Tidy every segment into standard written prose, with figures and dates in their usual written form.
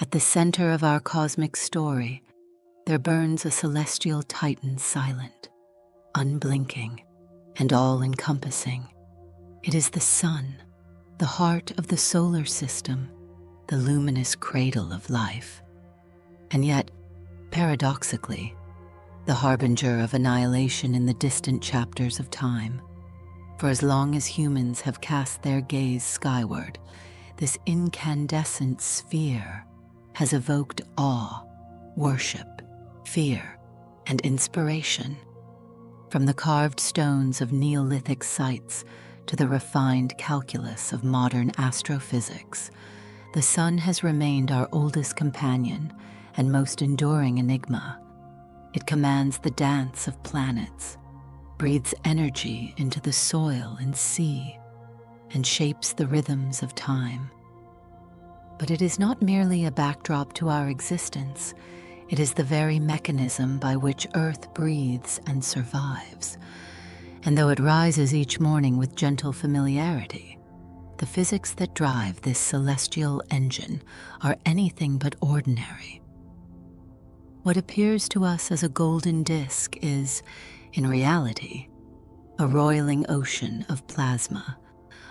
At the center of our cosmic story, there burns a celestial titan silent, unblinking, and all-encompassing. It is the sun, the heart of the solar system, the luminous cradle of life. And yet, paradoxically, the harbinger of annihilation in the distant chapters of time. For as long as humans have cast their gaze skyward, this incandescent sphere has evoked awe, worship, fear, and inspiration. From the carved stones of Neolithic sites to the refined calculus of modern astrophysics, the sun has remained our oldest companion and most enduring enigma. It commands the dance of planets, breathes energy into the soil and sea, and shapes the rhythms of time. But it is not merely a backdrop to our existence. It is the very mechanism by which Earth breathes and survives. And though it rises each morning with gentle familiarity, the physics that drive this celestial engine are anything but ordinary. What appears to us as a golden disk is, in reality, a roiling ocean of plasma,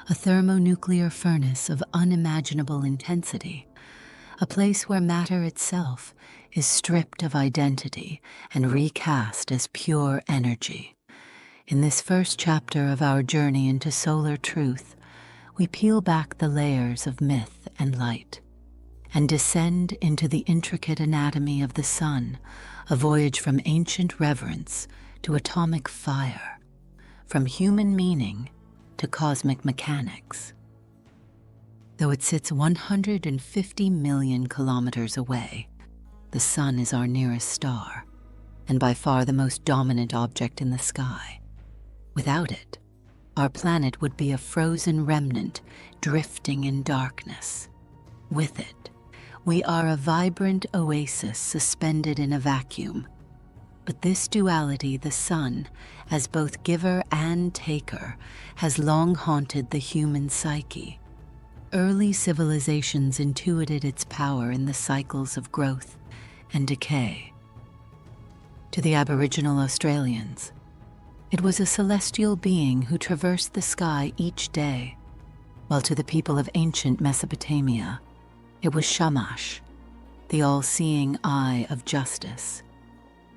a thermonuclear furnace of unimaginable intensity, a place where matter itself is stripped of identity and recast as pure energy. In this first chapter of our journey into solar truth, we peel back the layers of myth and light and descend into the intricate anatomy of the sun, a voyage from ancient reverence to atomic fire, from human meaning to cosmic mechanics. Though it sits 150 million kilometers away, the sun is our nearest star, and by far the most dominant object in the sky. Without it, our planet would be a frozen remnant drifting in darkness. With it, we are a vibrant oasis suspended in a vacuum. But this duality, the sun, as both giver and taker, has long haunted the human psyche. Early civilizations intuited its power in the cycles of growth and decay. To the Aboriginal Australians, it was a celestial being who traversed the sky each day, while to the people of ancient Mesopotamia, it was Shamash, the all-seeing eye of justice.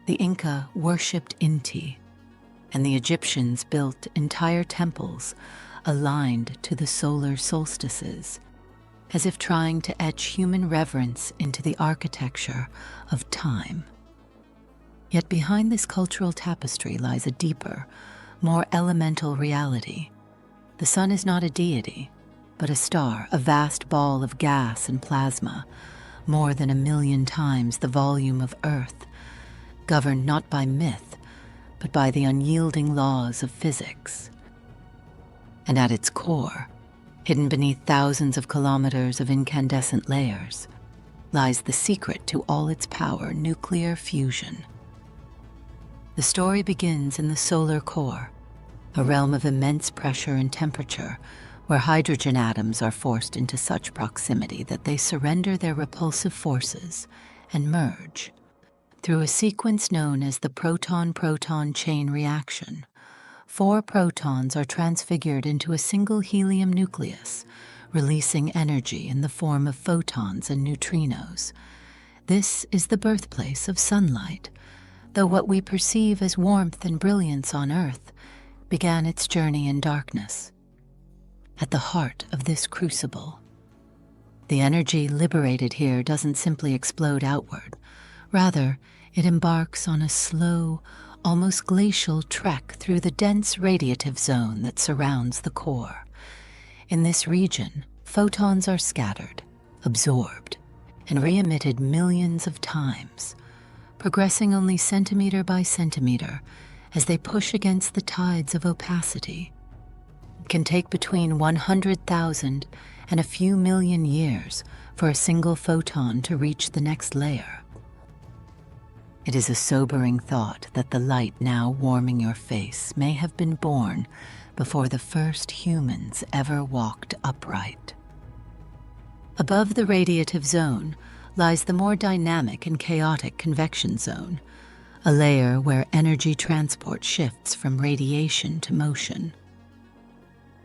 The Inca worshipped Inti, and the Egyptians built entire temples aligned to the solar solstices, as if trying to etch human reverence into the architecture of time. Yet behind this cultural tapestry lies a deeper, more elemental reality. The sun is not a deity, but a star, a vast ball of gas and plasma, more than 1 million times the volume of Earth, governed not by myth, but by the unyielding laws of physics. And at its core, hidden beneath thousands of kilometers of incandescent layers, lies the secret to all its power: nuclear fusion. The story begins in the solar core, a realm of immense pressure and temperature, where hydrogen atoms are forced into such proximity that they surrender their repulsive forces and merge. Through a sequence known as the proton-proton chain reaction, 4 protons are transfigured into a single helium nucleus, releasing energy in the form of photons and neutrinos. This is the birthplace of sunlight, though what we perceive as warmth and brilliance on Earth began its journey in darkness. At the heart of this crucible, the energy liberated here doesn't simply explode outward. Rather, it embarks on a slow, almost glacial trek through the dense radiative zone that surrounds the core. In this region, photons are scattered, absorbed, and re-emitted millions of times, progressing only centimeter by centimeter as they push against the tides of opacity. It can take between 100,000 and a few million years for a single photon to reach the next layer. It is a sobering thought that the light now warming your face may have been born before the first humans ever walked upright. Above the radiative zone, lies the more dynamic and chaotic convection zone, a layer where energy transport shifts from radiation to motion.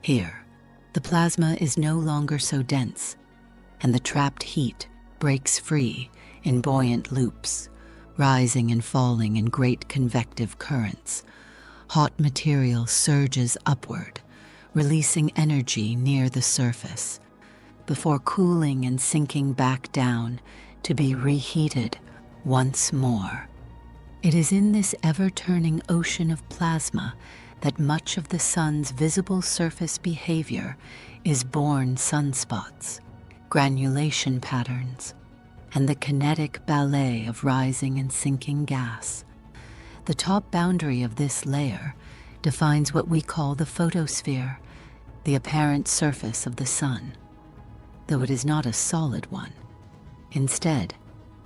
Here, the plasma is no longer so dense, and the trapped heat breaks free in buoyant loops, rising and falling in great convective currents. Hot material surges upward, releasing energy near the surface, before cooling and sinking back down to be reheated once more. It is in this ever-turning ocean of plasma that much of the sun's visible surface behavior is born: sunspots, granulation patterns, and the kinetic ballet of rising and sinking gas. The top boundary of this layer defines what we call the photosphere, the apparent surface of the sun, though it is not a solid one. Instead,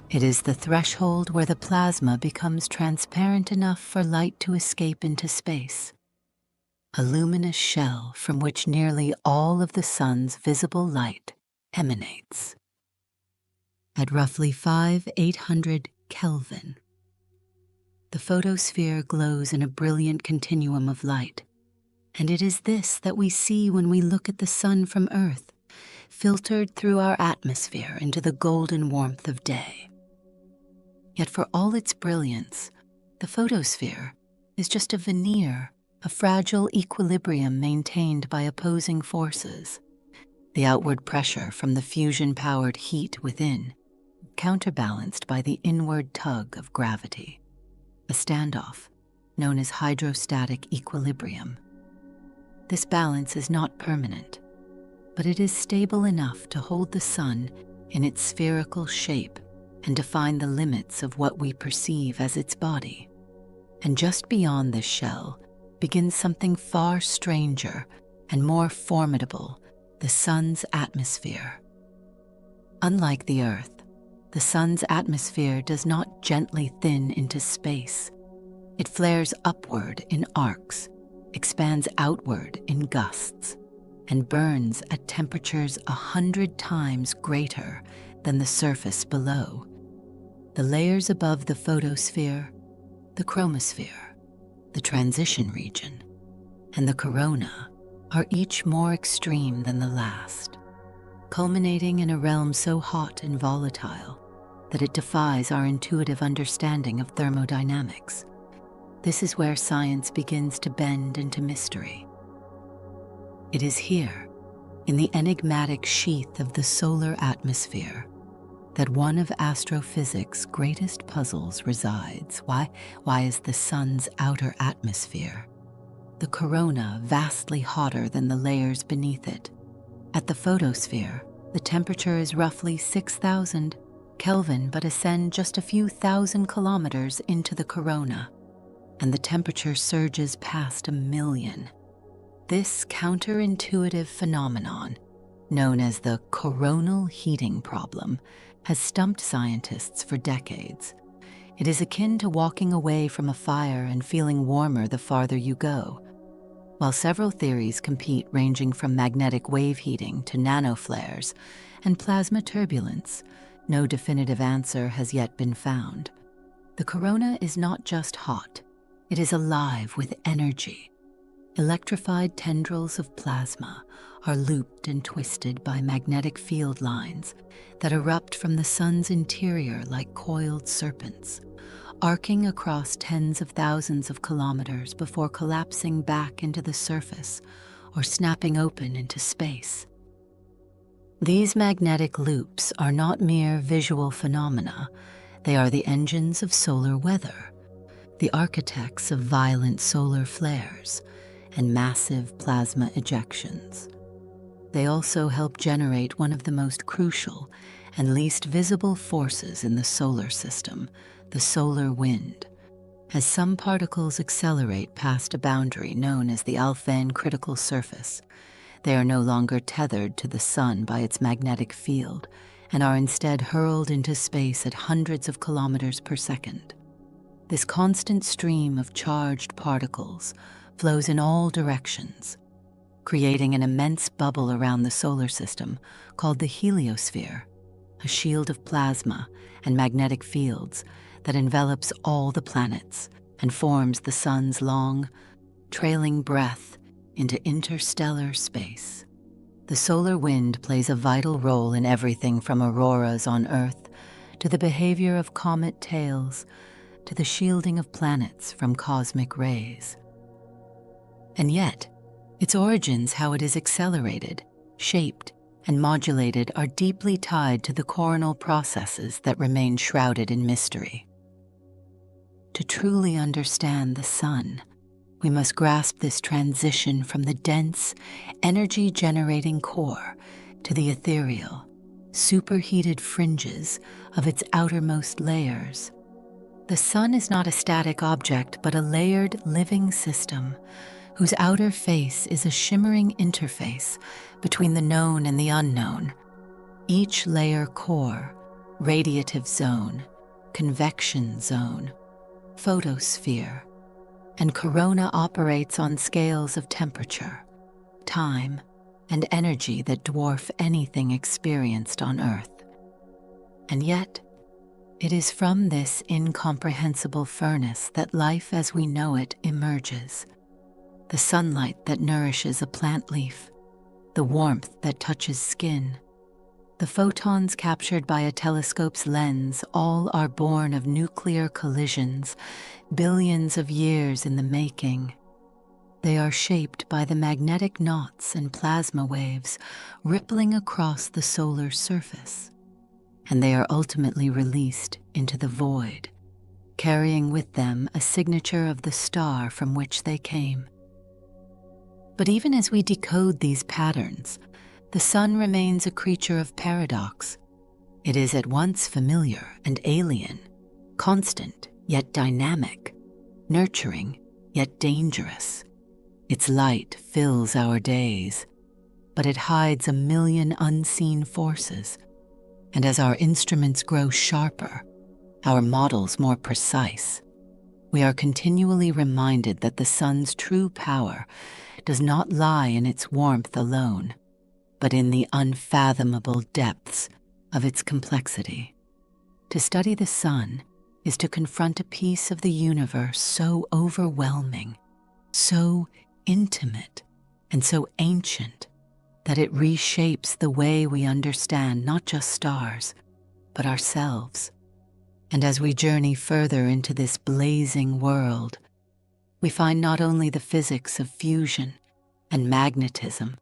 it is the threshold where the plasma becomes transparent enough for light to escape into space, a luminous shell from which nearly all of the sun's visible light emanates. At roughly 5,800 Kelvin, the photosphere glows in a brilliant continuum of light, and it is this that we see when we look at the sun from Earth, filtered through our atmosphere into the golden warmth of day. Yet for all its brilliance, the photosphere is just a veneer, a fragile equilibrium maintained by opposing forces. The outward pressure from the fusion-powered heat within, counterbalanced by the inward tug of gravity, a standoff known as hydrostatic equilibrium. This balance is not permanent, but it is stable enough to hold the sun in its spherical shape and define the limits of what we perceive as its body. And just beyond this shell begins something far stranger and more formidable: the sun's atmosphere. Unlike the Earth, the sun's atmosphere does not gently thin into space. It flares upward in arcs, expands outward in gusts, and burns at temperatures 100 times greater than the surface below. The layers above the photosphere, the chromosphere, the transition region, and the corona are each more extreme than the last, culminating in a realm so hot and volatile that it defies our intuitive understanding of thermodynamics. This is where science begins to bend into mystery. It is here, in the enigmatic sheath of the solar atmosphere, that one of astrophysics' greatest puzzles resides. Why is the sun's outer atmosphere, the corona, vastly hotter than the layers beneath it? At the photosphere, the temperature is roughly 6,000 Kelvin, but ascend just a few thousand kilometers into the corona, and the temperature surges past 1,000,000. This counterintuitive phenomenon, known as the coronal heating problem, has stumped scientists for decades. It is akin to walking away from a fire and feeling warmer the farther you go. While several theories compete, ranging from magnetic wave heating to nanoflares and plasma turbulence, no definitive answer has yet been found. The corona is not just hot, it is alive with energy. Electrified tendrils of plasma are looped and twisted by magnetic field lines that erupt from the sun's interior like coiled serpents, arcing across tens of thousands of kilometers before collapsing back into the surface or snapping open into space. These magnetic loops are not mere visual phenomena. They are the engines of solar weather, the architects of violent solar flares and massive plasma ejections. They also help generate one of the most crucial and least visible forces in the solar system, the solar wind. As some particles accelerate past a boundary known as the Alfvén critical surface, they are no longer tethered to the sun by its magnetic field and are instead hurled into space at hundreds of kilometers per second. This constant stream of charged particles flows in all directions, creating an immense bubble around the solar system called the heliosphere. a shield of plasma and magnetic fields that envelops all the planets and forms the sun's long, trailing breath into interstellar space. The solar wind plays a vital role in everything from auroras on Earth to the behavior of comet tails to the shielding of planets from cosmic rays. And yet, its origins, how it is accelerated, shaped, and modulated are deeply tied to the coronal processes that remain shrouded in mystery. To truly understand the sun, we must grasp this transition from the dense, energy-generating core to the ethereal, superheated fringes of its outermost layers. The sun is not a static object, but a layered, living system whose outer face is a shimmering interface between the known and the unknown. Each layer core, radiative zone, convection zone, photosphere, and corona operates on scales of temperature, time, and energy that dwarf anything experienced on Earth. And yet, it is from this incomprehensible furnace that life as we know it emerges. The sunlight that nourishes a plant leaf, the warmth that touches skin, the photons captured by a telescope's lens, all are born of nuclear collisions, billions of years in the making. They are shaped by the magnetic knots and plasma waves rippling across the solar surface, and they are ultimately released into the void, carrying with them a signature of the star from which they came. But even as we decode these patterns, the sun remains a creature of paradox. It is at once familiar and alien, constant yet dynamic, nurturing yet dangerous. Its light fills our days, but it hides a million unseen forces. And as our instruments grow sharper, our models more precise, we are continually reminded that the sun's true power does not lie in its warmth alone, but in the unfathomable depths of its complexity. To study the sun is to confront a piece of the universe so overwhelming, so intimate, and so ancient that it reshapes the way we understand not just stars, but ourselves. And as we journey further into this blazing world, we find not only the physics of fusion and magnetism,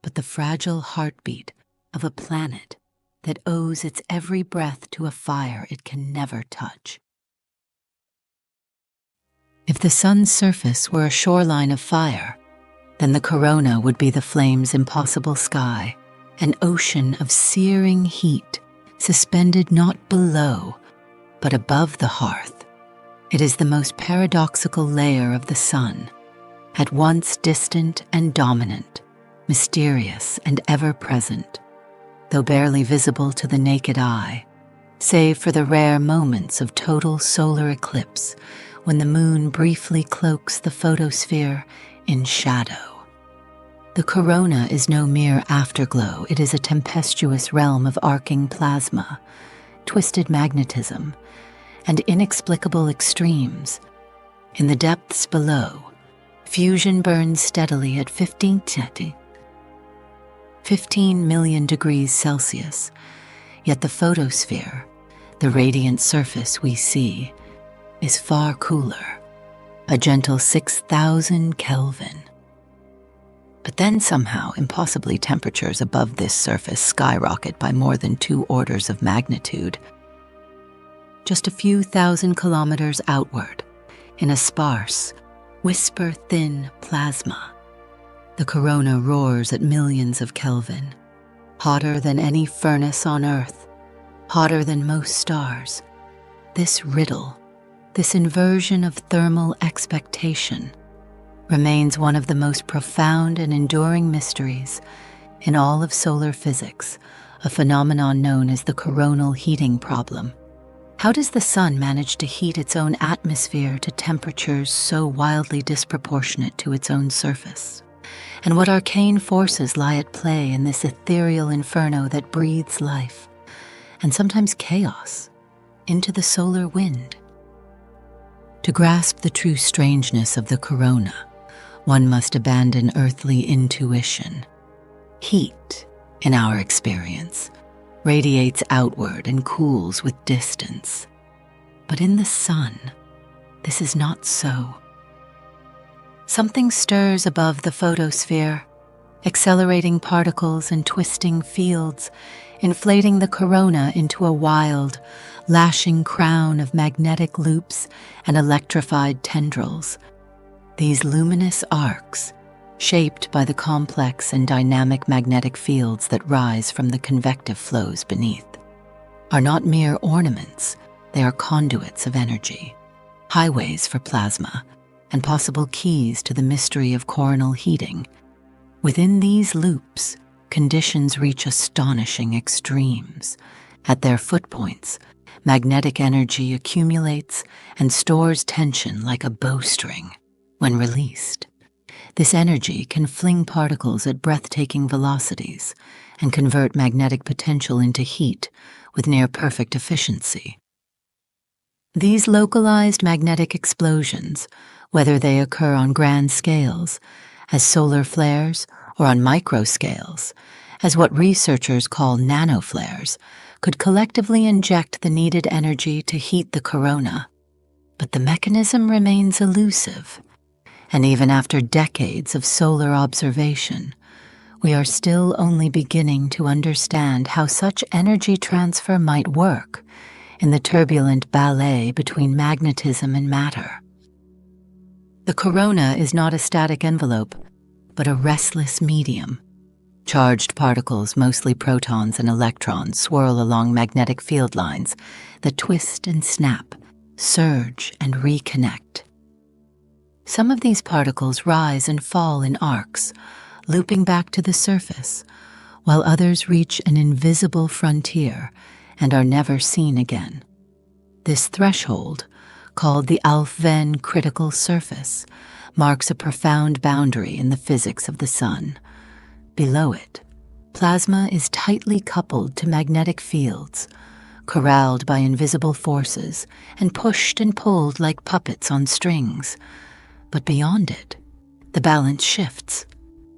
but the fragile heartbeat of a planet that owes its every breath to a fire it can never touch. If the sun's surface were a shoreline of fire, then the corona would be the flame's impossible sky, an ocean of searing heat suspended not below, but above the hearth. It is the most paradoxical layer of the sun, at once distant and dominant, mysterious and ever-present, though barely visible to the naked eye, save for the rare moments of total solar eclipse when the moon briefly cloaks the photosphere in shadow. The corona is no mere afterglow, it is a tempestuous realm of arcing plasma, twisted magnetism, and inexplicable extremes. In the depths below, fusion burns steadily at 15 million degrees Celsius, yet the photosphere, the radiant surface we see, is far cooler, a gentle 6,000 Kelvin. But then somehow, impossibly, temperatures above this surface skyrocket by more than 2 orders of magnitude. Just a few thousand kilometers outward, in a sparse, whisper-thin plasma, the corona roars at millions of Kelvin, hotter than any furnace on Earth, hotter than most stars. This riddle, this inversion of thermal expectation, remains one of the most profound and enduring mysteries in all of solar physics, a phenomenon known as the coronal heating problem. How does the sun manage to heat its own atmosphere to temperatures so wildly disproportionate to its own surface? And what arcane forces lie at play in this ethereal inferno that breathes life? and sometimes chaos, into the solar wind. To grasp the true strangeness of the corona, one must abandon earthly intuition. Heat, in our experience, radiates outward and cools with distance. But in the sun, this is not so. Something stirs above the photosphere, accelerating particles and twisting fields, inflating the corona into a wild, lashing crown of magnetic loops and electrified tendrils. These luminous arcs, shaped by the complex and dynamic magnetic fields that rise from the convective flows beneath, are not mere ornaments, they are conduits of energy, highways for plasma, and possible keys to the mystery of coronal heating. Within these loops, conditions reach astonishing extremes. At their footpoints, magnetic energy accumulates and stores tension like a bowstring. When released, this energy can fling particles at breathtaking velocities and convert magnetic potential into heat with near-perfect efficiency. These localized magnetic explosions, whether they occur on grand scales, as solar flares, or on micro scales, as what researchers call nanoflares, could collectively inject the needed energy to heat the corona. But the mechanism remains elusive, and even after decades of solar observation, we are still only beginning to understand how such energy transfer might work in the turbulent ballet between magnetism and matter. The corona is not a static envelope, but a restless medium. Charged particles, mostly protons and electrons, swirl along magnetic field lines that twist and snap, surge and reconnect. Some of these particles rise and fall in arcs, looping back to the surface, while others reach an invisible frontier and are never seen again. This threshold, called the Alfvén critical surface, marks a profound boundary in the physics of the sun. Below it, plasma is tightly coupled to magnetic fields, corralled by invisible forces and pushed and pulled like puppets on strings. But beyond it, the balance shifts,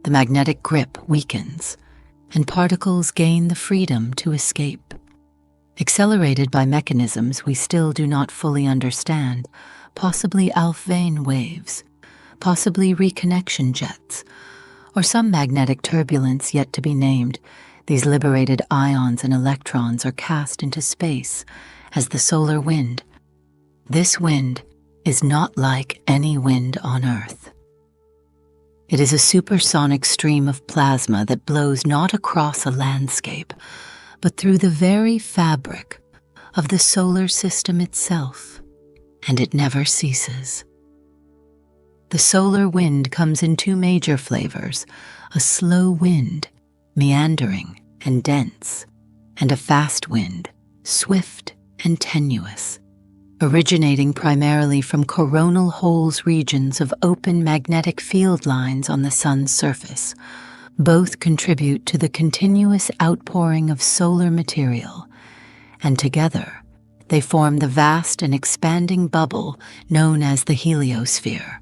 the magnetic grip weakens, and particles gain the freedom to escape. Accelerated by mechanisms we still do not fully understand, possibly Alfvén waves, possibly reconnection jets, or some magnetic turbulence yet to be named, these liberated ions and electrons are cast into space as the solar wind. This wind is not like any wind on Earth. It is a supersonic stream of plasma that blows not across a landscape, but through the very fabric of the solar system itself, and it never ceases. The solar wind comes in two major flavors, a slow wind, meandering and dense, and a fast wind, swift and tenuous, originating primarily from coronal holes regions of open magnetic field lines on the sun's surface. Both contribute to the continuous outpouring of solar material, and together they form the vast and expanding bubble known as the heliosphere,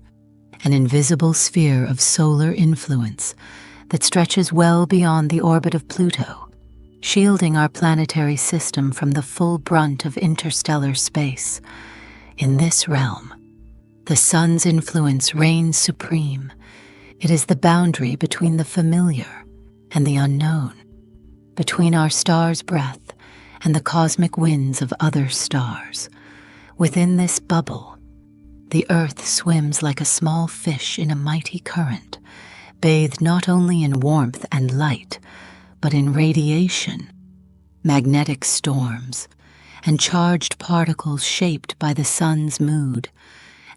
an invisible sphere of solar influence that stretches well beyond the orbit of Pluto, shielding our planetary system from the full brunt of interstellar space. In this realm, the sun's influence reigns supreme. It is the boundary between the familiar and the unknown, between our star's breath and the cosmic winds of other stars. Within this bubble, the Earth swims like a small fish in a mighty current, bathed not only in warmth and light, but in radiation, magnetic storms, and charged particles shaped by the sun's mood,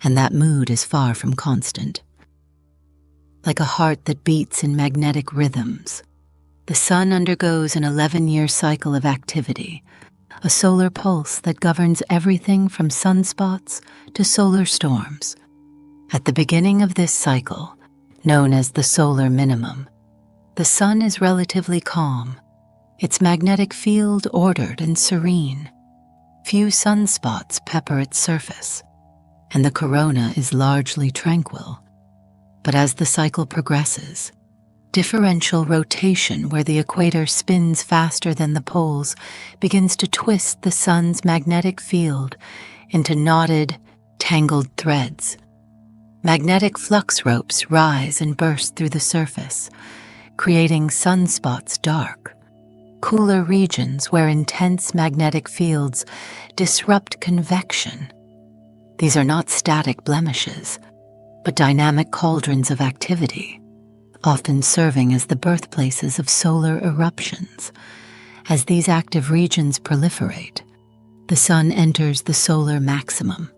and that mood is far from constant. Like a heart that beats in magnetic rhythms, the sun undergoes an 11-year cycle of activity, a solar pulse that governs everything from sunspots to solar storms. At the beginning of this cycle, known as the solar minimum, the sun is relatively calm. its magnetic field ordered and serene. Few sunspots pepper its surface, and the corona is largely tranquil. But as the cycle progresses, differential rotation where the equator spins faster than the poles begins to twist the sun's magnetic field into knotted, tangled threads. Magnetic flux ropes rise and burst through the surface, creating sunspots dark, cooler regions where intense magnetic fields disrupt convection. These are not static blemishes, but dynamic cauldrons of activity, often serving as the birthplaces of solar eruptions. As these active regions proliferate, the sun enters the solar maximum,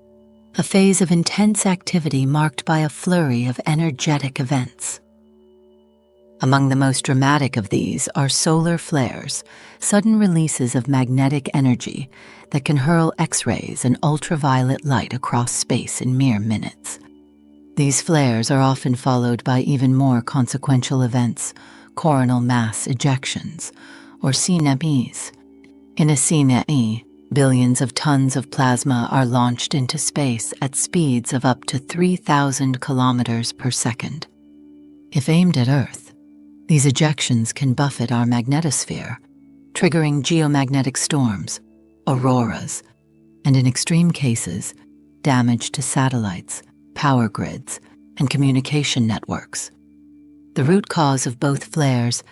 a phase of intense activity marked by a flurry of energetic events. Among the most dramatic of these are solar flares, sudden releases of magnetic energy that can hurl X-rays and ultraviolet light across space in mere minutes. These flares are often followed by even more consequential events, coronal mass ejections, or CNMEs. In a CNME, billions of tons of plasma are launched into space at speeds of up to 3,000 kilometers per second. If aimed at Earth, these ejections can buffet our magnetosphere, triggering geomagnetic storms, auroras, and in extreme cases, damage to satellites, power grids, and communication networks. The root cause of both flares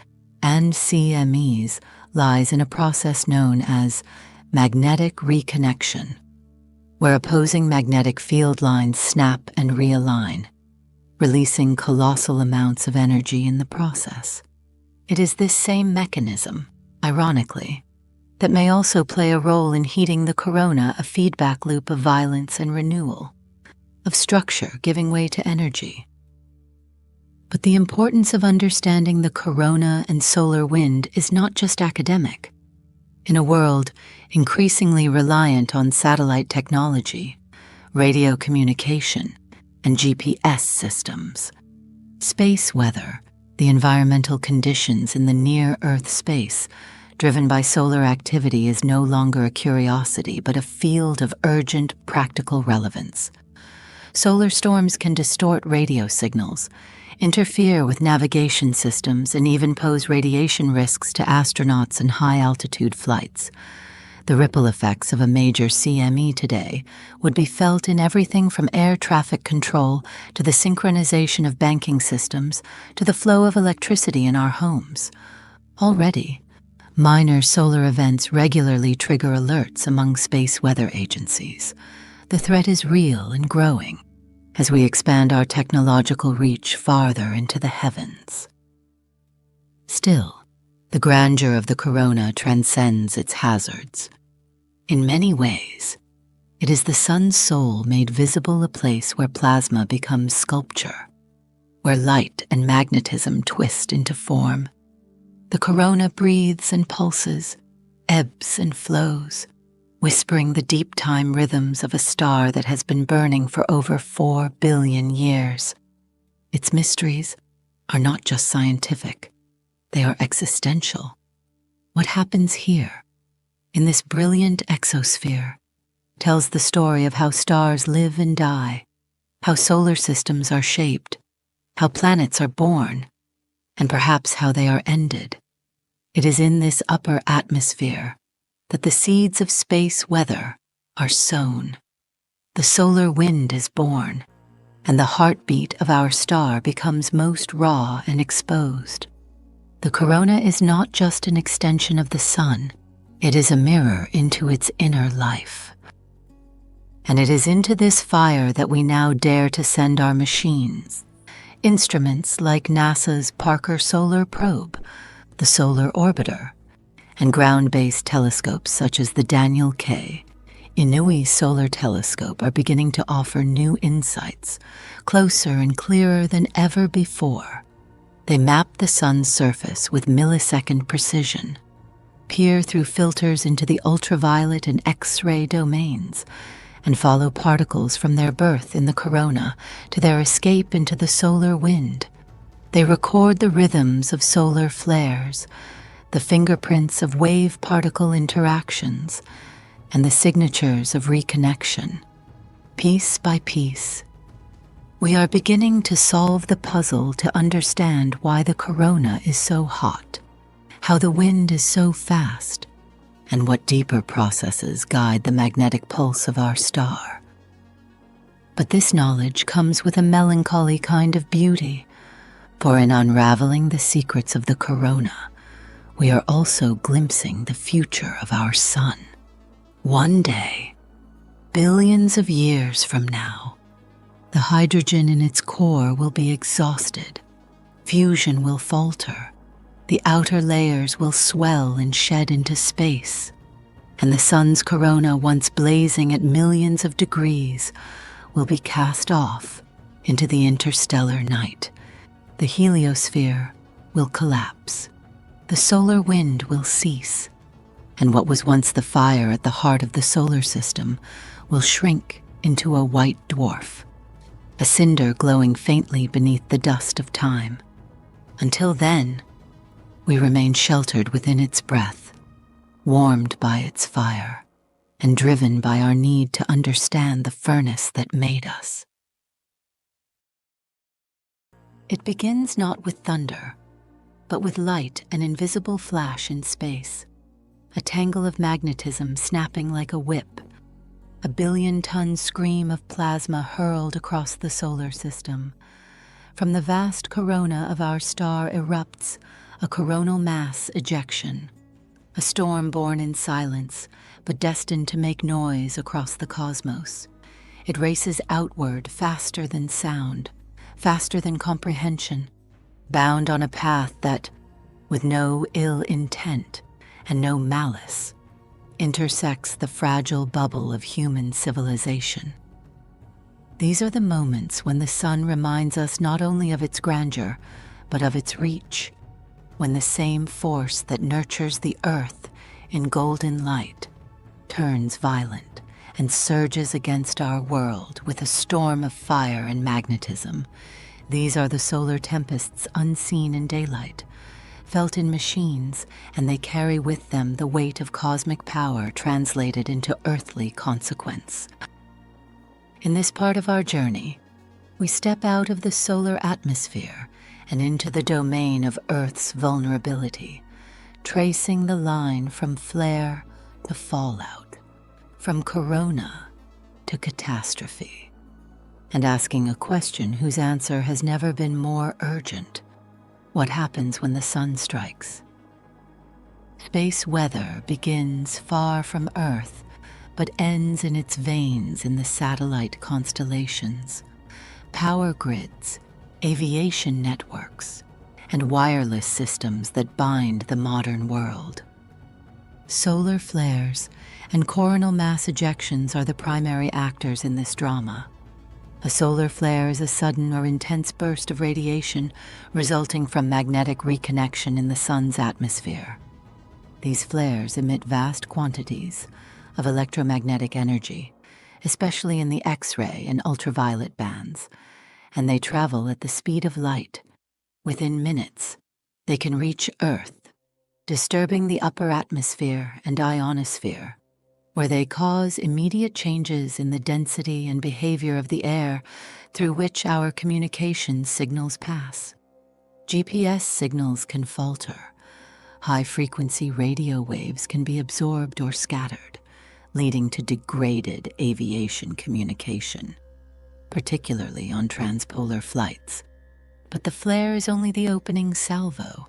and CMEs lies in a process known as magnetic reconnection, where opposing magnetic field lines snap and realign, releasing colossal amounts of energy in the process. It is this same mechanism, ironically, that may also play a role in heating the corona, a feedback loop of violence and renewal, of structure giving way to energy. But the importance of understanding the corona and solar wind is not just academic. In a world increasingly reliant on satellite technology, radio communication, and GPS systems, space weather, the environmental conditions in the near-Earth space driven by solar activity, is no longer a curiosity but a field of urgent practical relevance. Solar storms can distort radio signals, interfere with navigation systems, and even pose radiation risks to astronauts in high-altitude flights. The ripple effects of a major CME today would be felt in everything from air traffic control to the synchronization of banking systems to the flow of electricity in our homes. Already, minor solar events regularly trigger alerts among space weather agencies. The threat is real and growing as we expand our technological reach farther into the heavens. Still, the grandeur of the corona transcends its hazards. In many ways, it is the sun's soul made visible, a place where plasma becomes sculpture, where light and magnetism twist into form. The corona breathes and pulses, ebbs and flows, whispering the deep time rhythms of a star that has been burning for over 4 billion years. Its mysteries are not just scientific, they are existential. What happens here, in this brilliant exosphere, tells the story of how stars live and die, how solar systems are shaped, how planets are born, and perhaps how they are ended. It is in this upper atmosphere that the seeds of space weather are sown. The solar wind is born, and the heartbeat of our star becomes most raw and exposed. The corona is not just an extension of the sun, it is a mirror into its inner life. And it is into this fire that we now dare to send our machines, instruments like NASA's Parker Solar Probe, the Solar Orbiter, and ground-based telescopes such as the Daniel K. Inouye Solar Telescope are beginning to offer new insights, closer and clearer than ever before. They map the sun's surface with millisecond precision, peer through filters into the ultraviolet and X-ray domains, and follow particles from their birth in the corona to their escape into the solar wind. They record the rhythms of solar flares, the fingerprints of wave-particle interactions, and the signatures of reconnection. Piece by piece, we are beginning to solve the puzzle to understand why the corona is so hot, how the wind is so fast, and what deeper processes guide the magnetic pulse of our star. But this knowledge comes with a melancholy kind of beauty, for in unraveling the secrets of the corona, we are also glimpsing the future of our sun. One day, billions of years from now, the hydrogen in its core will be exhausted, fusion will falter, the outer layers will swell and shed into space, and the sun's corona, once blazing at millions of degrees, will be cast off into the interstellar night. The heliosphere will collapse, the solar wind will cease, and what was once the fire at the heart of the solar system will shrink into a white dwarf, a cinder glowing faintly beneath the dust of time. Until then, we remain sheltered within its breath, warmed by its fire, and driven by our need to understand the furnace that made us. It begins not with thunder, but with light, an invisible flash in space, a tangle of magnetism snapping like a whip, a billion-ton scream of plasma hurled across the solar system. From the vast corona of our star erupts a coronal mass ejection, a storm born in silence, but destined to make noise across the cosmos. It races outward faster than sound, faster than comprehension, bound on a path that, with no ill intent and no malice, intersects the fragile bubble of human civilization. These are the moments when the sun reminds us not only of its grandeur, but of its reach, when the same force that nurtures the earth in golden light turns violent and surges against our world with a storm of fire and magnetism. These are the solar tempests unseen in daylight, felt in machines, and they carry with them the weight of cosmic power translated into earthly consequence. In this part of our journey, we step out of the solar atmosphere and into the domain of Earth's vulnerability, tracing the line from flare to fallout, from corona to catastrophe, and asking a question whose answer has never been more urgent. What happens when the sun strikes? Space weather begins far from Earth, but ends in its veins in the satellite constellations, power grids, aviation networks, and wireless systems that bind the modern world. Solar flares and coronal mass ejections are the primary actors in this drama. A solar flare is a sudden or intense burst of radiation resulting from magnetic reconnection in the sun's atmosphere. These flares emit vast quantities of electromagnetic energy, especially in the X-ray and ultraviolet bands, and they travel at the speed of light. Within minutes, they can reach Earth, disturbing the upper atmosphere and ionosphere, where they cause immediate changes in the density and behavior of the air through which our communication signals pass. GPS signals can falter. High-frequency radio waves can be absorbed or scattered, leading to degraded aviation communication, particularly on transpolar flights. But the flare is only the opening salvo.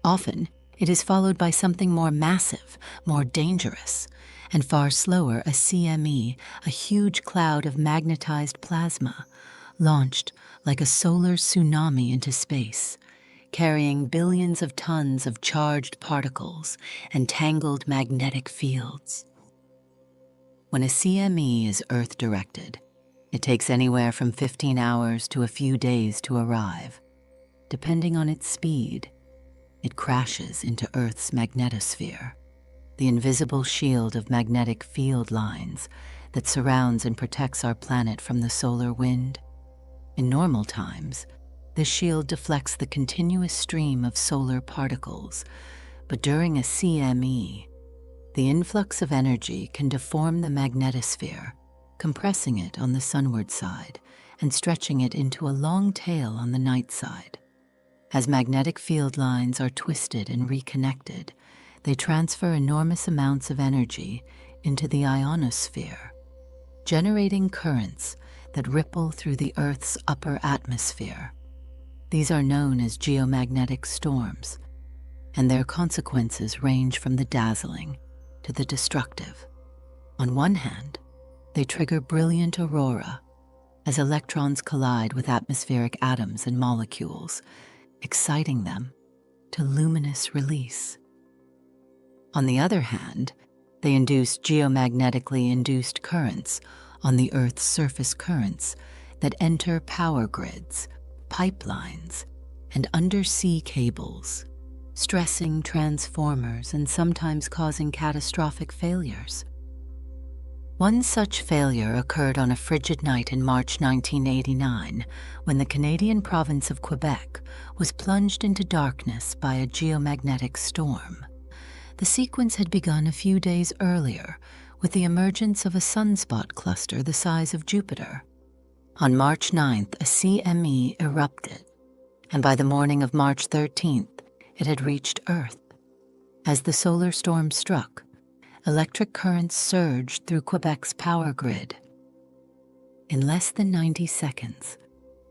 Often, it is followed by something more massive, more dangerous, and far slower, a CME, a huge cloud of magnetized plasma, launched like a solar tsunami into space, carrying billions of tons of charged particles and tangled magnetic fields. When a CME is Earth-directed, it takes anywhere from 15 hours to a few days to arrive. Depending on its speed, it crashes into Earth's magnetosphere, the invisible shield of magnetic field lines that surrounds and protects our planet from the solar wind. In normal times, The shield deflects the continuous stream of solar particles, but during a CME, the influx of energy can deform the magnetosphere, compressing it on the sunward side and stretching it into a long tail on the night side. As magnetic field lines are twisted and reconnected, they transfer enormous amounts of energy into the ionosphere, generating currents that ripple through the Earth's upper atmosphere. These are known as geomagnetic storms, and their consequences range from the dazzling to the destructive. On one hand, they trigger brilliant aurora as electrons collide with atmospheric atoms and molecules, exciting them to luminous release. On the other hand, they induce geomagnetically induced currents on the Earth's surface currents that enter power grids, pipelines, and undersea cables, stressing transformers and sometimes causing catastrophic failures. One such failure occurred on a frigid night in March 1989, when the Canadian province of Quebec was plunged into darkness by a geomagnetic storm. The sequence had begun a few days earlier with the emergence of a sunspot cluster the size of Jupiter. On March 9th, a CME erupted, and by the morning of March 13th, it had reached Earth. As the solar storm struck, electric currents surged through Quebec's power grid. In less than 90 seconds,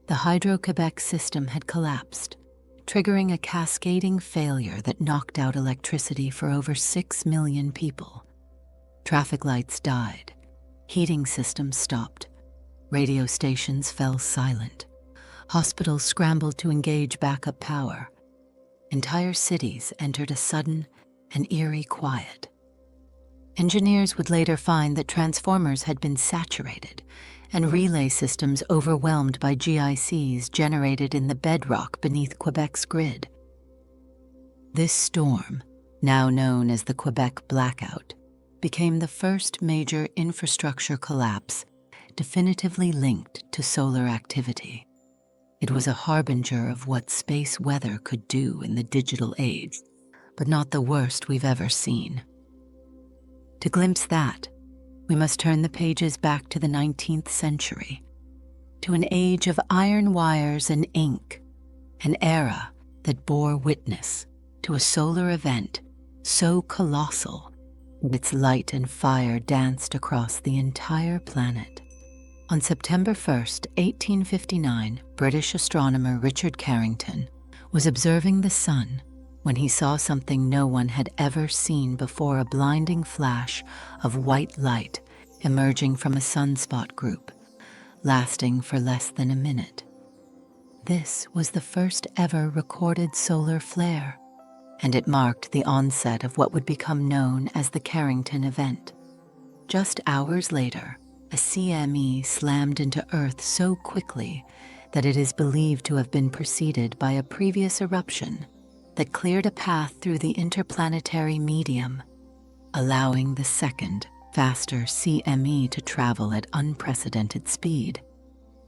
the Hydro-Quebec system had collapsed, triggering a cascading failure that knocked out electricity for over 6 million people. Traffic lights died, heating systems stopped, radio stations fell silent, hospitals scrambled to engage backup power. Entire cities entered a sudden and eerie quiet. Engineers would later find that transformers had been saturated and relay systems overwhelmed by GICs generated in the bedrock beneath Quebec's grid. This storm, now known as the Quebec Blackout, became the first major infrastructure collapse definitively linked to solar activity. It was a harbinger of what space weather could do in the digital age, but not the worst we've ever seen. To glimpse that, we must turn the pages back to the 19th century, to an age of iron wires and ink, an era that bore witness to a solar event so colossal that its light and fire danced across the entire planet. On September 1st, 1859, British astronomer Richard Carrington was observing the sun when he saw something no one had ever seen before: a blinding flash of white light emerging from a sunspot group, lasting for less than a minute. This was the first ever recorded solar flare, and it marked the onset of what would become known as the Carrington event. Just hours later, a CME slammed into Earth so quickly that it is believed to have been preceded by a previous eruption that cleared a path through the interplanetary medium, allowing the second, faster CME to travel at unprecedented speed.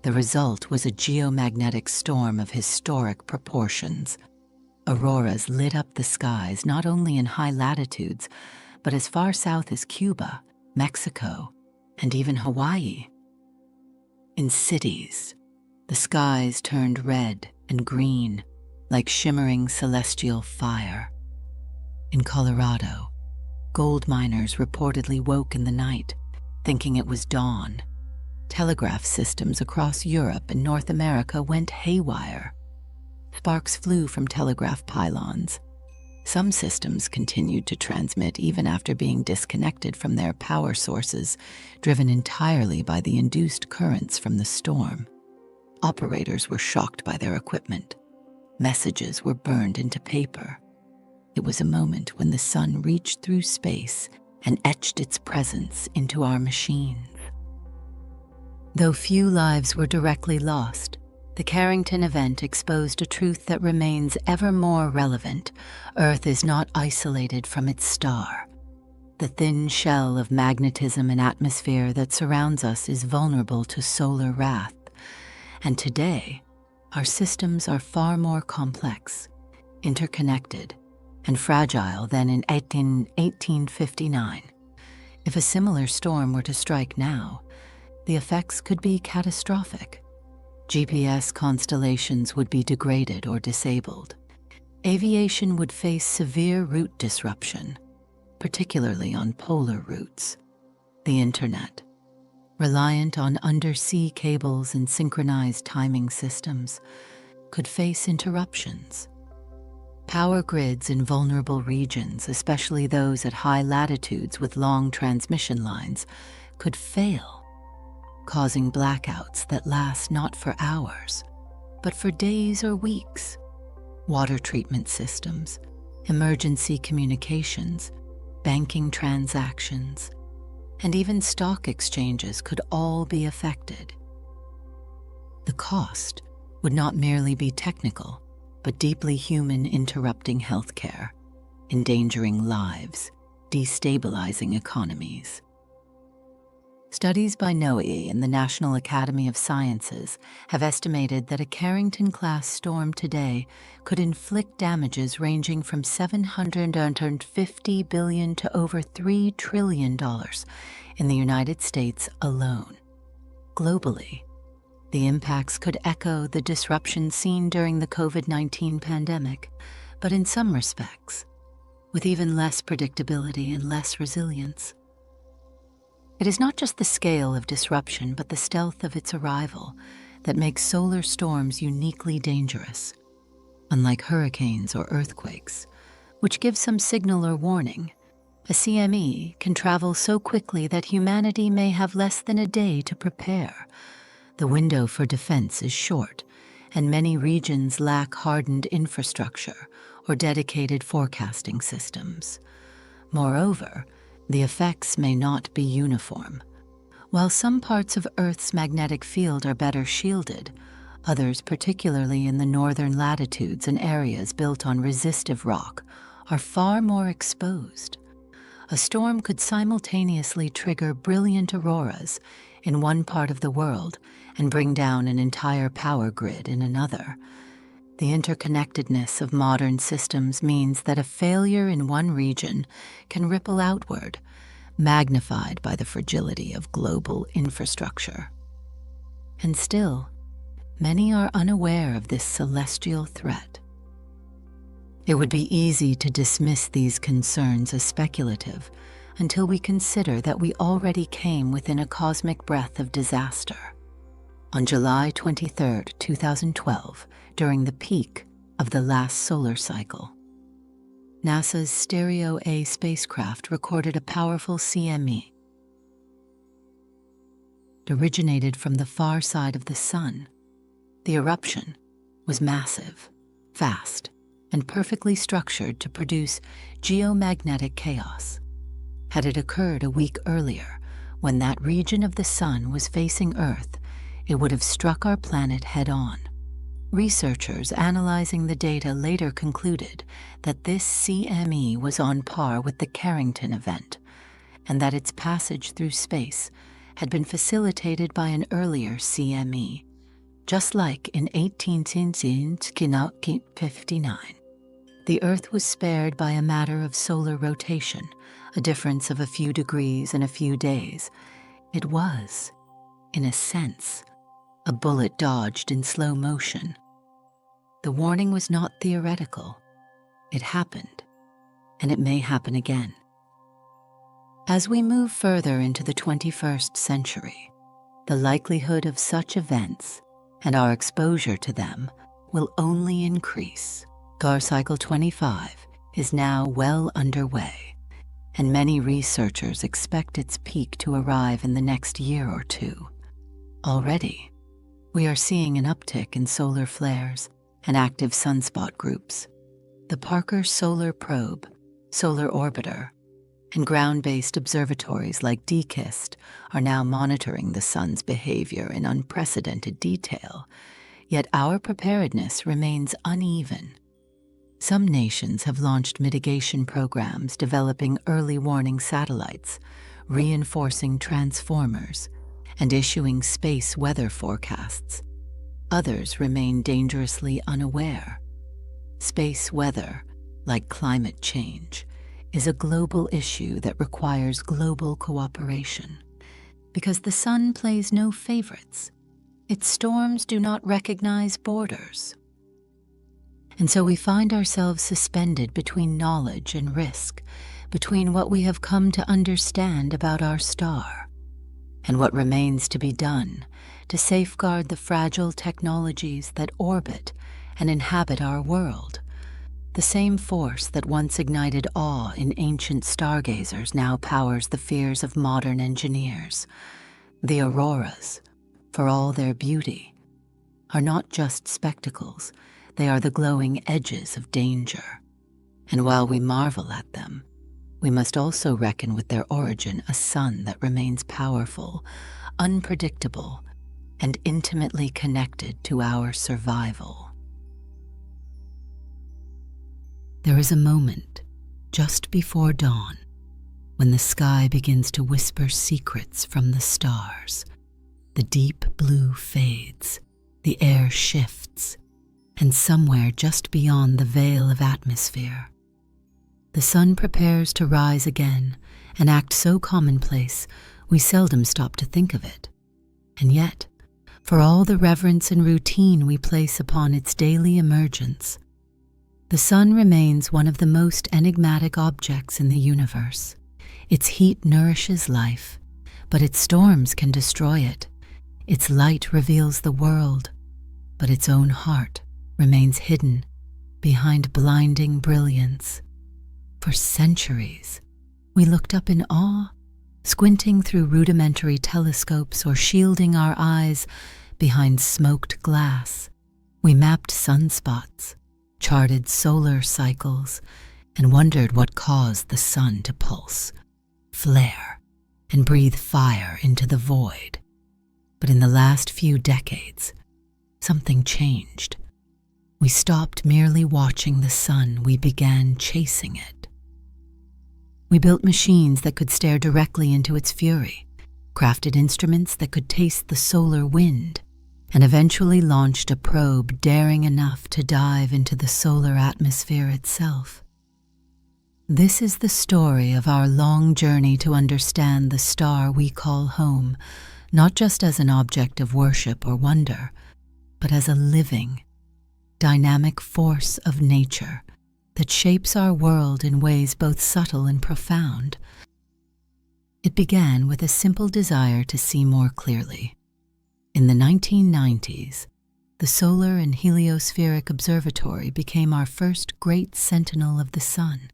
The result was a geomagnetic storm of historic proportions. Auroras lit up the skies not only in high latitudes, but as far south as Cuba, Mexico, and even Hawaii. In cities, the skies turned red and green like shimmering celestial fire. In Colorado, gold miners reportedly woke in the night, thinking it was dawn. Telegraph systems across Europe and North America went haywire. Sparks flew from telegraph pylons. Some systems continued to transmit even after being disconnected from their power sources, driven entirely by the induced currents from the storm. Operators were shocked by their equipment. Messages were burned into paper. It was a moment when the sun reached through space and etched its presence into our machines. Though few lives were directly lost, the Carrington event exposed a truth that remains ever more relevant. Earth is not isolated from its star. The thin shell of magnetism and atmosphere that surrounds us is vulnerable to solar wrath. And today, Our systems are far more complex, interconnected, and fragile than in 1859. If a similar storm were to strike now, the effects could be catastrophic. GPS constellations would be degraded or disabled. Aviation would face severe route disruption, particularly on polar routes. The Internet, reliant on undersea cables and synchronized timing systems, could face interruptions. Power grids in vulnerable regions, especially those at high latitudes with long transmission lines, could fail, causing blackouts that last not for hours, but for days or weeks. Water treatment systems, emergency communications, banking transactions, and even stock exchanges could all be affected. The cost would not merely be technical, but deeply human, interrupting healthcare, endangering lives, destabilizing economies. Studies by Noether and the National Academy of Sciences have estimated that a Carrington-class storm today could inflict damages ranging from $750 billion to over $3 trillion in the United States alone. Globally, the impacts could echo the disruption seen during the COVID-19 pandemic, but in some respects, with even less predictability and less resilience. It is not just the scale of disruption, but the stealth of its arrival that makes solar storms uniquely dangerous. Unlike hurricanes or earthquakes, which give some signal or warning, a CME can travel so quickly that humanity may have less than a day to prepare. The window for defense is short, and many regions lack hardened infrastructure or dedicated forecasting systems. Moreover, the effects may not be uniform. While some parts of Earth's magnetic field are better shielded, others, particularly in the northern latitudes and areas built on resistive rock, are far more exposed. A storm could simultaneously trigger brilliant auroras in one part of the world and bring down an entire power grid in another. The interconnectedness of modern systems means that a failure in one region can ripple outward, magnified by the fragility of global infrastructure. And still, many are unaware of this celestial threat. It would be easy to dismiss these concerns as speculative until we consider that we already came within a cosmic breath of disaster. On July 23, 2012, during the peak of the last solar cycle, NASA's Stereo A spacecraft recorded a powerful CME. It originated from the far side of the Sun. The eruption was massive, fast, and perfectly structured to produce geomagnetic chaos. Had it occurred a week earlier, when that region of the Sun was facing Earth, it would have struck our planet head-on. Researchers analyzing the data later concluded that this CME was on par with the Carrington event, and that its passage through space had been facilitated by an earlier CME, just like in 1859. The Earth was spared by a matter of solar rotation, a difference of a few degrees and a few days. It was, in a sense, a bullet dodged in slow motion. The warning was not theoretical. It happened, and it may happen again. As we move further into the 21st century, the likelihood of such events and our exposure to them will only increase. Star Cycle 25 is now well underway, and many researchers expect its peak to arrive in the next year or two. Already, we are seeing an uptick in solar flares and active sunspot groups. The Parker Solar Probe, Solar Orbiter, and ground-based observatories like DKIST are now monitoring the sun's behavior in unprecedented detail, yet our preparedness remains uneven. Some nations have launched mitigation programs developing early warning satellites, reinforcing transformers, and issuing space weather forecasts. Others remain dangerously unaware. Space weather, like climate change, is a global issue that requires global cooperation. Because the sun plays no favorites, its storms do not recognize borders. And so we find ourselves suspended between knowledge and risk, between what we have come to understand about our star and what remains to be done to safeguard the fragile technologies that orbit and inhabit our world. The same force that once ignited awe in ancient stargazers now powers the fears of modern engineers. The auroras, for all their beauty, are not just spectacles, they are the glowing edges of danger. And while we marvel at them, we must also reckon with their origin, a sun that remains powerful, unpredictable, and intimately connected to our survival. There is a moment, just before dawn, when the sky begins to whisper secrets from the stars. The deep blue fades, the air shifts, and somewhere just beyond the veil of atmosphere, the sun prepares to rise again, an act so commonplace we seldom stop to think of it. And yet, for all the reverence and routine we place upon its daily emergence, the sun remains one of the most enigmatic objects in the universe. Its heat nourishes life, but its storms can destroy it. Its light reveals the world, but its own heart remains hidden behind blinding brilliance. For centuries, we looked up in awe, squinting through rudimentary telescopes or shielding our eyes behind smoked glass. We mapped sunspots, charted solar cycles, and wondered what caused the sun to pulse, flare, and breathe fire into the void. But in the last few decades, something changed. We stopped merely watching the sun, we began chasing it. We built machines that could stare directly into its fury, crafted instruments that could taste the solar wind, and eventually launched a probe daring enough to dive into the solar atmosphere itself. This is the story of our long journey to understand the star we call home, not just as an object of worship or wonder, but as a living, dynamic force of nature that shapes our world in ways both subtle and profound. It began with a simple desire to see more clearly. In the 1990s, the Solar and Heliospheric Observatory became our first great sentinel of the sun,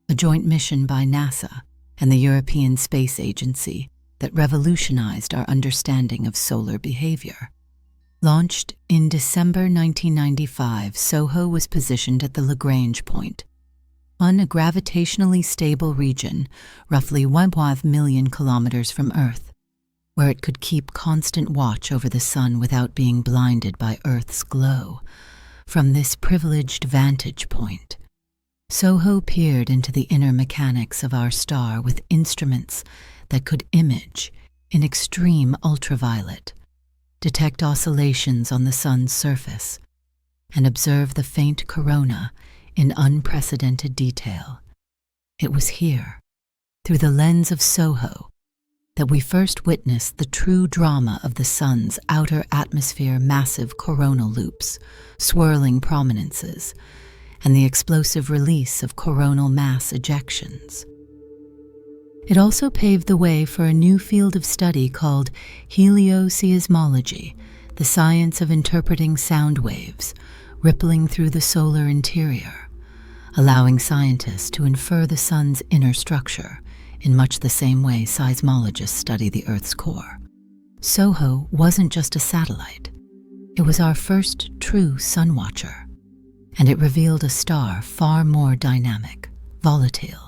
a joint mission by NASA and the European Space Agency that revolutionized our understanding of solar behavior. Launched in December 1995, SOHO was positioned at the Lagrange point, on a gravitationally stable region roughly 1.5 million kilometers from Earth, where it could keep constant watch over the sun without being blinded by Earth's glow. From this privileged vantage point, SOHO peered into the inner mechanics of our star with instruments that could image, in extreme ultraviolet, detect oscillations on the sun's surface, and observe the faint corona in unprecedented detail. It was here, through the lens of SOHO, that we first witnessed the true drama of the sun's outer atmosphere massive coronal loops, swirling prominences, and the explosive release of coronal mass ejections. It also paved the way for a new field of study called helioseismology, the science of interpreting sound waves rippling through the solar interior, allowing scientists to infer the sun's inner structure in much the same way seismologists study the Earth's core. SOHO wasn't just a satellite. It was our first true sun watcher, and it revealed a star far more dynamic, volatile,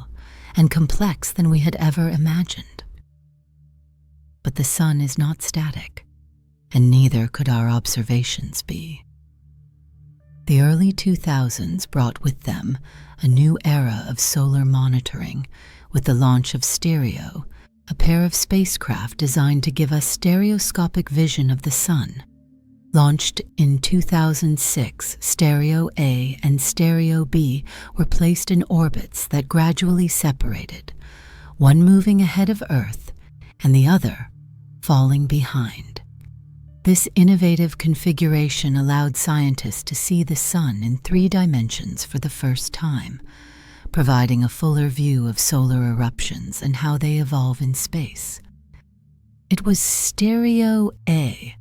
and complex than we had ever imagined. But the sun is not static, and neither could our observations be. The early 2000s brought with them a new era of solar monitoring with the launch of Stereo, a pair of spacecraft designed to give us stereoscopic vision of the sun. Launched in 2006, Stereo A and Stereo B were placed in orbits that gradually separated, one moving ahead of Earth and the other falling behind. This innovative configuration allowed scientists to see the Sun in 3 dimensions for the first time, providing a fuller view of solar eruptions and how they evolve in space. It was Stereo A,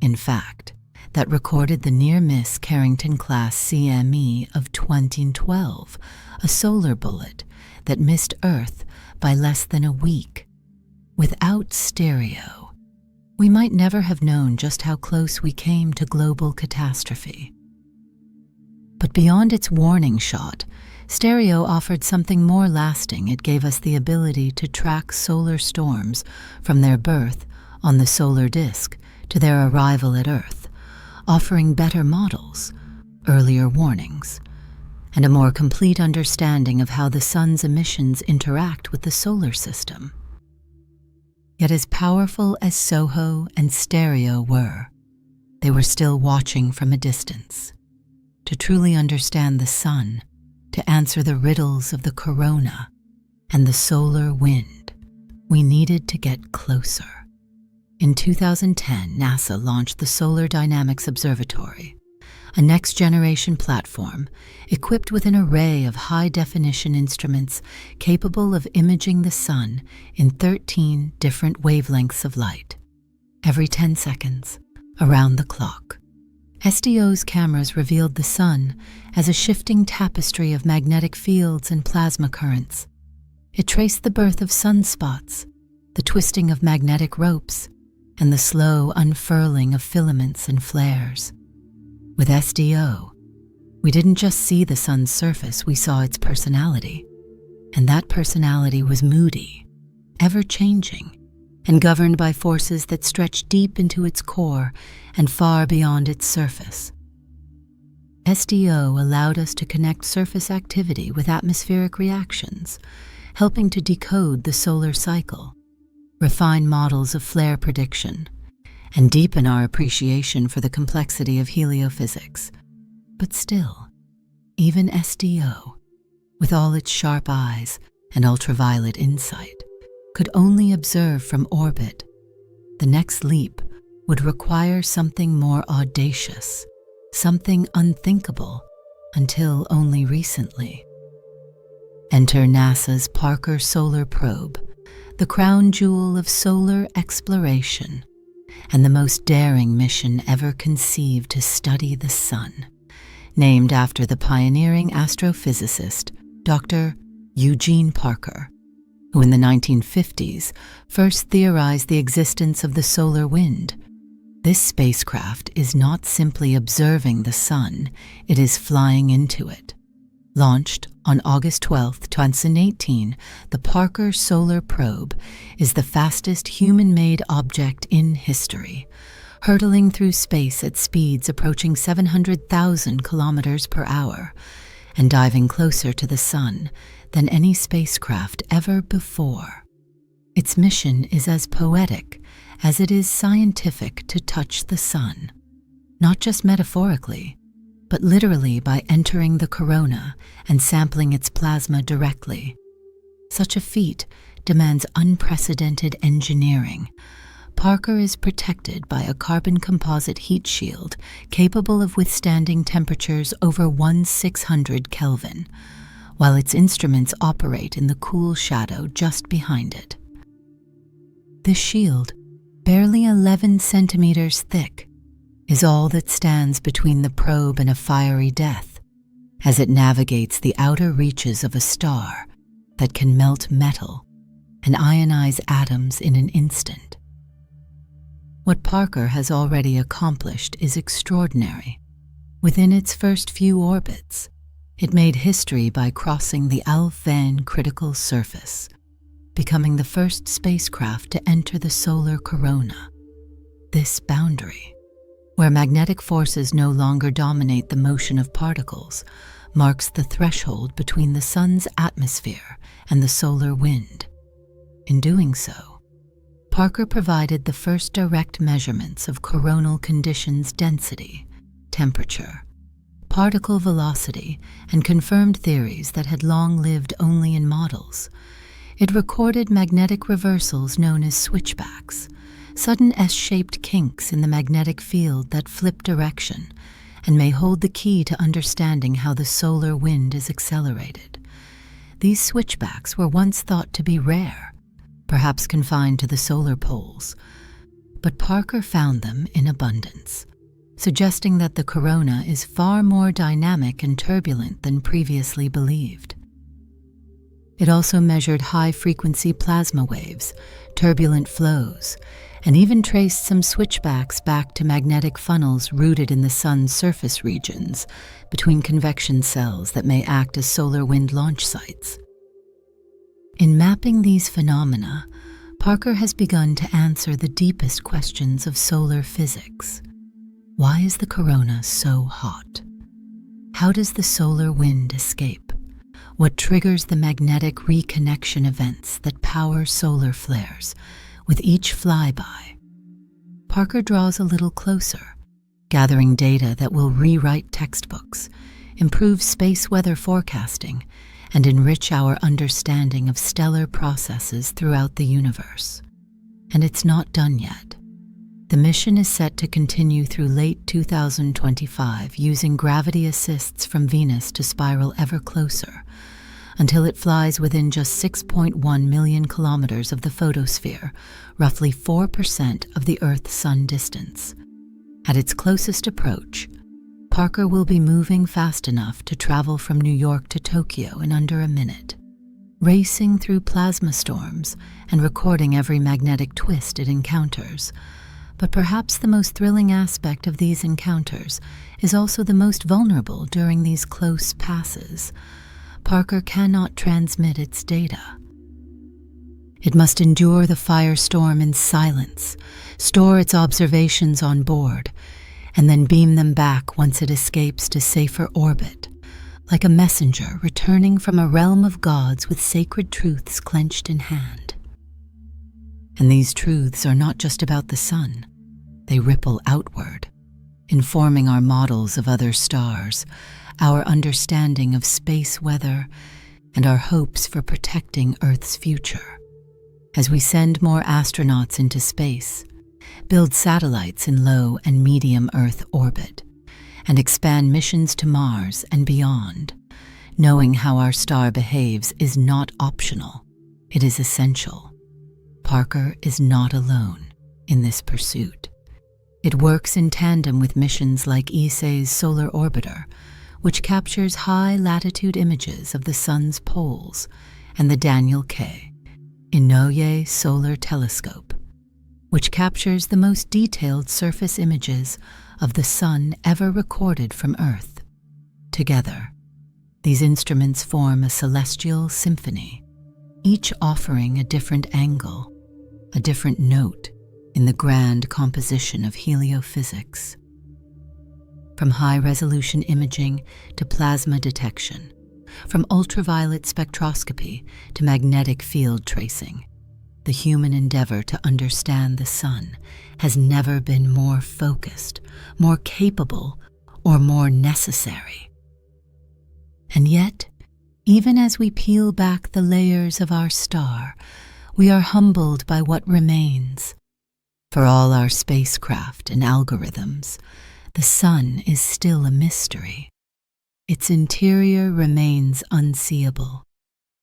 in fact, that recorded the near-miss Carrington-class CME of 2012, a solar bullet that missed Earth by less than a week. Without stereo, we might never have known just how close we came to global catastrophe. But beyond its warning shot, stereo offered something more lasting. It gave us the ability to track solar storms from their birth on the solar disk to their arrival at Earth, offering better models, earlier warnings, and a more complete understanding of how the Sun's emissions interact with the solar system. Yet as powerful as SOHO and stereo were, they were still watching from a distance. To truly understand the Sun, to answer the riddles of the corona and the solar wind, we needed to get closer. In 2010, NASA launched the Solar Dynamics Observatory, a next-generation platform equipped with an array of high-definition instruments capable of imaging the Sun in 13 different wavelengths of light, every 10 seconds, around the clock. SDO's cameras revealed the Sun as a shifting tapestry of magnetic fields and plasma currents. It traced the birth of sunspots, the twisting of magnetic ropes, and the slow unfurling of filaments and flares. With SDO, we didn't just see the Sun's surface, we saw its personality. And that personality was moody, ever-changing, and governed by forces that stretched deep into its core and far beyond its surface. SDO allowed us to connect surface activity with atmospheric reactions, helping to decode the solar cycle, refine models of flare prediction, and deepen our appreciation for the complexity of heliophysics. But still, even SDO, with all its sharp eyes and ultraviolet insight, could only observe from orbit. The next leap would require something more audacious, something unthinkable until only recently. Enter NASA's Parker Solar Probe, the crown jewel of solar exploration, and the most daring mission ever conceived to study the Sun, named after the pioneering astrophysicist Dr. Eugene Parker, who in the 1950s first theorized the existence of the solar wind. This spacecraft is not simply observing the Sun, it is flying into it. Launched on August 12, 2018, the Parker Solar Probe is the fastest human-made object in history, hurtling through space at speeds approaching 700,000 kilometers per hour and diving closer to the Sun than any spacecraft ever before. Its mission is as poetic as it is scientific to touch the Sun, not just metaphorically, but literally by entering the corona and sampling its plasma directly. Such a feat demands unprecedented engineering. Parker is protected by a carbon composite heat shield capable of withstanding temperatures over 1,600 Kelvin, while its instruments operate in the cool shadow just behind it. This shield, barely 11 centimeters thick, is all that stands between the probe and a fiery death as it navigates the outer reaches of a star that can melt metal and ionize atoms in an instant. What Parker has already accomplished is extraordinary. Within its first few orbits, it made history by crossing the Alphen critical surface, becoming the first spacecraft to enter the solar corona. This boundary, where magnetic forces no longer dominate the motion of particles, marks the threshold between the Sun's atmosphere and the solar wind. In doing so, Parker provided the first direct measurements of coronal conditions' density, temperature, particle velocity, and confirmed theories that had long lived only in models. It recorded magnetic reversals known as switchbacks, sudden S-shaped kinks in the magnetic field that flip direction and may hold the key to understanding how the solar wind is accelerated. These switchbacks were once thought to be rare, perhaps confined to the solar poles, but Parker found them in abundance, suggesting that the corona is far more dynamic and turbulent than previously believed. It also measured high-frequency plasma waves, turbulent flows, and even traced some switchbacks back to magnetic funnels rooted in the sun's surface regions between convection cells that may act as solar wind launch sites. In mapping these phenomena, Parker has begun to answer the deepest questions of solar physics. Why is the corona so hot? How does the solar wind escape? What triggers the magnetic reconnection events that power solar flares with each flyby? Parker draws a little closer, gathering data that will rewrite textbooks, improve space weather forecasting, and enrich our understanding of stellar processes throughout the universe. And it's not done yet. The mission is set to continue through late 2025 using gravity assists from Venus to spiral ever closer, until it flies within just 6.1 million kilometers of the photosphere, roughly 4% of the Earth-Sun distance. At its closest approach, Parker will be moving fast enough to travel from New York to Tokyo in under a minute, racing through plasma storms and recording every magnetic twist it encounters. But perhaps the most thrilling aspect of these encounters is also the most vulnerable during these close passes. Parker cannot transmit its data. It must endure the firestorm in silence, store its observations on board, and then beam them back once it escapes to safer orbit, like a messenger returning from a realm of gods with sacred truths clenched in hand. And these truths are not just about the sun. They ripple outward, informing our models of other stars, our understanding of space weather, and our hopes for protecting Earth's future. As we send more astronauts into space, build satellites in low and medium Earth orbit, and expand missions to Mars and beyond, knowing how our star behaves is not optional, it is essential. Parker is not alone in this pursuit. It works in tandem with missions like ESA's Solar Orbiter, which captures high-latitude images of the sun's poles, and the Daniel K. Inouye Solar Telescope, which captures the most detailed surface images of the sun ever recorded from Earth. Together, these instruments form a celestial symphony, each offering a different angle, a different note in the grand composition of heliophysics. From high-resolution imaging to plasma detection, from ultraviolet spectroscopy to magnetic field tracing, the human endeavor to understand the sun has never been more focused, more capable, or more necessary. And yet, even as we peel back the layers of our star, we are humbled by what remains. For all our spacecraft and algorithms, the sun is still a mystery. Its interior remains unseeable,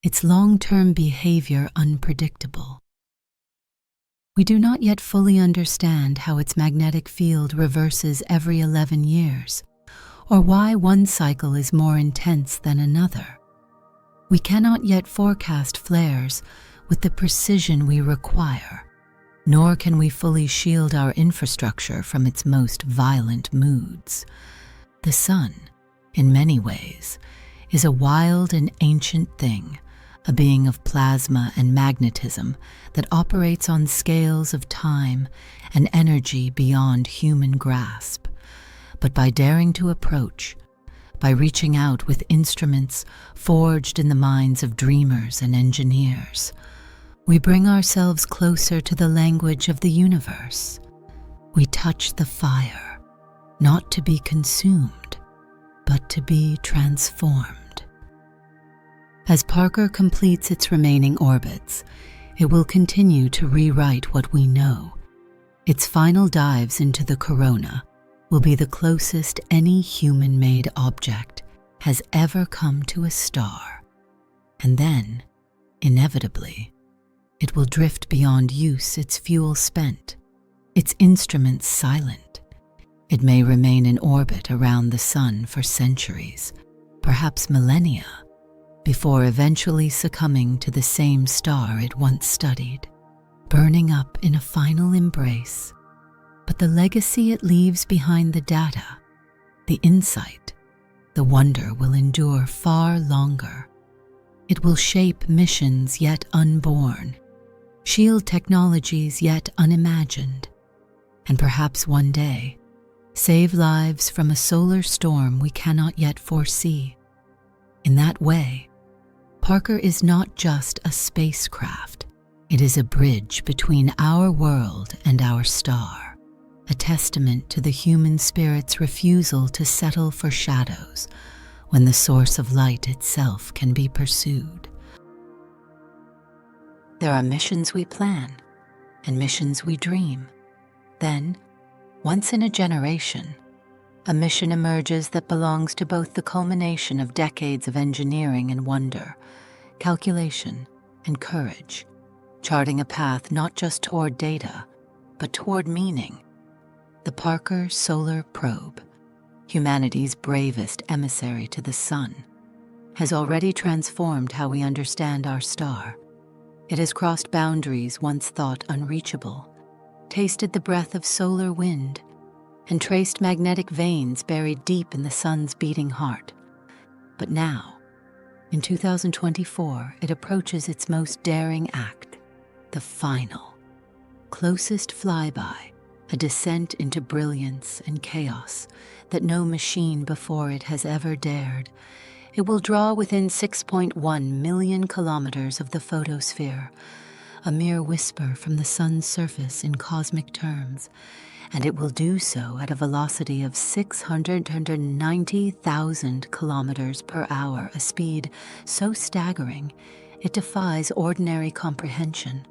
its long-term behavior unpredictable. We do not yet fully understand how its magnetic field reverses every 11 years, or why one cycle is more intense than another. We cannot yet forecast flares with the precision we require, nor can we fully shield our infrastructure from its most violent moods. The sun, in many ways, is a wild and ancient thing, a being of plasma and magnetism that operates on scales of time and energy beyond human grasp. But by daring to approach, by reaching out with instruments forged in the minds of dreamers and engineers, We bring ourselves closer to the language of the universe. We touch the fire, not to be consumed, but to be transformed. As Parker completes its remaining orbits, it will continue to rewrite what we know. Its final dives into the corona will be the closest any human-made object has ever come to a star. And then, inevitably, it will drift beyond use, its fuel spent, its instruments silent. It may remain in orbit around the sun for centuries, perhaps millennia, before eventually succumbing to the same star it once studied, burning up in a final embrace. But the legacy it leaves behind, the data, the insight, the wonder, will endure far longer. It will shape missions yet unborn, shield technologies yet unimagined, and perhaps one day save lives from a solar storm we cannot yet foresee. In that way, Parker is not just a spacecraft. It is a bridge between our world and our star, a testament to the human spirit's refusal to settle for shadows when the source of light itself can be pursued. There are missions we plan and missions we dream. Then, once in a generation, a mission emerges that belongs to both the culmination of decades of engineering and wonder, calculation and courage, charting a path not just toward data, but toward meaning. The Parker Solar Probe, humanity's bravest emissary to the sun, has already transformed how we understand our star. It has crossed boundaries once thought unreachable, tasted the breath of solar wind, and traced magnetic veins buried deep in the sun's beating heart. But now, in 2024, it approaches its most daring act, the final, closest flyby, a descent into brilliance and chaos that no machine before it has ever dared. It will draw within 6.1 million kilometers of the photosphere, a mere whisper from the sun's surface in cosmic terms, and it will do so at a velocity of 690,000 kilometers per hour, a speed so staggering it defies ordinary comprehension.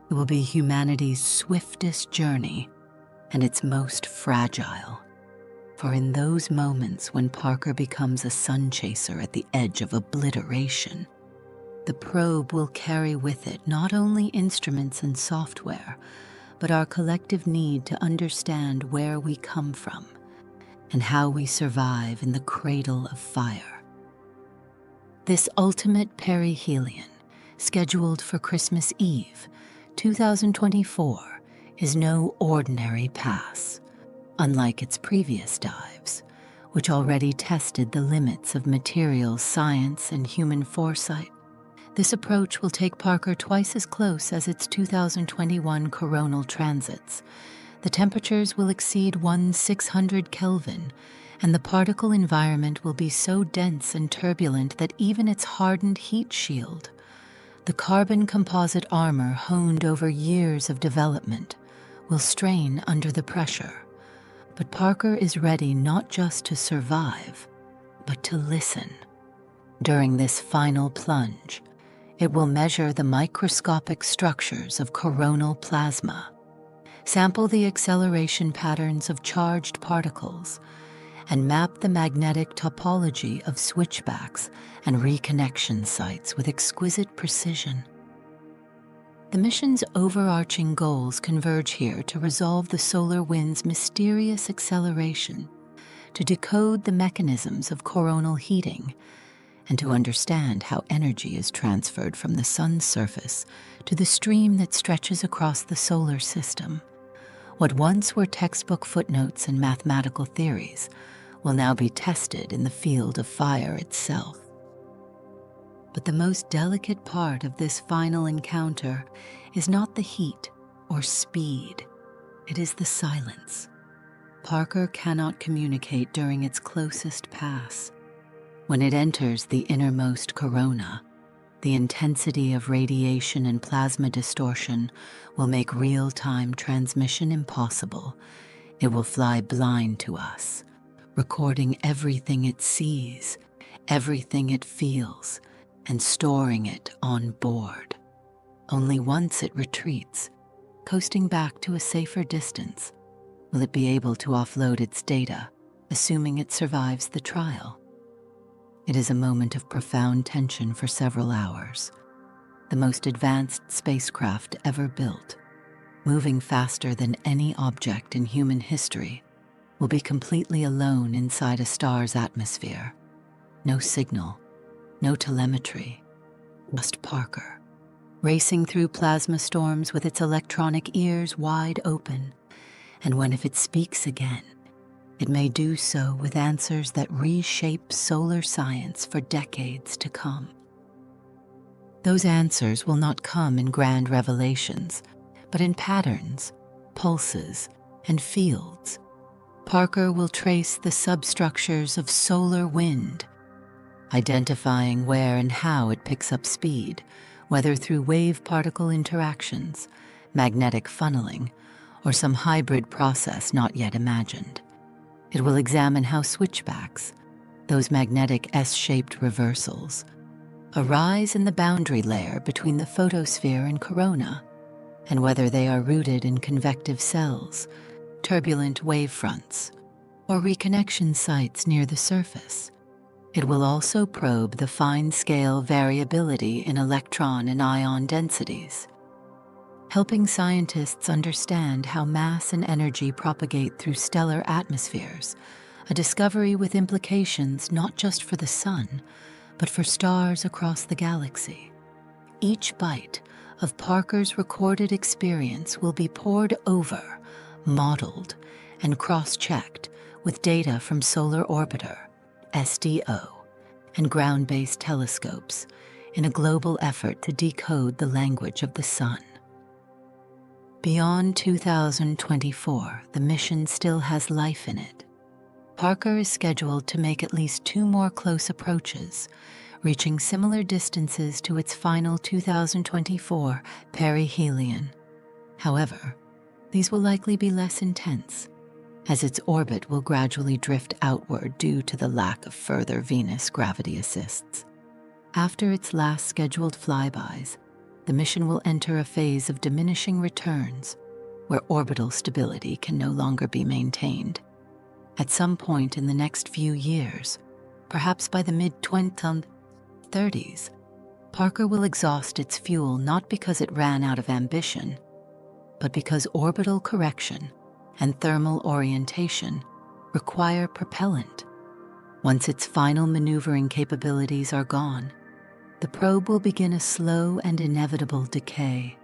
It will be humanity's swiftest journey and its most fragile, for in those moments when Parker becomes a sun chaser at the edge of obliteration, the probe will carry with it not only instruments and software, but our collective need to understand where we come from and how we survive in the cradle of fire. This ultimate perihelion, scheduled for Christmas Eve, 2024, is no ordinary pass. Unlike its previous dives, which already tested the limits of materials science and human foresight, this approach will take Parker twice as close as its 2021 coronal transits. The temperatures will exceed 1/600 Kelvin, and the particle environment will be so dense and turbulent that even its hardened heat shield, the carbon composite armor honed over years of development, will strain under the pressure. But Parker is ready not just to survive, but to listen. During this final plunge, it will measure the microscopic structures of coronal plasma, sample the acceleration patterns of charged particles, and map the magnetic topology of switchbacks and reconnection sites with exquisite precision. The mission's overarching goals converge here to resolve the solar wind's mysterious acceleration, to decode the mechanisms of coronal heating, and to understand how energy is transferred from the sun's surface to the stream that stretches across the solar system. What once were textbook footnotes and mathematical theories will now be tested in the field of fire itself. But the most delicate part of this final encounter is not the heat or speed. It is the silence. Parker cannot communicate during its closest pass. When it enters the innermost corona, The intensity of radiation and plasma distortion will make real-time transmission impossible. It will fly blind to us, recording everything it sees, everything it feels, and storing it on board. Only once it retreats, coasting back to a safer distance, will it be able to offload its data, assuming it survives the trial. It is a moment of profound tension for several hours. The most advanced spacecraft ever built, moving faster than any object in human history, will be completely alone inside a star's atmosphere. No signal, no telemetry, just Parker, racing through plasma storms with its electronic ears wide open. And if it speaks again, it may do so with answers that reshape solar science for decades to come. Those answers will not come in grand revelations, but in patterns, pulses, and fields. Parker will trace the substructures of solar wind, identifying where and how it picks up speed, whether through wave-particle interactions, magnetic funneling, or some hybrid process not yet imagined. It will examine how switchbacks, those magnetic S-shaped reversals, arise in the boundary layer between the photosphere and corona, and whether they are rooted in convective cells, turbulent wave fronts, or reconnection sites near the surface. It will also probe the fine-scale variability in electron and ion densities, helping scientists understand how mass and energy propagate through stellar atmospheres, a discovery with implications not just for the Sun, but for stars across the galaxy. Each byte of Parker's recorded experience will be pored over, modeled, and cross-checked with data from Solar Orbiter, SDO, and ground-based telescopes in a global effort to decode the language of the Sun. Beyond 2024, the mission still has life in it. Parker is scheduled to make at least 2 more close approaches, reaching similar distances to its final 2024 perihelion. However, these will likely be less intense, as its orbit will gradually drift outward due to the lack of further Venus gravity assists. After its last scheduled flybys, the mission will enter a phase of diminishing returns, where orbital stability can no longer be maintained. At some point in the next few years, perhaps by the mid-2030s, Parker will exhaust its fuel not because it ran out of ambition, but because orbital correction and thermal orientation require propellant. Once its final maneuvering capabilities are gone, the probe will begin a slow and inevitable decay,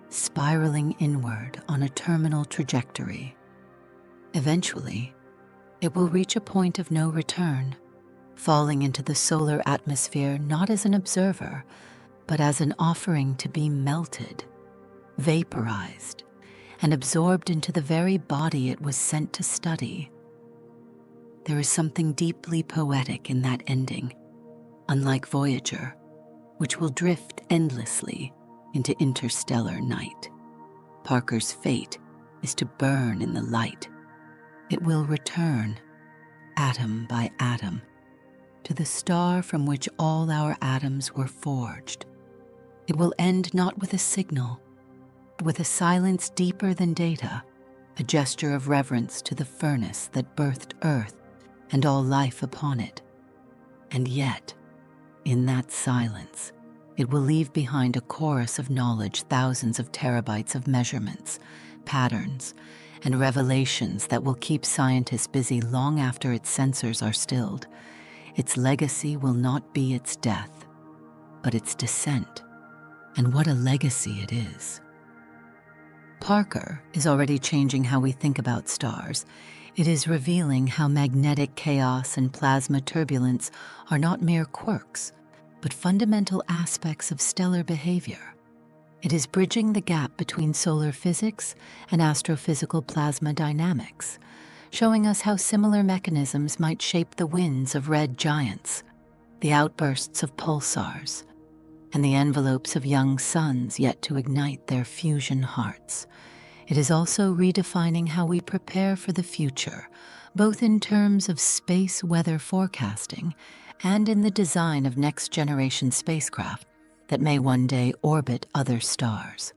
spiraling inward on a terminal trajectory. Eventually, it will reach a point of no return, falling into the solar atmosphere not as an observer, but as an offering to be melted, vaporized, and absorbed into the very body it was sent to study. There is something deeply poetic in that ending, unlike Voyager, which will drift endlessly into interstellar night. Parker's fate is to burn in the light. It will return, atom by atom, to the star from which all our atoms were forged. It will end not with a signal, but with a silence deeper than data, a gesture of reverence to the furnace that birthed Earth and all life upon it. And yet, in that silence, it will leave behind a chorus of knowledge, thousands of terabytes of measurements, patterns, and revelations that will keep scientists busy long after its sensors are stilled. Its legacy will not be its death, but its descent. And what a legacy it is. Parker is already changing how we think about stars. It is revealing how magnetic chaos and plasma turbulence are not mere quirks, but fundamental aspects of stellar behavior. It is bridging the gap between solar physics and astrophysical plasma dynamics, showing us how similar mechanisms might shape the winds of red giants, the outbursts of pulsars, and the envelopes of young suns yet to ignite their fusion hearts. It is also redefining how we prepare for the future, both in terms of space weather forecasting and in the design of next-generation spacecraft that may one day orbit other stars.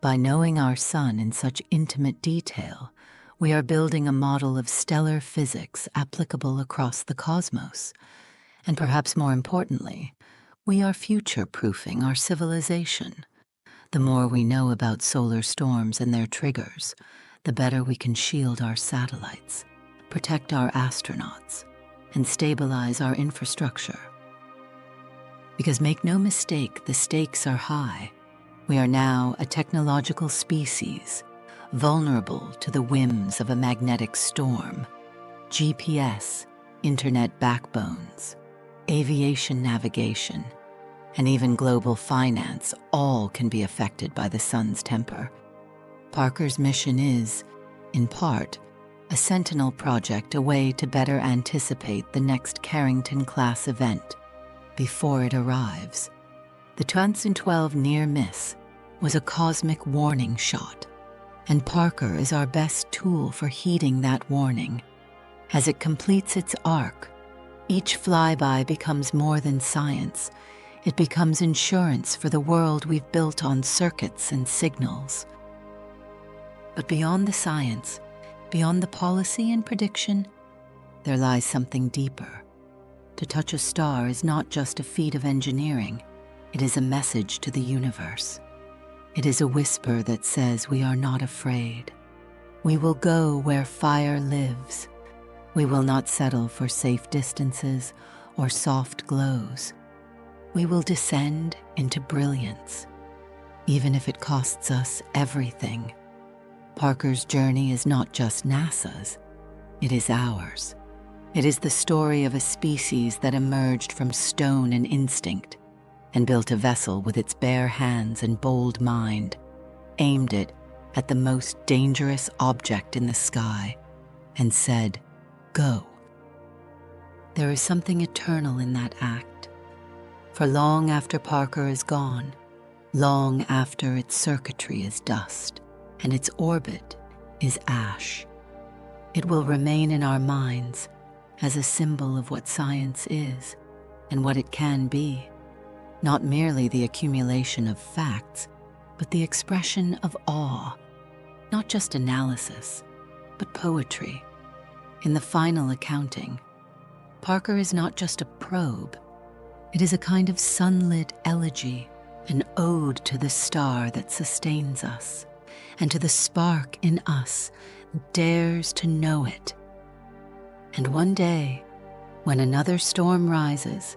By knowing our sun in such intimate detail, we are building a model of stellar physics applicable across the cosmos. And perhaps more importantly, we are future-proofing our civilization. The more we know about solar storms and their triggers, the better we can shield our satellites, protect our astronauts, and stabilize our infrastructure. Because make no mistake, the stakes are high. We are now a technological species, vulnerable to the whims of a magnetic storm. GPS, internet backbones, aviation navigation, and even global finance all can be affected by the sun's temper. Parker's mission is, in part, a sentinel project, a way to better anticipate the next Carrington-class event before it arrives. The 2012 near miss was a cosmic warning shot, and Parker is our best tool for heeding that warning. As it completes its arc, each flyby becomes more than science. It becomes insurance for the world we've built on circuits and signals. But beyond the science, beyond the policy and prediction, there lies something deeper. To touch a star is not just a feat of engineering. It is a message to the universe. It is a whisper that says we are not afraid. We will go where fire lives. We will not settle for safe distances or soft glows. We will descend into brilliance, even if it costs us everything. Parker's journey is not just NASA's, it is ours. It is the story of a species that emerged from stone and instinct and built a vessel with its bare hands and bold mind, aimed it at the most dangerous object in the sky, and said, "Go." There is something eternal in that act. For long after Parker is gone, long after its circuitry is dust and its orbit is ash, it will remain in our minds as a symbol of what science is and what it can be, not merely the accumulation of facts, but the expression of awe, not just analysis, but poetry. In the final accounting, Parker is not just a probe, it is a kind of sunlit elegy, an ode to the star that sustains us, and to the spark in us that dares to know it. And one day, when another storm rises,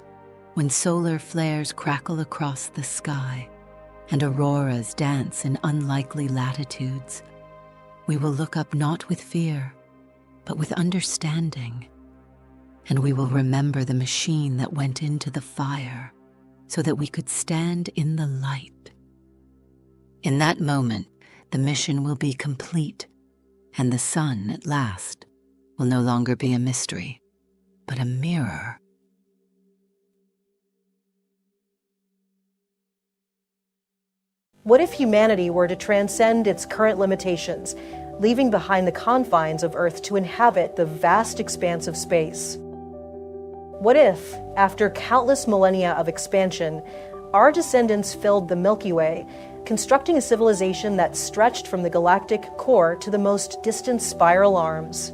when solar flares crackle across the sky, and auroras dance in unlikely latitudes, we will look up not with fear, but with understanding. And we will remember the machine that went into the fire so that we could stand in the light. In that moment, the mission will be complete, and the sun, at last, will no longer be a mystery, but a mirror. What if humanity were to transcend its current limitations, leaving behind the confines of Earth to inhabit the vast expanse of space? What if, after countless millennia of expansion, our descendants filled the Milky Way, constructing a civilization that stretched from the galactic core to the most distant spiral arms?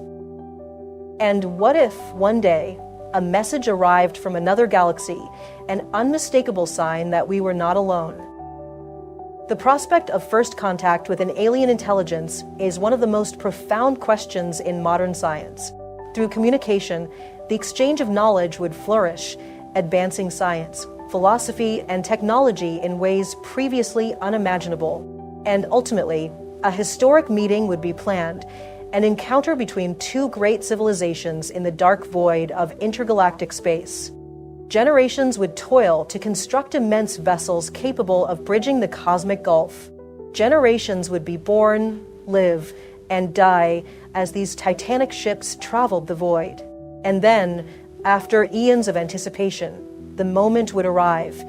And what if, one day, a message arrived from another galaxy, an unmistakable sign that we were not alone? The prospect of first contact with an alien intelligence is one of the most profound questions in modern science. Through communication, the exchange of knowledge would flourish, advancing science, philosophy, and technology in ways previously unimaginable. And ultimately, a historic meeting would be planned, an encounter between two great civilizations in the dark void of intergalactic space. Generations would toil to construct immense vessels capable of bridging the cosmic gulf. Generations would be born, live, and die as these titanic ships traveled the void. And then, after eons of anticipation, the moment would arrive.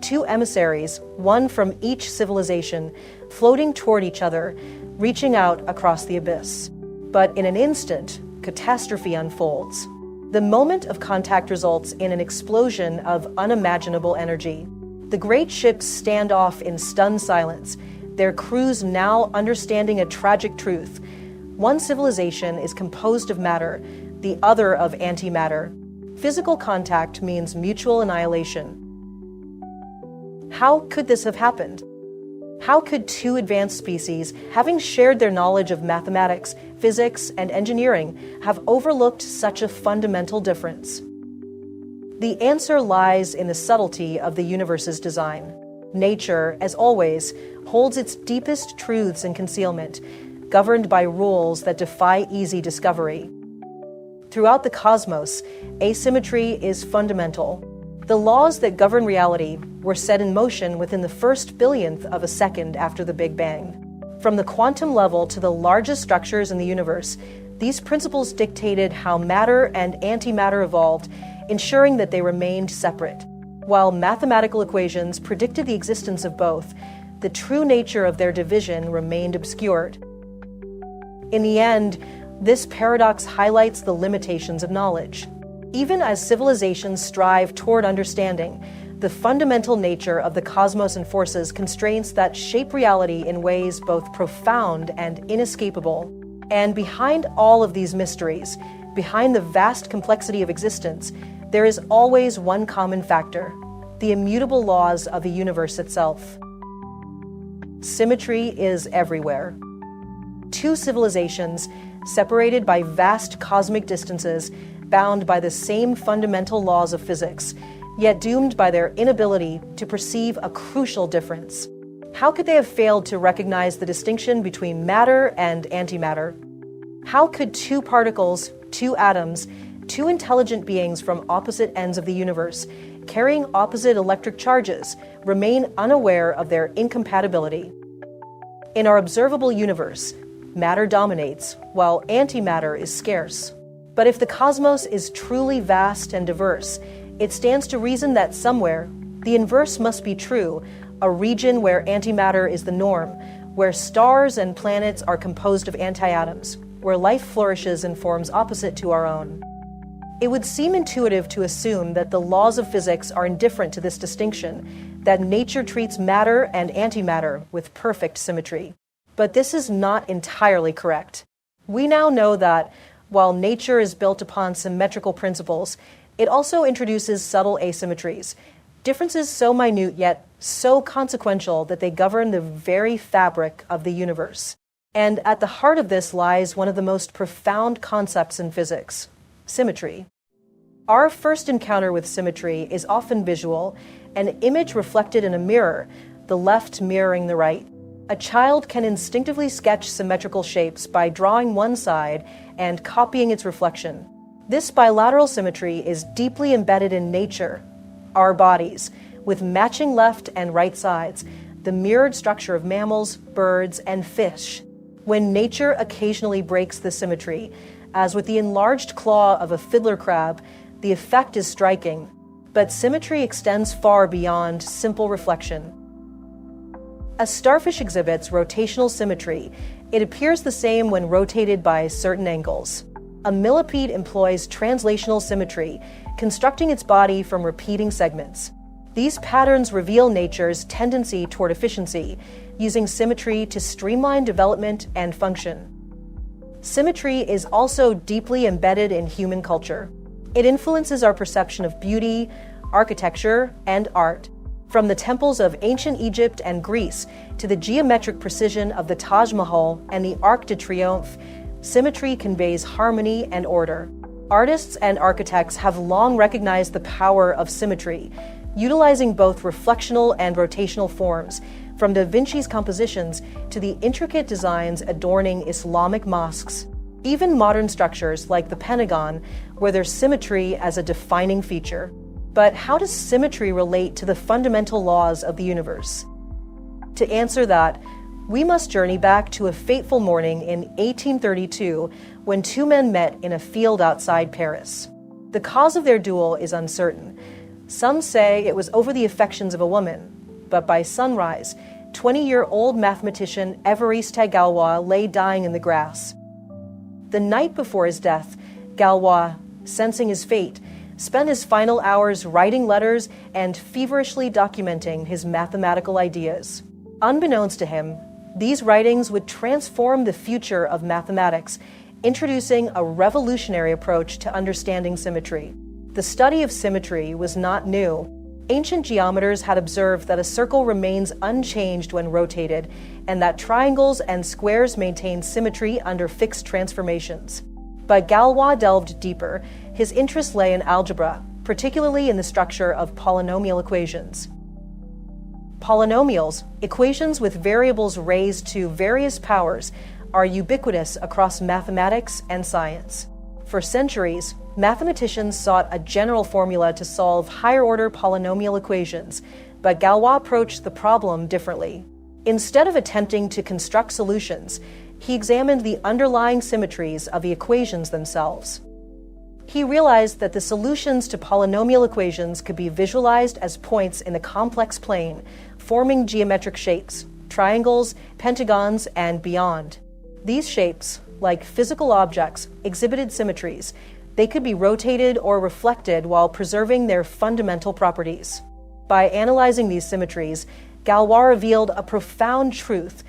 two emissaries, one from each civilization, floating toward each other, reaching out across the abyss. But in an instant, catastrophe unfolds. The moment of contact results in an explosion of unimaginable energy. The great ships stand off in stunned silence, their crews now understanding a tragic truth. One civilization is composed of matter, the other of antimatter. Physical contact means mutual annihilation. How could this have happened? How could two advanced species, having shared their knowledge of mathematics, physics, and engineering, have overlooked such a fundamental difference? The answer lies in the subtlety of the universe's design. Nature, as always, holds its deepest truths in concealment, governed by rules that defy easy discovery. Throughout the cosmos, asymmetry is fundamental. The laws that govern reality were set in motion within the first billionth of a second after the Big Bang. From the quantum level to the largest structures in the universe, these principles dictated how matter and antimatter evolved, ensuring that they remained separate. While mathematical equations predicted the existence of both, the true nature of their division remained obscured. In the end, this paradox highlights the limitations of knowledge. Even as civilizations strive toward understanding, the fundamental nature of the cosmos and forces constraints that shape reality in ways both profound and inescapable. And behind all of these mysteries, behind the vast complexity of existence, there is always one common factor: the immutable laws of the universe itself. Symmetry is everywhere. Two civilizations, separated by vast cosmic distances, bound by the same fundamental laws of physics, yet doomed by their inability to perceive a crucial difference. How could they have failed to recognize the distinction between matter and antimatter? How could two particles, two atoms, two intelligent beings from opposite ends of the universe, carrying opposite electric charges, remain unaware of their incompatibility? In our observable universe, matter dominates, while antimatter is scarce. But if the cosmos is truly vast and diverse, it stands to reason that somewhere, the inverse must be true, a region where antimatter is the norm, where stars and planets are composed of antiatoms, where life flourishes in forms opposite to our own. It would seem intuitive to assume that the laws of physics are indifferent to this distinction, that nature treats matter and antimatter with perfect symmetry. But this is not entirely correct. We now know that, while nature is built upon symmetrical principles, it also introduces subtle asymmetries, differences so minute yet so consequential that they govern the very fabric of the universe. And at the heart of this lies one of the most profound concepts in physics: symmetry. Our first encounter with symmetry is often visual, an image reflected in a mirror, the left mirroring the right. A child can instinctively sketch symmetrical shapes by drawing one side and copying its reflection. This bilateral symmetry is deeply embedded in nature, our bodies, with matching left and right sides, the mirrored structure of mammals, birds, and fish. When nature occasionally breaks the symmetry, as with the enlarged claw of a fiddler crab, the effect is striking, but symmetry extends far beyond simple reflection. As starfish exhibits rotational symmetry, it appears the same when rotated by certain angles. A millipede employs translational symmetry, constructing its body from repeating segments. These patterns reveal nature's tendency toward efficiency, using symmetry to streamline development and function. Symmetry is also deeply embedded in human culture. It influences our perception of beauty, architecture, and art. From the temples of ancient Egypt and Greece to the geometric precision of the Taj Mahal and the Arc de Triomphe, symmetry conveys harmony and order. Artists and architects have long recognized the power of symmetry, utilizing both reflectional and rotational forms, from Da Vinci's compositions to the intricate designs adorning Islamic mosques. Even modern structures like the Pentagon, where there's symmetry as a defining feature. But how does symmetry relate to the fundamental laws of the universe? To answer that, we must journey back to a fateful morning in 1832 when two men met in a field outside Paris. The cause of their duel is uncertain, Some say it was over the affections of a woman, but by sunrise, 20-year-old mathematician Évariste Galois lay dying in the grass. The night before his death, Galois, sensing his fate, spent his final hours writing letters and feverishly documenting his mathematical ideas. Unbeknownst to him, these writings would transform the future of mathematics, introducing a revolutionary approach to understanding symmetry. The study of symmetry was not new. Ancient geometers had observed that a circle remains unchanged when rotated, and that triangles and squares maintain symmetry under fixed transformations. But Galois delved deeper. His interest lay in algebra, particularly in the structure of polynomial equations. Polynomials, equations with variables raised to various powers, are ubiquitous across mathematics and science. For centuries, mathematicians sought a general formula to solve higher-order polynomial equations, but Galois approached the problem differently. Instead of attempting to construct solutions, he examined the underlying symmetries of the equations themselves. He realized that the solutions to polynomial equations could be visualized as points in the complex plane, forming geometric shapes, triangles, pentagons, and beyond. These shapes, like physical objects, exhibited symmetries. They could be rotated or reflected while preserving their fundamental properties. By analyzing these symmetries, Galois revealed a profound truth.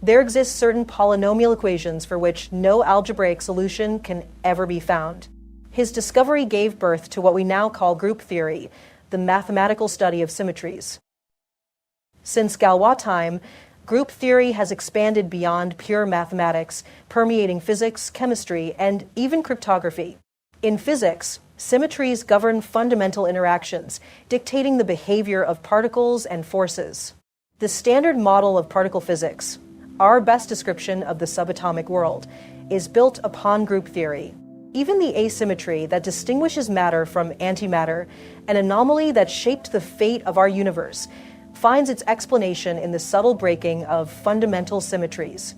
There exist certain polynomial equations for which no algebraic solution can ever be found. His discovery gave birth to what we now call group theory, the mathematical study of symmetries. Since Galois' time, group theory has expanded beyond pure mathematics, permeating physics, chemistry, and even cryptography. In physics, symmetries govern fundamental interactions, dictating the behavior of particles and forces. The standard model of particle physics, our best description of the subatomic world, is built upon group theory. Even the asymmetry that distinguishes matter from antimatter, an anomaly that shaped the fate of our universe, finds its explanation in the subtle breaking of fundamental symmetries.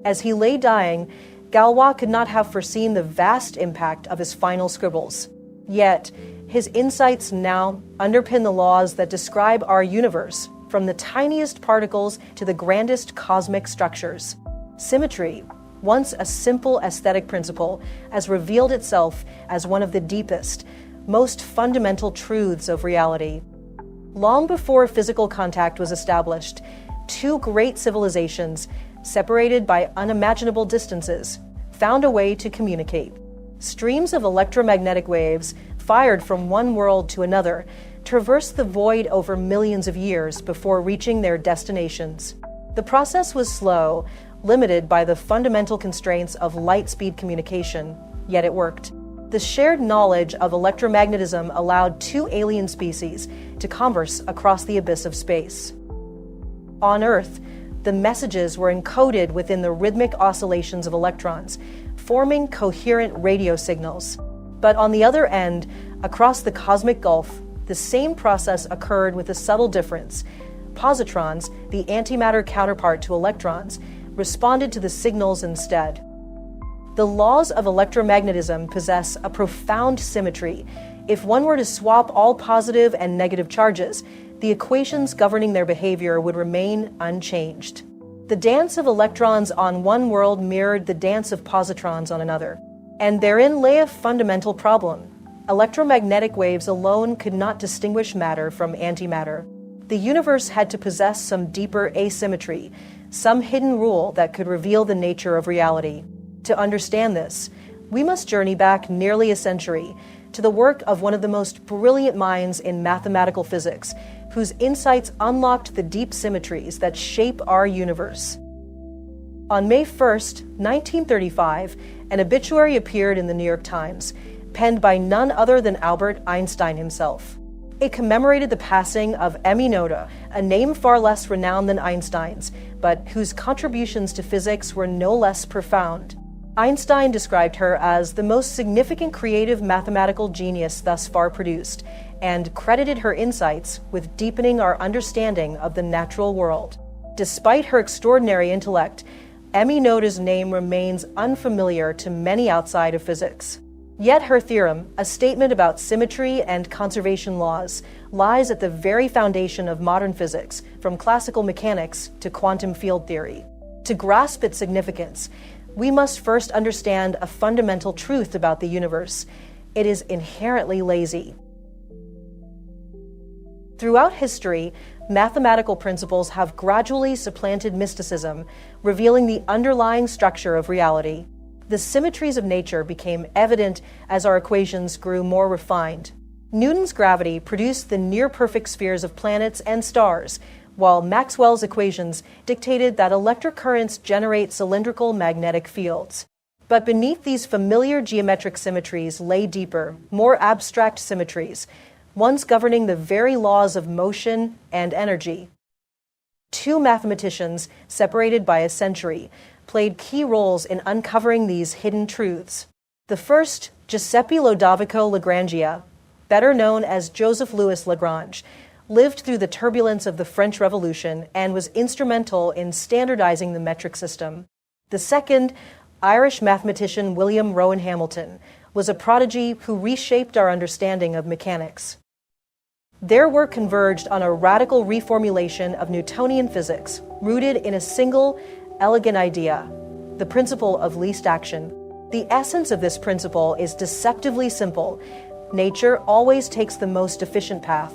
As he lay dying, Galois could not have foreseen the vast impact of his final scribbles. Yet, his insights now underpin the laws that describe our universe, from the tiniest particles to the grandest cosmic structures. Symmetry, once a simple aesthetic principle, has revealed itself as one of the deepest, most fundamental truths of reality. Long before physical contact was established, two great civilizations, separated by unimaginable distances, found a way to communicate. Streams of electromagnetic waves, fired from one world to another, traversed the void over millions of years before reaching their destinations. The process was slow, limited by the fundamental constraints of light-speed communication, yet it worked. The shared knowledge of electromagnetism allowed two alien species to converse across the abyss of space. On Earth, the messages were encoded within the rhythmic oscillations of electrons, forming coherent radio signals. But on the other end, across the cosmic gulf, the same process occurred with a subtle difference. Positrons, the antimatter counterpart to electrons, responded to the signals instead. The laws of electromagnetism possess a profound symmetry. If one were to swap all positive and negative charges, the equations governing their behavior would remain unchanged. The dance of electrons on one world mirrored the dance of positrons on another. And therein lay a fundamental problem. Electromagnetic waves alone could not distinguish matter from antimatter. The universe had to possess some deeper asymmetry, some hidden rule that could reveal the nature of reality. To understand this, we must journey back nearly a century to the work of one of the most brilliant minds in mathematical physics, whose insights unlocked the deep symmetries that shape our universe. On May 1st, 1935, an obituary appeared in the New York Times, penned by none other than Albert Einstein himself. It commemorated the passing of Emmy Noether, a name far less renowned than Einstein's, but whose contributions to physics were no less profound. Einstein described her as the most significant creative mathematical genius thus far produced, and credited her insights with deepening our understanding of the natural world. Despite her extraordinary intellect, Emmy Noether's name remains unfamiliar to many outside of physics. Yet her theorem, a statement about symmetry and conservation laws, lies at the very foundation of modern physics, from classical mechanics to quantum field theory. To grasp its significance, we must first understand a fundamental truth about the universe. It is inherently lazy. Throughout history, mathematical principles have gradually supplanted mysticism, revealing the underlying structure of reality. The symmetries of nature became evident as our equations grew more refined. Newton's gravity produced the near-perfect spheres of planets and stars, while Maxwell's equations dictated that electric currents generate cylindrical magnetic fields. But beneath these familiar geometric symmetries lay deeper, more abstract symmetries, ones governing the very laws of motion and energy. Two mathematicians, separated by a century, played key roles in uncovering these hidden truths. The first, Giuseppe Lodovico Lagrangia, better known as Joseph Louis Lagrange, lived through the turbulence of the French Revolution and was instrumental in standardizing the metric system. The second, Irish mathematician William Rowan Hamilton, was a prodigy who reshaped our understanding of mechanics. Their work converged on a radical reformulation of Newtonian physics, rooted in a single, elegant idea, the principle of least action. The essence of this principle is deceptively simple. Nature always takes the most efficient path.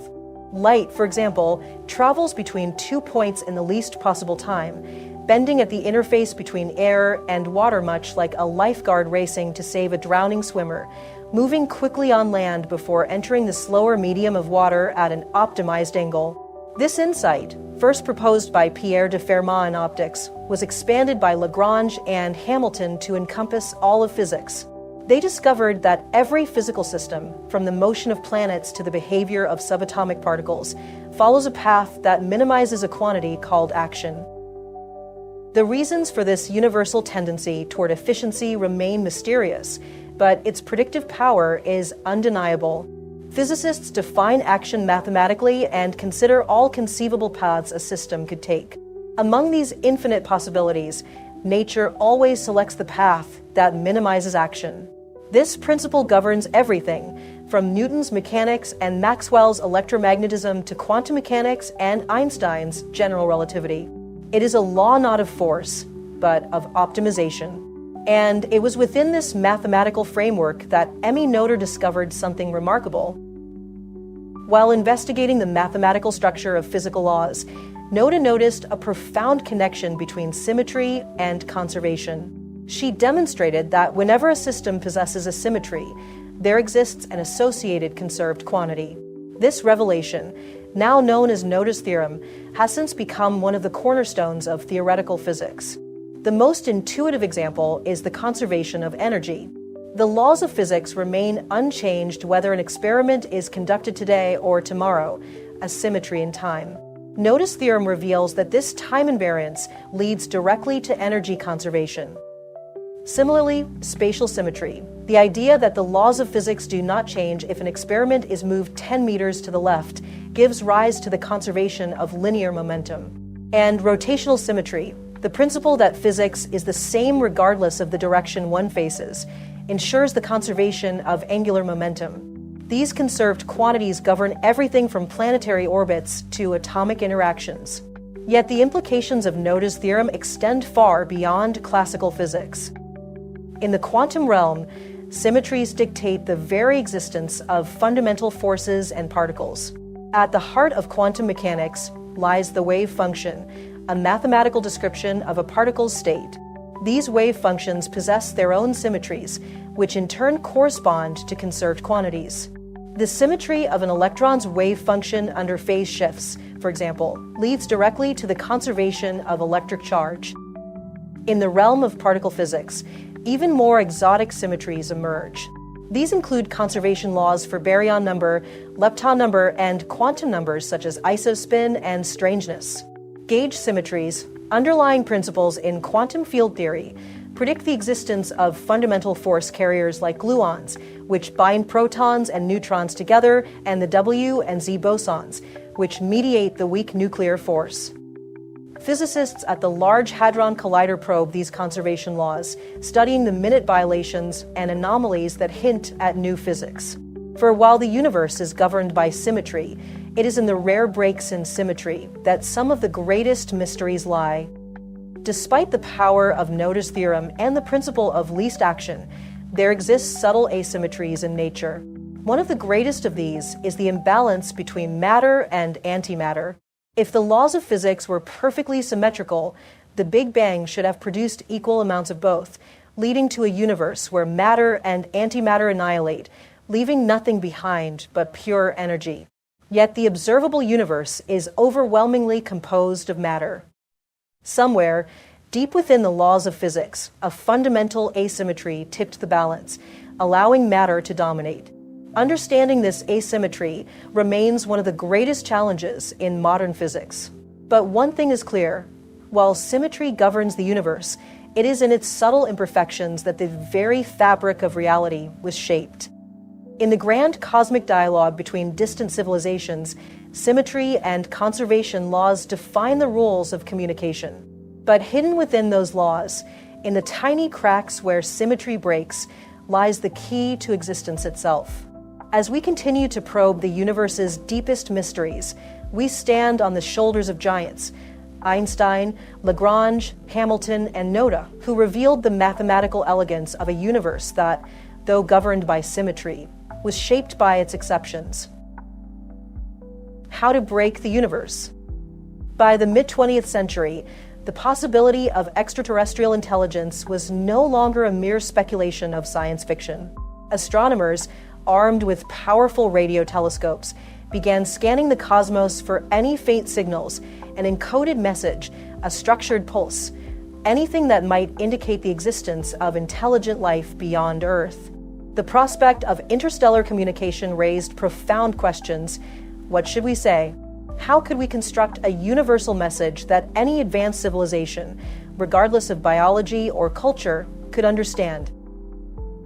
Light, for example, travels between 2 points in the least possible time, bending at the interface between air and water, much like a lifeguard racing to save a drowning swimmer, moving quickly on land before entering the slower medium of water at an optimized angle. This insight, first proposed by Pierre de Fermat in optics, was expanded by Lagrange and Hamilton to encompass all of physics. They discovered that every physical system, from the motion of planets to the behavior of subatomic particles, follows a path that minimizes a quantity called action. The reasons for this universal tendency toward efficiency remain mysterious, but its predictive power is undeniable. Physicists define action mathematically and consider all conceivable paths a system could take. Among these infinite possibilities, nature always selects the path that minimizes action. This principle governs everything, from Newton's mechanics and Maxwell's electromagnetism to quantum mechanics and Einstein's general relativity. It is a law not of force, but of optimization. And it was within this mathematical framework that Emmy Noether discovered something remarkable. While investigating the mathematical structure of physical laws, Noether noticed a profound connection between symmetry and conservation. She demonstrated that whenever a system possesses a symmetry, there exists an associated conserved quantity. This revelation, now known as Noether's theorem, has since become one of the cornerstones of theoretical physics. The most intuitive example is the conservation of energy. The laws of physics remain unchanged whether an experiment is conducted today or tomorrow, as symmetry in time. Noether's theorem reveals that this time invariance leads directly to energy conservation. Similarly, spatial symmetry, the idea that the laws of physics do not change if an experiment is moved 10 meters to the left, gives rise to the conservation of linear momentum. And rotational symmetry, the principle that physics is the same regardless of the direction one faces, ensures the conservation of angular momentum. These conserved quantities govern everything from planetary orbits to atomic interactions. Yet the implications of Noether's theorem extend far beyond classical physics. In the quantum realm, symmetries dictate the very existence of fundamental forces and particles. At the heart of quantum mechanics lies the wave function, a mathematical description of a particle's state. These wave functions possess their own symmetries, which in turn correspond to conserved quantities. The symmetry of an electron's wave function under phase shifts, for example, leads directly to the conservation of electric charge. In the realm of particle physics, even more exotic symmetries emerge. These include conservation laws for baryon number, lepton number, and quantum numbers such as isospin and strangeness. Gauge symmetries, underlying principles in quantum field theory, predict the existence of fundamental force carriers like gluons, which bind protons and neutrons together, and the W and Z bosons, which mediate the weak nuclear force. Physicists at the Large Hadron Collider probe these conservation laws, studying the minute violations and anomalies that hint at new physics. For while the universe is governed by symmetry, it is in the rare breaks in symmetry that some of the greatest mysteries lie. Despite the power of Noether's theorem and the principle of least action, there exist subtle asymmetries in nature. One of the greatest of these is the imbalance between matter and antimatter. If the laws of physics were perfectly symmetrical, the Big Bang should have produced equal amounts of both, leading to a universe where matter and antimatter annihilate, leaving nothing behind but pure energy. Yet the observable universe is overwhelmingly composed of matter. Somewhere, deep within the laws of physics, a fundamental asymmetry tipped the balance, allowing matter to dominate. Understanding this asymmetry remains one of the greatest challenges in modern physics. But one thing is clear: while symmetry governs the universe, it is in its subtle imperfections that the very fabric of reality was shaped. In the grand cosmic dialogue between distant civilizations, symmetry and conservation laws define the rules of communication. But hidden within those laws, in the tiny cracks where symmetry breaks, lies the key to existence itself. As we continue to probe the universe's deepest mysteries, we stand on the shoulders of giants: Einstein, Lagrange, Hamilton, and Noether, who revealed the mathematical elegance of a universe that, though governed by symmetry, was shaped by its exceptions. How to break the universe? By the mid-20th century, the possibility of extraterrestrial intelligence was no longer a mere speculation of science fiction. Astronomers, armed with powerful radio telescopes, began scanning the cosmos for any faint signals, an encoded message, a structured pulse, anything that might indicate the existence of intelligent life beyond Earth. The prospect of interstellar communication raised profound questions. What should we say? How could we construct a universal message that any advanced civilization, regardless of biology or culture, could understand?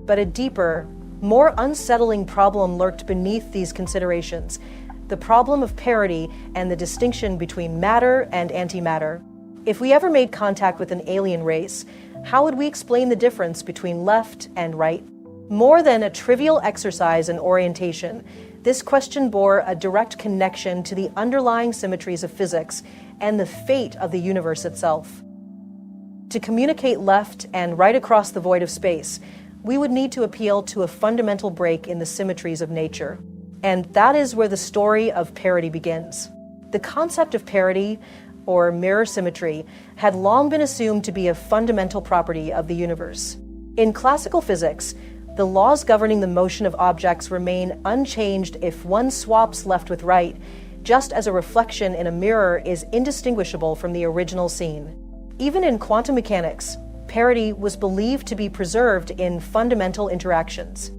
But a deeper, more unsettling problem lurked beneath these considerations: the problem of parity and the distinction between matter and antimatter. If we ever made contact with an alien race, how would we explain the difference between left and right? More than a trivial exercise in orientation, this question bore a direct connection to the underlying symmetries of physics and the fate of the universe itself. To communicate left and right across the void of space, we would need to appeal to a fundamental break in the symmetries of nature. And that is where the story of parity begins. The concept of parity, or mirror symmetry, had long been assumed to be a fundamental property of the universe. In classical physics, the laws governing the motion of objects remain unchanged if one swaps left with right, just as a reflection in a mirror is indistinguishable from the original scene. Even in quantum mechanics, parity was believed to be preserved in fundamental interactions.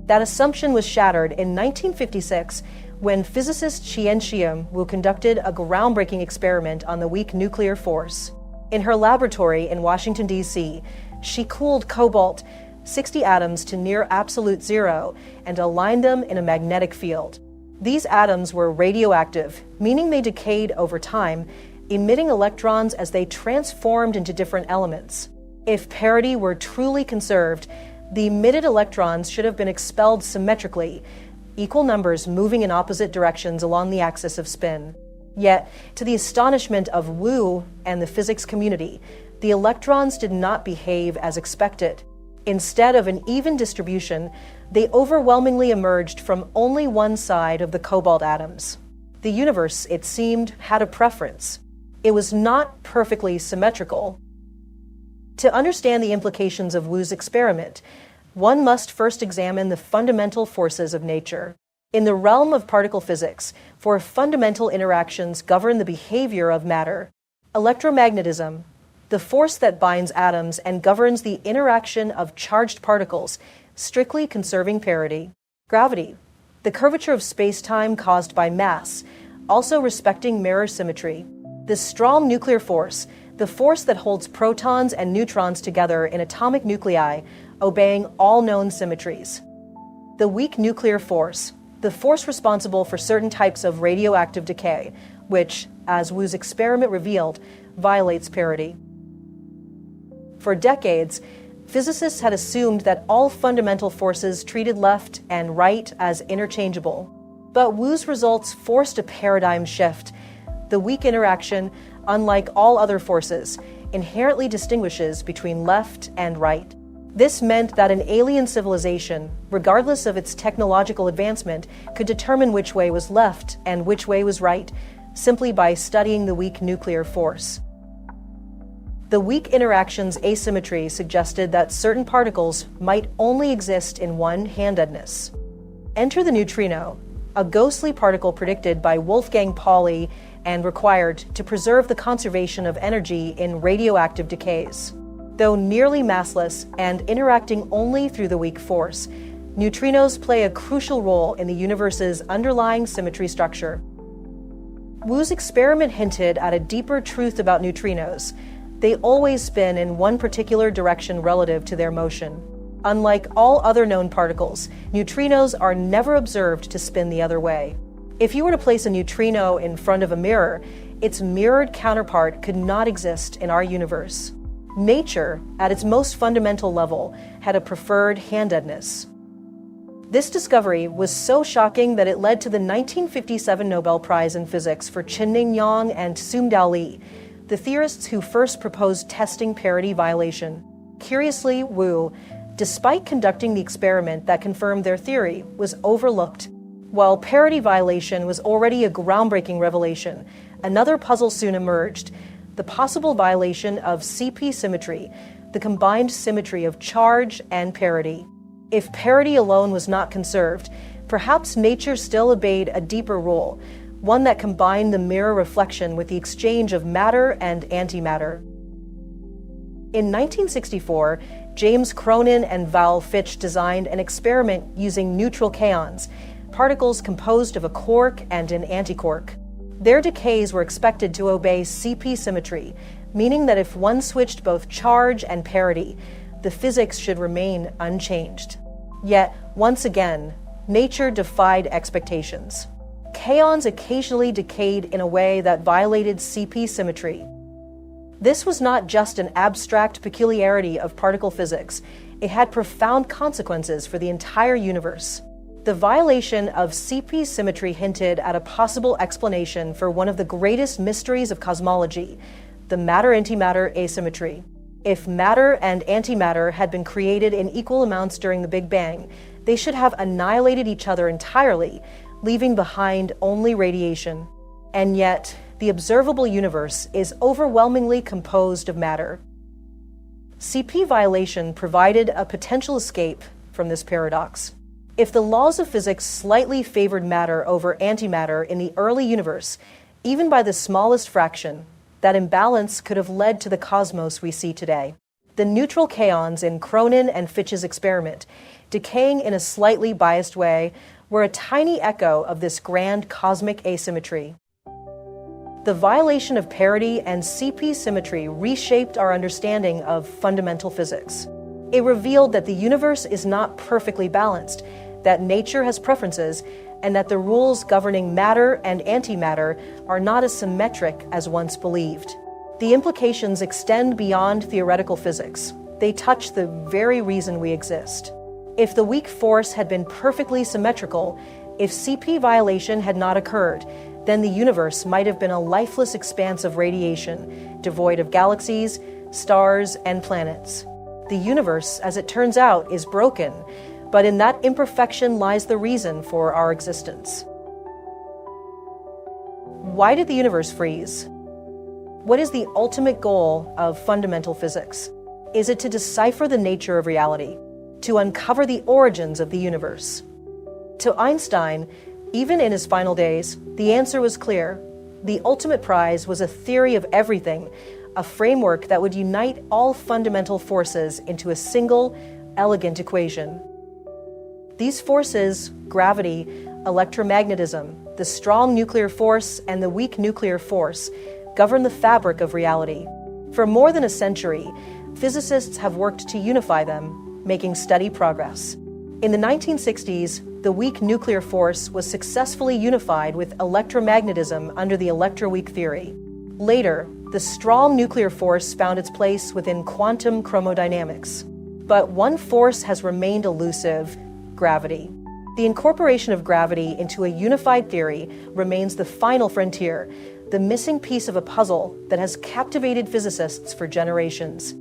That assumption was shattered in 1956 when physicist Qian Wu conducted a groundbreaking experiment on the weak nuclear force. In her laboratory in Washington, D.C., she cooled cobalt 60 atoms to near absolute zero and aligned them in a magnetic field. These atoms were radioactive, meaning they decayed over time, emitting electrons as they transformed into different elements. If parity were truly conserved, the emitted electrons should have been expelled symmetrically, equal numbers moving in opposite directions along the axis of spin. Yet, to the astonishment of Wu and the physics community, the electrons did not behave as expected. Instead of an even distribution, they overwhelmingly emerged from only one side of the cobalt atoms. The universe, it seemed, had a preference. It was not perfectly symmetrical. To understand the implications of Wu's experiment, one must first examine the fundamental forces of nature. In the realm of particle physics, for fundamental interactions govern the behavior of matter. Electromagnetism, the force that binds atoms and governs the interaction of charged particles, strictly conserving parity. Gravity, the curvature of space-time caused by mass, also respecting mirror symmetry. The strong nuclear force, the force that holds protons and neutrons together in atomic nuclei, obeying all known symmetries. The weak nuclear force, the force responsible for certain types of radioactive decay, which, as Wu's experiment revealed, violates parity. For decades, physicists had assumed that all fundamental forces treated left and right as interchangeable. But Wu's results forced a paradigm shift. The weak interaction, unlike all other forces, inherently distinguishes between left and right. This meant that an alien civilization, regardless of its technological advancement, could determine which way was left and which way was right, simply by studying the weak nuclear force. The weak interaction's asymmetry suggested that certain particles might only exist in one handedness. Enter the neutrino, a ghostly particle predicted by Wolfgang Pauli and required to preserve the conservation of energy in radioactive decays. Though nearly massless and interacting only through the weak force, neutrinos play a crucial role in the universe's underlying symmetry structure. Wu's experiment hinted at a deeper truth about neutrinos. They always spin in one particular direction relative to their motion. Unlike all other known particles, neutrinos are never observed to spin the other way. If you were to place a neutrino in front of a mirror, its mirrored counterpart could not exist in our universe. Nature, at its most fundamental level, had a preferred handedness. This discovery was so shocking that it led to the 1957 Nobel Prize in Physics for Chen-Ning Yang and Soong-Dao Lee, the theorists who first proposed testing parity violation. Curiously, Wu, despite conducting the experiment that confirmed their theory, was overlooked. While parity violation was already a groundbreaking revelation, another puzzle soon emerged: the possible violation of CP symmetry, the combined symmetry of charge and parity. If parity alone was not conserved, perhaps nature still obeyed a deeper rule, one that combined the mirror reflection with the exchange of matter and antimatter. In 1964, James Cronin and Val Fitch designed an experiment using neutral kaons, particles composed of a quark and an antiquark. Their decays were expected to obey CP symmetry, meaning that if one switched both charge and parity, the physics should remain unchanged. Yet, once again, nature defied expectations. Kaons occasionally decayed in a way that violated CP symmetry. This was not just an abstract peculiarity of particle physics. It had profound consequences for the entire universe. The violation of CP symmetry hinted at a possible explanation for one of the greatest mysteries of cosmology, the matter-antimatter asymmetry. If matter and antimatter had been created in equal amounts during the Big Bang, they should have annihilated each other entirely, leaving behind only radiation. And yet, the observable universe is overwhelmingly composed of matter. CP violation provided a potential escape from this paradox. If the laws of physics slightly favored matter over antimatter in the early universe, even by the smallest fraction, that imbalance could have led to the cosmos we see today. The neutral kaons in Cronin and Fitch's experiment, decaying in a slightly biased way, were a tiny echo of this grand cosmic asymmetry. The violation of parity and CP symmetry reshaped our understanding of fundamental physics. It revealed that the universe is not perfectly balanced, that nature has preferences, and that the rules governing matter and antimatter are not as symmetric as once believed. The implications extend beyond theoretical physics. They touch the very reason we exist. If the weak force had been perfectly symmetrical, if CP violation had not occurred, then the universe might have been a lifeless expanse of radiation, devoid of galaxies, stars, and planets. The universe, as it turns out, is broken, but in that imperfection lies the reason for our existence. Why did the universe freeze? What is the ultimate goal of fundamental physics? Is it to decipher the nature of reality, to uncover the origins of the universe? To Einstein, even in his final days, the answer was clear. The ultimate prize was a theory of everything, a framework that would unite all fundamental forces into a single, elegant equation. These forces, gravity, electromagnetism, the strong nuclear force, and the weak nuclear force, govern the fabric of reality. For more than a century, physicists have worked to unify them, making steady progress. In the 1960s, the weak nuclear force was successfully unified with electromagnetism under the electroweak theory. Later, the strong nuclear force found its place within quantum chromodynamics. But one force has remained elusive: gravity. The incorporation of gravity into a unified theory remains the final frontier, the missing piece of a puzzle that has captivated physicists for generations.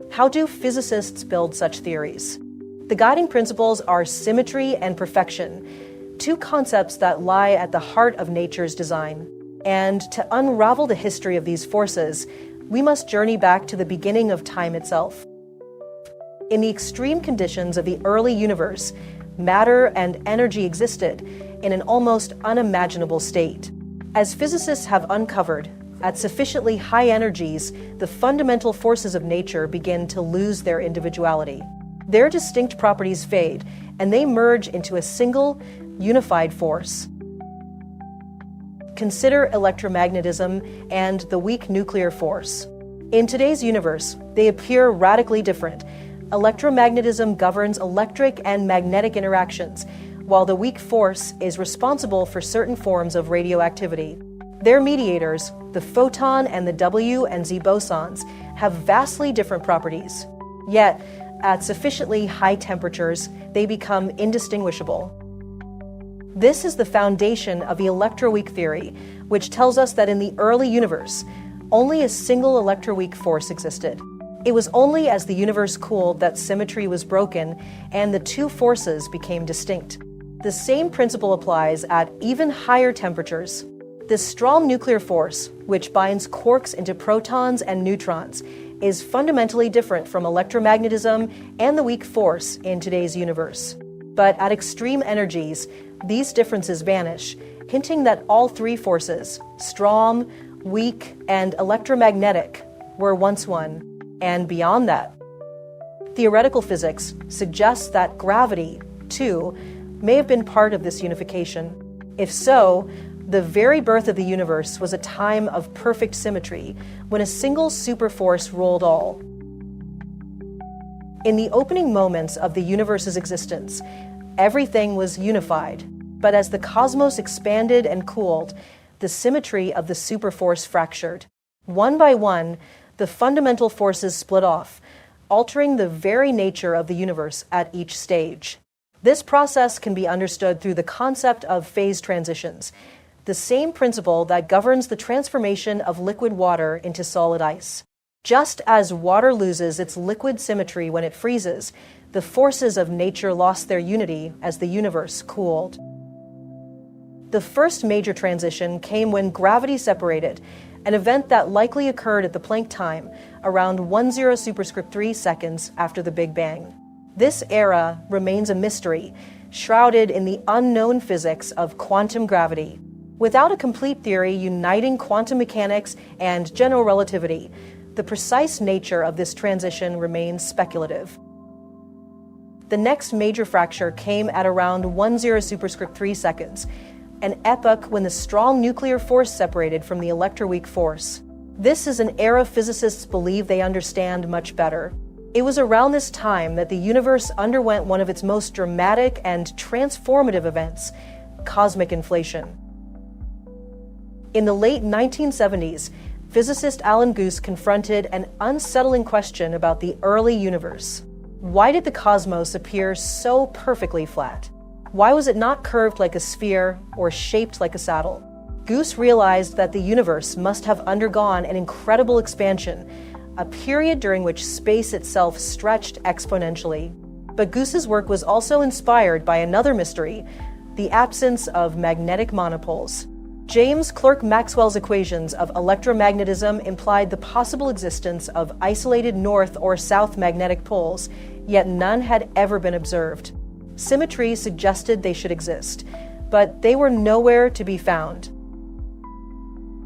How do physicists build such theories? The guiding principles are symmetry and perfection, two concepts that lie at the heart of nature's design. And to unravel the history of these forces, we must journey back to the beginning of time itself. In the extreme conditions of the early universe, matter and energy existed in an almost unimaginable state. As physicists have uncovered, at sufficiently high energies, the fundamental forces of nature begin to lose their individuality. Their distinct properties fade, and they merge into a single, unified force. Consider electromagnetism and the weak nuclear force. In today's universe, they appear radically different. Electromagnetism governs electric and magnetic interactions, while the weak force is responsible for certain forms of radioactivity. Their mediators, the photon and the W and Z bosons, have vastly different properties. Yet, at sufficiently high temperatures, they become indistinguishable. This is the foundation of the electroweak theory, which tells us that in the early universe, only a single electroweak force existed. It was only as the universe cooled that symmetry was broken and the two forces became distinct. The same principle applies at even higher temperatures. This strong nuclear force, which binds quarks into protons and neutrons, is fundamentally different from electromagnetism and the weak force in today's universe. But at extreme energies, these differences vanish, hinting that all three forces, strong, weak, and electromagnetic, were once one, and beyond that. Theoretical physics suggests that gravity, too, may have been part of this unification. If so, the very birth of the universe was a time of perfect symmetry, when a single superforce ruled all. In the opening moments of the universe's existence, everything was unified. But as the cosmos expanded and cooled, the symmetry of the superforce fractured. One by one, the fundamental forces split off, altering the very nature of the universe at each stage. This process can be understood through the concept of phase transitions, the same principle that governs the transformation of liquid water into solid ice. Just as water loses its liquid symmetry when it freezes, the forces of nature lost their unity as the universe cooled. The first major transition came when gravity separated, an event that likely occurred at the Planck time, around 10 superscript 3 seconds after the Big Bang. This era remains a mystery, shrouded in the unknown physics of quantum gravity. Without a complete theory uniting quantum mechanics and general relativity, the precise nature of this transition remains speculative. The next major fracture came at around 10 superscript 3 seconds, an epoch when the strong nuclear force separated from the electroweak force. This is an era physicists believe they understand much better. It was around this time that the universe underwent one of its most dramatic and transformative events, cosmic inflation. In the late 1970s, physicist Alan Guth confronted an unsettling question about the early universe. Why did the cosmos appear so perfectly flat? Why was it not curved like a sphere or shaped like a saddle? Guth realized that the universe must have undergone an incredible expansion, a period during which space itself stretched exponentially. But Guth's work was also inspired by another mystery, the absence of magnetic monopoles. James Clerk Maxwell's equations of electromagnetism implied the possible existence of isolated north or south magnetic poles, yet none had ever been observed. Symmetry suggested they should exist, but they were nowhere to be found.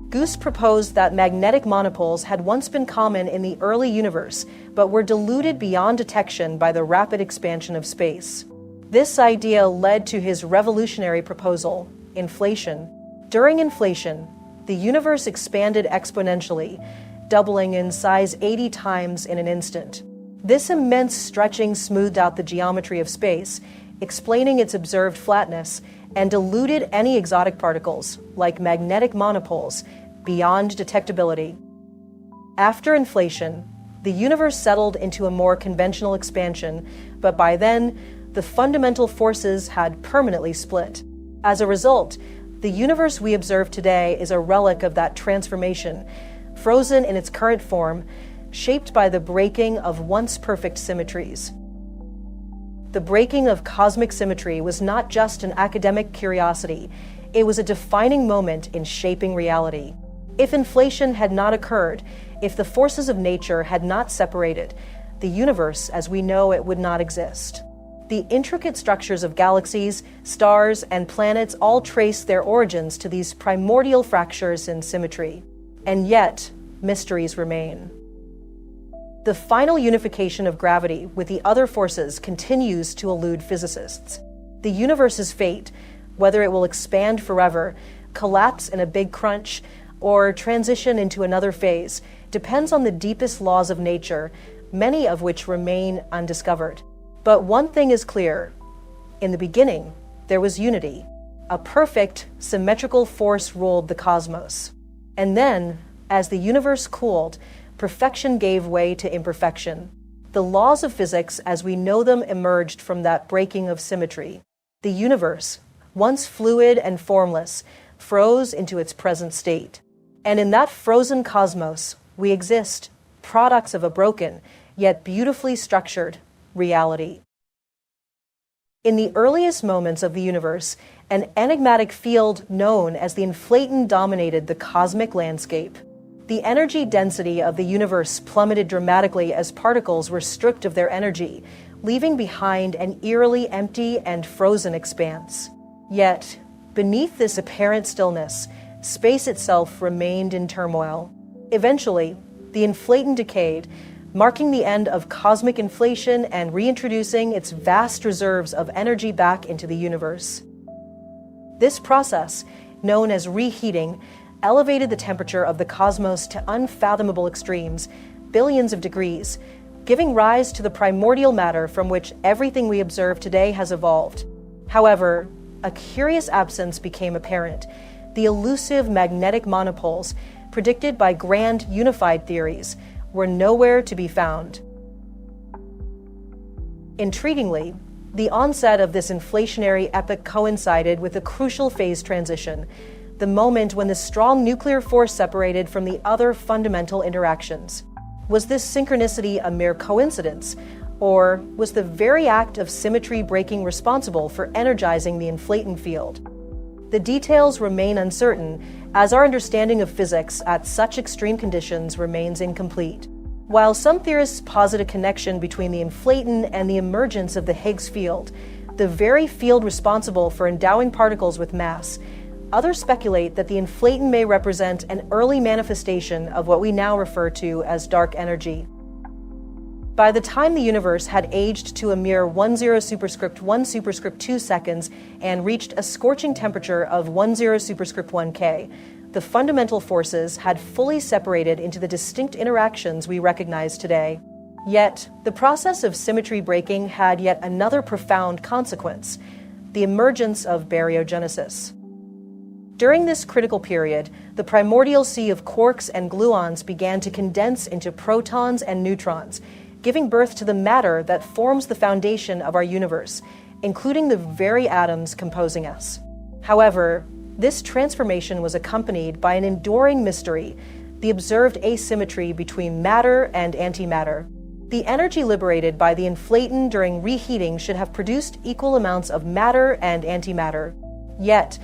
Guth proposed that magnetic monopoles had once been common in the early universe, but were diluted beyond detection by the rapid expansion of space. This idea led to his revolutionary proposal, inflation. During inflation, the universe expanded exponentially, doubling in size 80 times in an instant. This immense stretching smoothed out the geometry of space, explaining its observed flatness, and diluted any exotic particles, like magnetic monopoles, beyond detectability. After inflation, the universe settled into a more conventional expansion, but by then, the fundamental forces had permanently split. As a result, the universe we observe today is a relic of that transformation, frozen in its current form, shaped by the breaking of once perfect symmetries. The breaking of cosmic symmetry was not just an academic curiosity, it was a defining moment in shaping reality. If inflation had not occurred, if the forces of nature had not separated, the universe as we know it would not exist. The intricate structures of galaxies, stars, and planets all trace their origins to these primordial fractures in symmetry. And yet, mysteries remain. The final unification of gravity with the other forces continues to elude physicists. The universe's fate, whether it will expand forever, collapse in a big crunch, or transition into another phase, depends on the deepest laws of nature, many of which remain undiscovered. But one thing is clear. In the beginning, there was unity. A perfect, symmetrical force ruled the cosmos. And then, as the universe cooled, perfection gave way to imperfection. The laws of physics as we know them emerged from that breaking of symmetry. The universe, once fluid and formless, froze into its present state. And in that frozen cosmos, we exist, products of a broken, yet beautifully structured, reality. In the earliest moments of the universe, an enigmatic field known as the inflaton dominated the cosmic landscape. The energy density of the universe plummeted dramatically as particles were stripped of their energy, leaving behind an eerily empty and frozen expanse. Yet, beneath this apparent stillness, space itself remained in turmoil. Eventually, the inflaton decayed, marking the end of cosmic inflation and reintroducing its vast reserves of energy back into the universe. This process, known as reheating, elevated the temperature of the cosmos to unfathomable extremes, billions of degrees, giving rise to the primordial matter from which everything we observe today has evolved. However, a curious absence became apparent: the elusive magnetic monopoles, predicted by grand unified theories, were nowhere to be found. Intriguingly, the onset of this inflationary epoch coincided with a crucial phase transition, the moment when the strong nuclear force separated from the other fundamental interactions. Was this synchronicity a mere coincidence, or was the very act of symmetry breaking responsible for energizing the inflaton field? The details remain uncertain, as our understanding of physics at such extreme conditions remains incomplete. While some theorists posit a connection between the inflaton and the emergence of the Higgs field, the very field responsible for endowing particles with mass, others speculate that the inflaton may represent an early manifestation of what we now refer to as dark energy. By the time the universe had aged to a mere 10 superscript 1 superscript 2 seconds and reached a scorching temperature of 10 superscript 1 K, the fundamental forces had fully separated into the distinct interactions we recognize today. Yet, the process of symmetry breaking had yet another profound consequence: the emergence of baryogenesis. During this critical period, the primordial sea of quarks and gluons began to condense into protons and neutrons, giving birth to the matter that forms the foundation of our universe, including the very atoms composing us. However, this transformation was accompanied by an enduring mystery: the observed asymmetry between matter and antimatter. The energy liberated by the inflaton during reheating should have produced equal amounts of matter and antimatter. Yet,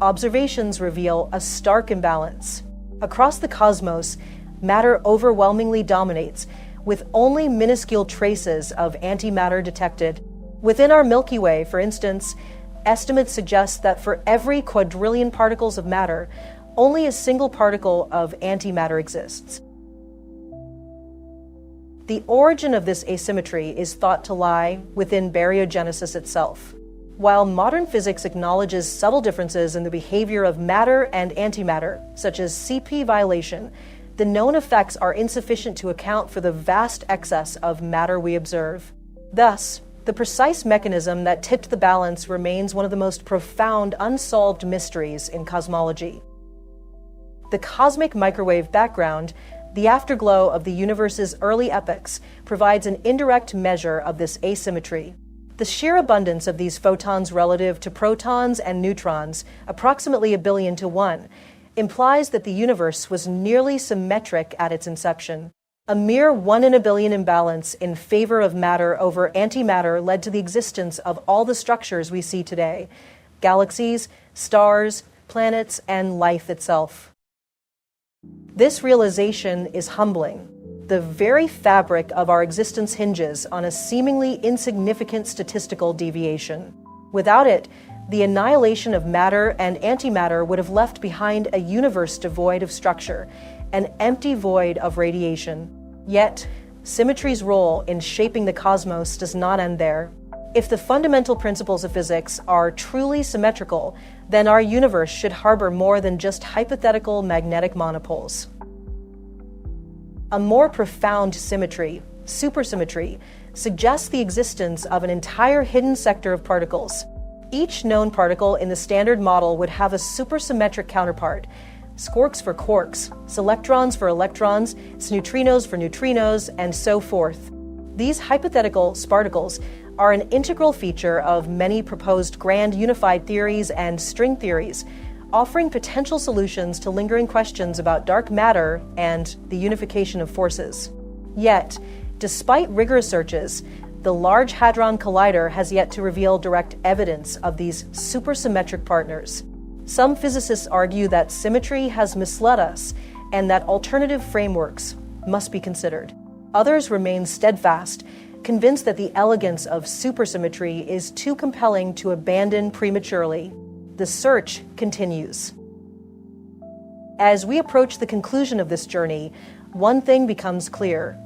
observations reveal a stark imbalance. Across the cosmos, matter overwhelmingly dominates, with only minuscule traces of antimatter detected. Within our Milky Way, for instance, estimates suggest that for every quadrillion particles of matter, only a single particle of antimatter exists. The origin of this asymmetry is thought to lie within baryogenesis itself. While modern physics acknowledges subtle differences in the behavior of matter and antimatter, such as CP violation, the known effects are insufficient to account for the vast excess of matter we observe. Thus, The precise mechanism that tipped the balance remains one of the most profound unsolved mysteries in cosmology. The cosmic microwave background, the afterglow of the universe's early epochs, provides an indirect measure of this asymmetry. The sheer abundance of these photons relative to protons and neutrons, approximately 1 billion to 1, implies that the universe was nearly symmetric at its inception. A mere 1 in a billion imbalance in favor of matter over antimatter led to the existence of all the structures we see today: galaxies, stars, planets, and life itself. This realization is humbling. The very fabric of our existence hinges on a seemingly insignificant statistical deviation. Without it, the annihilation of matter and antimatter would have left behind a universe devoid of structure, an empty void of radiation. Yet, symmetry's role in shaping the cosmos does not end there. If the fundamental principles of physics are truly symmetrical, then our universe should harbor more than just hypothetical magnetic monopoles. A more profound symmetry, supersymmetry, suggests the existence of an entire hidden sector of particles. Each known particle in the standard model would have a supersymmetric counterpart: squarks for quarks, selectrons for electrons, neutrinos for neutrinos, and so forth. These hypothetical sparticles are an integral feature of many proposed grand unified theories and string theories, offering potential solutions to lingering questions about dark matter and the unification of forces. Yet, despite rigorous searches, the Large Hadron Collider has yet to reveal direct evidence of these supersymmetric partners. Some physicists argue that symmetry has misled us and that alternative frameworks must be considered. Others remain steadfast, convinced that the elegance of supersymmetry is too compelling to abandon prematurely. The search continues. As we approach the conclusion of this journey, one thing becomes clear: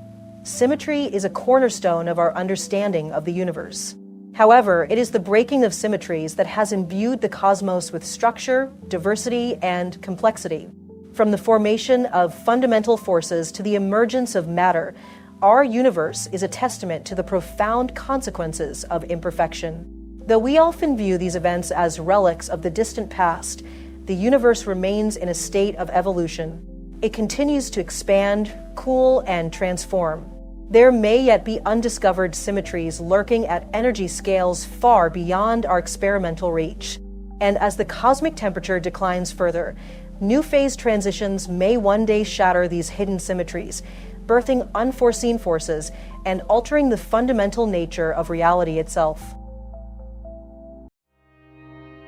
symmetry is a cornerstone of our understanding of the universe. However, it is the breaking of symmetries that has imbued the cosmos with structure, diversity, and complexity. From the formation of fundamental forces to the emergence of matter, our universe is a testament to the profound consequences of imperfection. Though we often view these events as relics of the distant past, the universe remains in a state of evolution. It continues to expand, cool, and transform. There may yet be undiscovered symmetries lurking at energy scales far beyond our experimental reach. And as the cosmic temperature declines further, new phase transitions may one day shatter these hidden symmetries, birthing unforeseen forces and altering the fundamental nature of reality itself.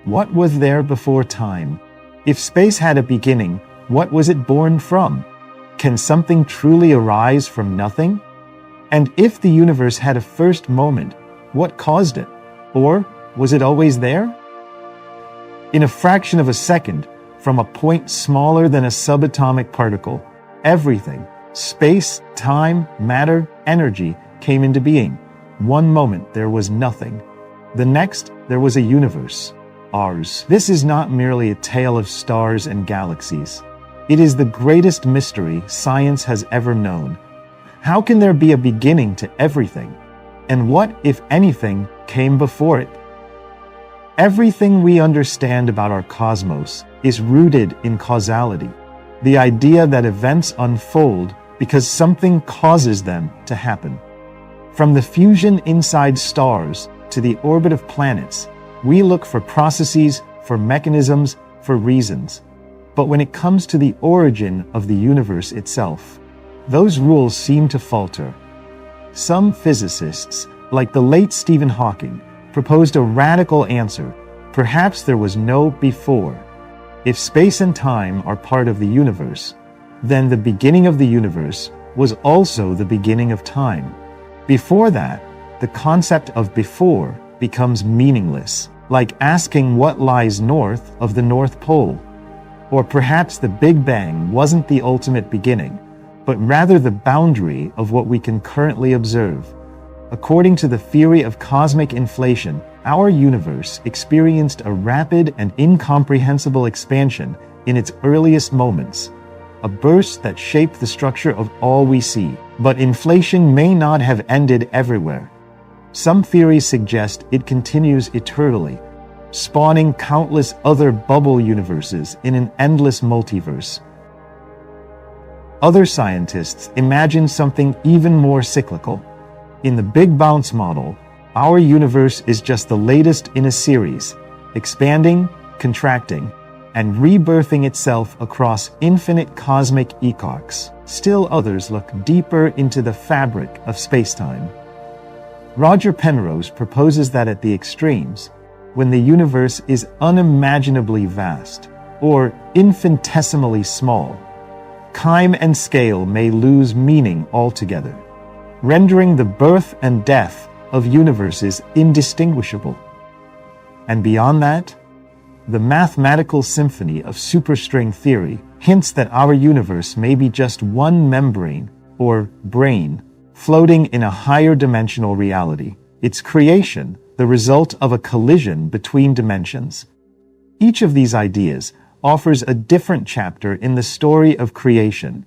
What was there before time? If space had a beginning, what was it born from? Can something truly arise from nothing? And if the universe had a first moment, what caused it? Or was it always there? In a fraction of a second, from a point smaller than a subatomic particle, everything, space, time, matter, energy, came into being. One moment there was nothing. The next, there was a universe. Ours. This is not merely a tale of stars and galaxies. It is the greatest mystery science has ever known. How can there be a beginning to everything? And what, if anything, came before it? Everything we understand about our cosmos is rooted in causality, the idea that events unfold because something causes them to happen. From the fusion inside stars to the orbit of planets, we look for processes, for mechanisms, for reasons. But when it comes to the origin of the universe itself, those rules seem to falter. Some physicists, like the late Stephen Hawking, proposed a radical answer. Perhaps there was no before. If space and time are part of the universe, then the beginning of the universe was also the beginning of time. Before that, the concept of before becomes meaningless, like asking what lies north of the North Pole. Or perhaps the Big Bang wasn't the ultimate beginning, but rather the boundary of what we can currently observe. According to the theory of cosmic inflation, our universe experienced a rapid and incomprehensible expansion in its earliest moments, a burst that shaped the structure of all we see. But inflation may not have ended everywhere. Some theories suggest it continues eternally, spawning countless other bubble universes in an endless multiverse. Other scientists imagine something even more cyclical. In the Big Bounce model, our universe is just the latest in a series, expanding, contracting, and rebirthing itself across infinite cosmic epochs. Still others look deeper into the fabric of spacetime. Roger Penrose proposes that at the extremes, when the universe is unimaginably vast, or infinitesimally small, time and scale may lose meaning altogether, rendering the birth and death of universes indistinguishable. And beyond that, the mathematical symphony of superstring theory hints that our universe may be just one membrane, or brain, floating in a higher dimensional reality, its creation the result of a collision between dimensions. Each of these ideas offers a different chapter in the story of creation,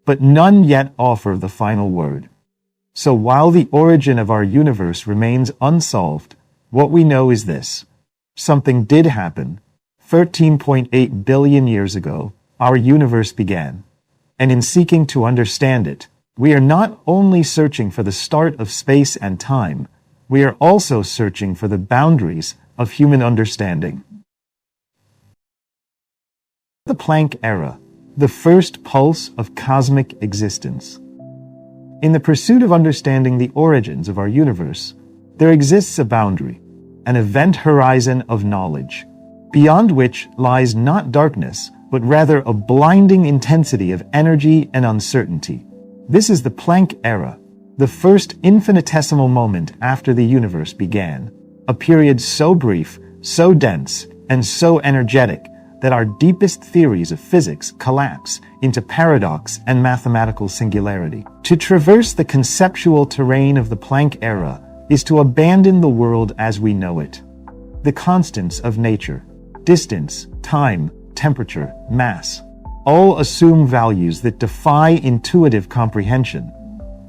but none yet offer the final word. So while the origin of our universe remains unsolved, what we know is this: something did happen. 13.8 billion years ago, our universe began. And in seeking to understand it, we are not only searching for the start of space and time, we are also searching for the boundaries of human understanding. The Planck era, the first pulse of cosmic existence. In the pursuit of understanding the origins of our universe, there exists a boundary, an event horizon of knowledge, beyond which lies not darkness, but rather a blinding intensity of energy and uncertainty. This is the Planck era, the first infinitesimal moment after the universe began, a period so brief, so dense, and so energetic that our deepest theories of physics collapse into paradox and mathematical singularity. To traverse the conceptual terrain of the Planck era is to abandon the world as we know it. The constants of nature, distance, time, temperature, mass, all assume values that defy intuitive comprehension.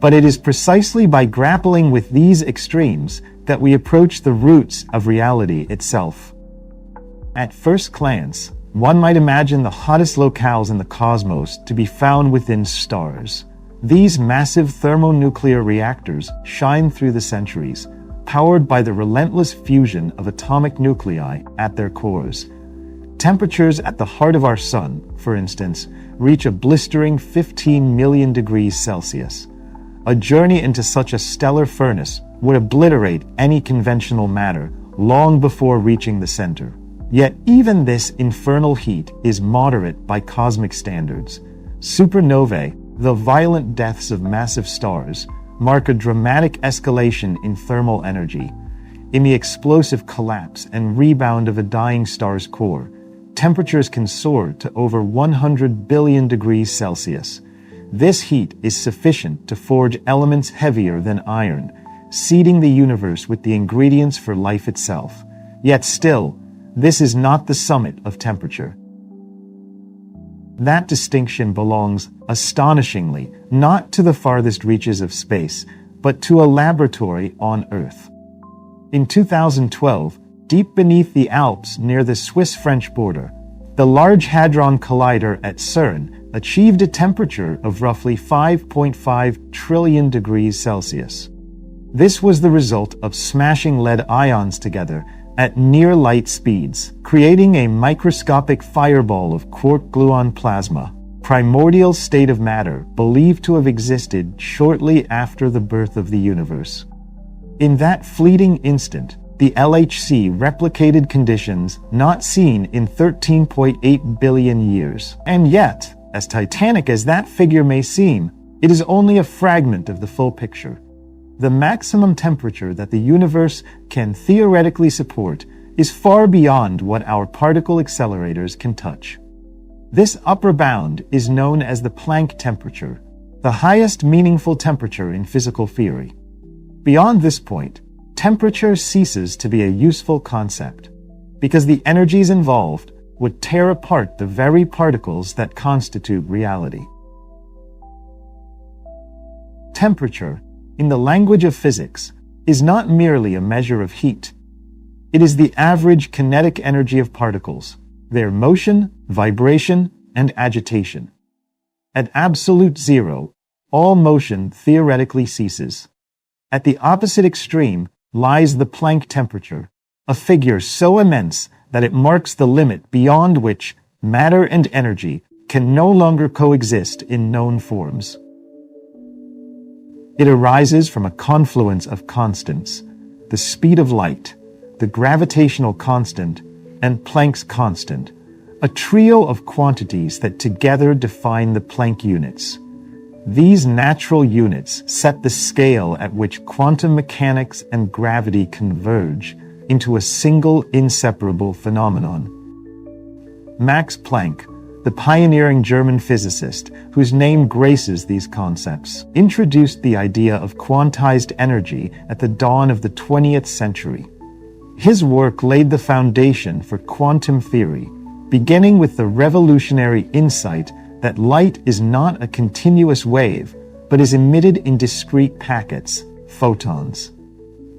But it is precisely by grappling with these extremes that we approach the roots of reality itself. At first glance, one might imagine the hottest locales in the cosmos to be found within stars. These massive thermonuclear reactors shine through the centuries, powered by the relentless fusion of atomic nuclei at their cores. Temperatures at the heart of our sun, for instance, reach a blistering 15 million degrees Celsius. A journey into such a stellar furnace would obliterate any conventional matter long before reaching the center. Yet even this infernal heat is moderate by cosmic standards. Supernovae, the violent deaths of massive stars, mark a dramatic escalation in thermal energy. In the explosive collapse and rebound of a dying star's core, temperatures can soar to over 100 billion degrees Celsius. This heat is sufficient to forge elements heavier than iron, seeding the universe with the ingredients for life itself. Yet still, this is not the summit of temperature. That distinction belongs, astonishingly, not to the farthest reaches of space, but to a laboratory on Earth. In 2012, deep beneath the Alps near the Swiss-French border, the Large Hadron Collider at CERN achieved a temperature of roughly 5.5 trillion degrees Celsius. This was the result of smashing lead ions together at near-light speeds, creating a microscopic fireball of quark-gluon plasma, primordial state of matter believed to have existed shortly after the birth of the universe. In that fleeting instant, the LHC replicated conditions not seen in 13.8 billion years. And yet, as titanic as that figure may seem, it is only a fragment of the full picture. The maximum temperature that the universe can theoretically support is far beyond what our particle accelerators can touch. This upper bound is known as the Planck temperature, the highest meaningful temperature in physical theory. Beyond this point, temperature ceases to be a useful concept, because the energies involved would tear apart the very particles that constitute reality. Temperature, in the language of physics, is not merely a measure of heat. It is the average kinetic energy of particles, their motion, vibration, and agitation. At absolute zero, all motion theoretically ceases. At the opposite extreme lies the Planck temperature, a figure so immense that it marks the limit beyond which matter and energy can no longer coexist in known forms. It arises from a confluence of constants, the speed of light, the gravitational constant, and Planck's constant, a trio of quantities that together define the Planck units. These natural units set the scale at which quantum mechanics and gravity converge into a single inseparable phenomenon. Max Planck, the pioneering German physicist whose name graces these concepts, introduced the idea of quantized energy at the dawn of the 20th century. His work laid the foundation for quantum theory, beginning with the revolutionary insight that light is not a continuous wave, but is emitted in discrete packets, photons.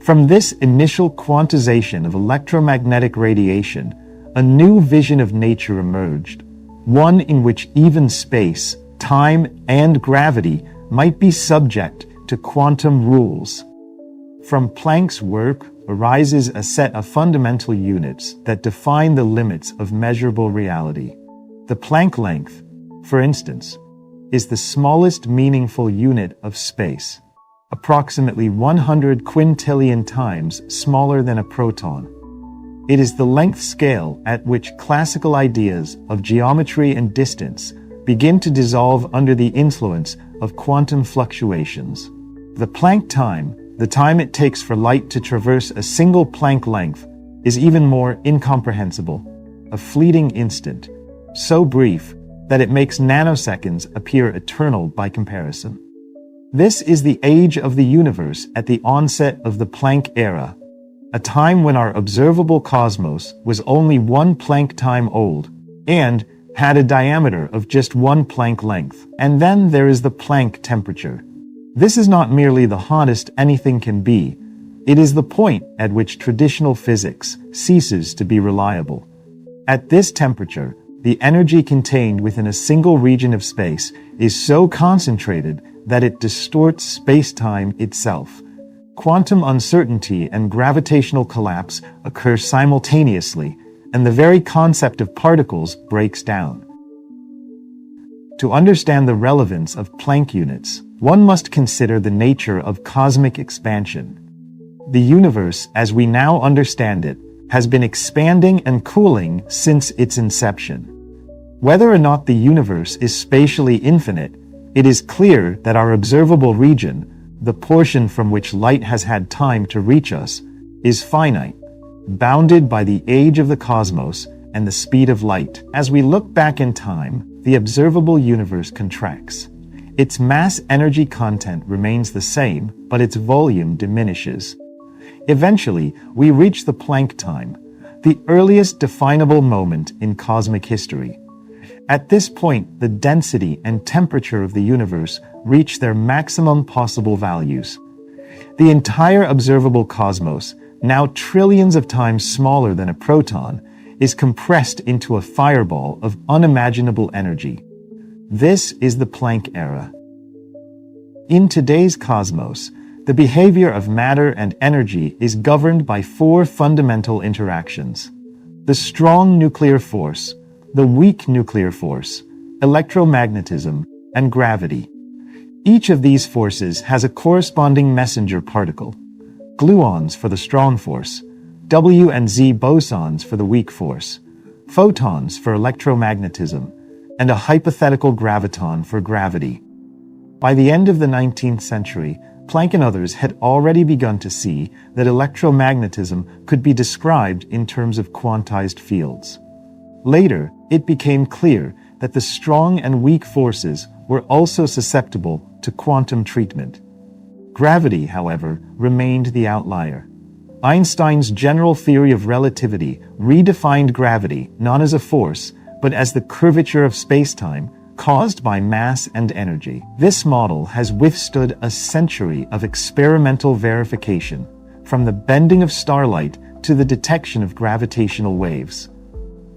From this initial quantization of electromagnetic radiation, a new vision of nature emerged, one in which even space, time, and gravity might be subject to quantum rules. From Planck's work arises a set of fundamental units that define the limits of measurable reality. The Planck length, for instance, is the smallest meaningful unit of space, approximately 100 quintillion times smaller than a proton. It is the length scale at which classical ideas of geometry and distance begin to dissolve under the influence of quantum fluctuations. The Planck time, the time it takes for light to traverse a single Planck length, is even more incomprehensible, a fleeting instant, so brief that it makes nanoseconds appear eternal by comparison. This is the age of the universe at the onset of the Planck era, a time when our observable cosmos was only 1 Planck time old and had a diameter of just 1 Planck length. And then there is the Planck temperature. This is not merely the hottest anything can be, it is the point at which traditional physics ceases to be reliable. At this temperature, the energy contained within a single region of space is so concentrated that it distorts space-time itself. Quantum uncertainty and gravitational collapse occur simultaneously, and the very concept of particles breaks down. To understand the relevance of Planck units, one must consider the nature of cosmic expansion. The universe, as we now understand it, has been expanding and cooling since its inception. Whether or not the universe is spatially infinite, it is clear that our observable region, the portion from which light has had time to reach us, is finite, bounded by the age of the cosmos and the speed of light. As we look back in time, the observable universe contracts. Its mass-energy content remains the same, but its volume diminishes. Eventually, we reach the Planck time, the earliest definable moment in cosmic history. At this point, the density and temperature of the universe reach their maximum possible values. The entire observable cosmos, now trillions of times smaller than a proton, is compressed into a fireball of unimaginable energy. This is the Planck era. In today's cosmos, the behavior of matter and energy is governed by 4 fundamental interactions: the strong nuclear force, the weak nuclear force, electromagnetism, and gravity. Each of these forces has a corresponding messenger particle: gluons for the strong force, W and Z bosons for the weak force, photons for electromagnetism, and a hypothetical graviton for gravity. By the end of the 19th century, Planck and others had already begun to see that electromagnetism could be described in terms of quantized fields. Later, it became clear that the strong and weak forces were also susceptible to quantum treatment. Gravity, however, remained the outlier. Einstein's general theory of relativity redefined gravity not as a force, but as the curvature of spacetime, caused by mass and energy. This model has withstood a century of experimental verification, from the bending of starlight to the detection of gravitational waves.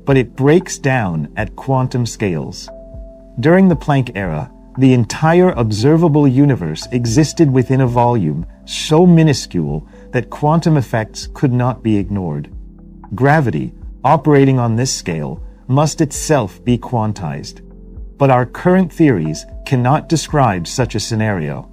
But it breaks down at quantum scales. During the Planck era, the entire observable universe existed within a volume so minuscule that quantum effects could not be ignored. Gravity, operating on this scale, must itself be quantized. But our current theories cannot describe such a scenario.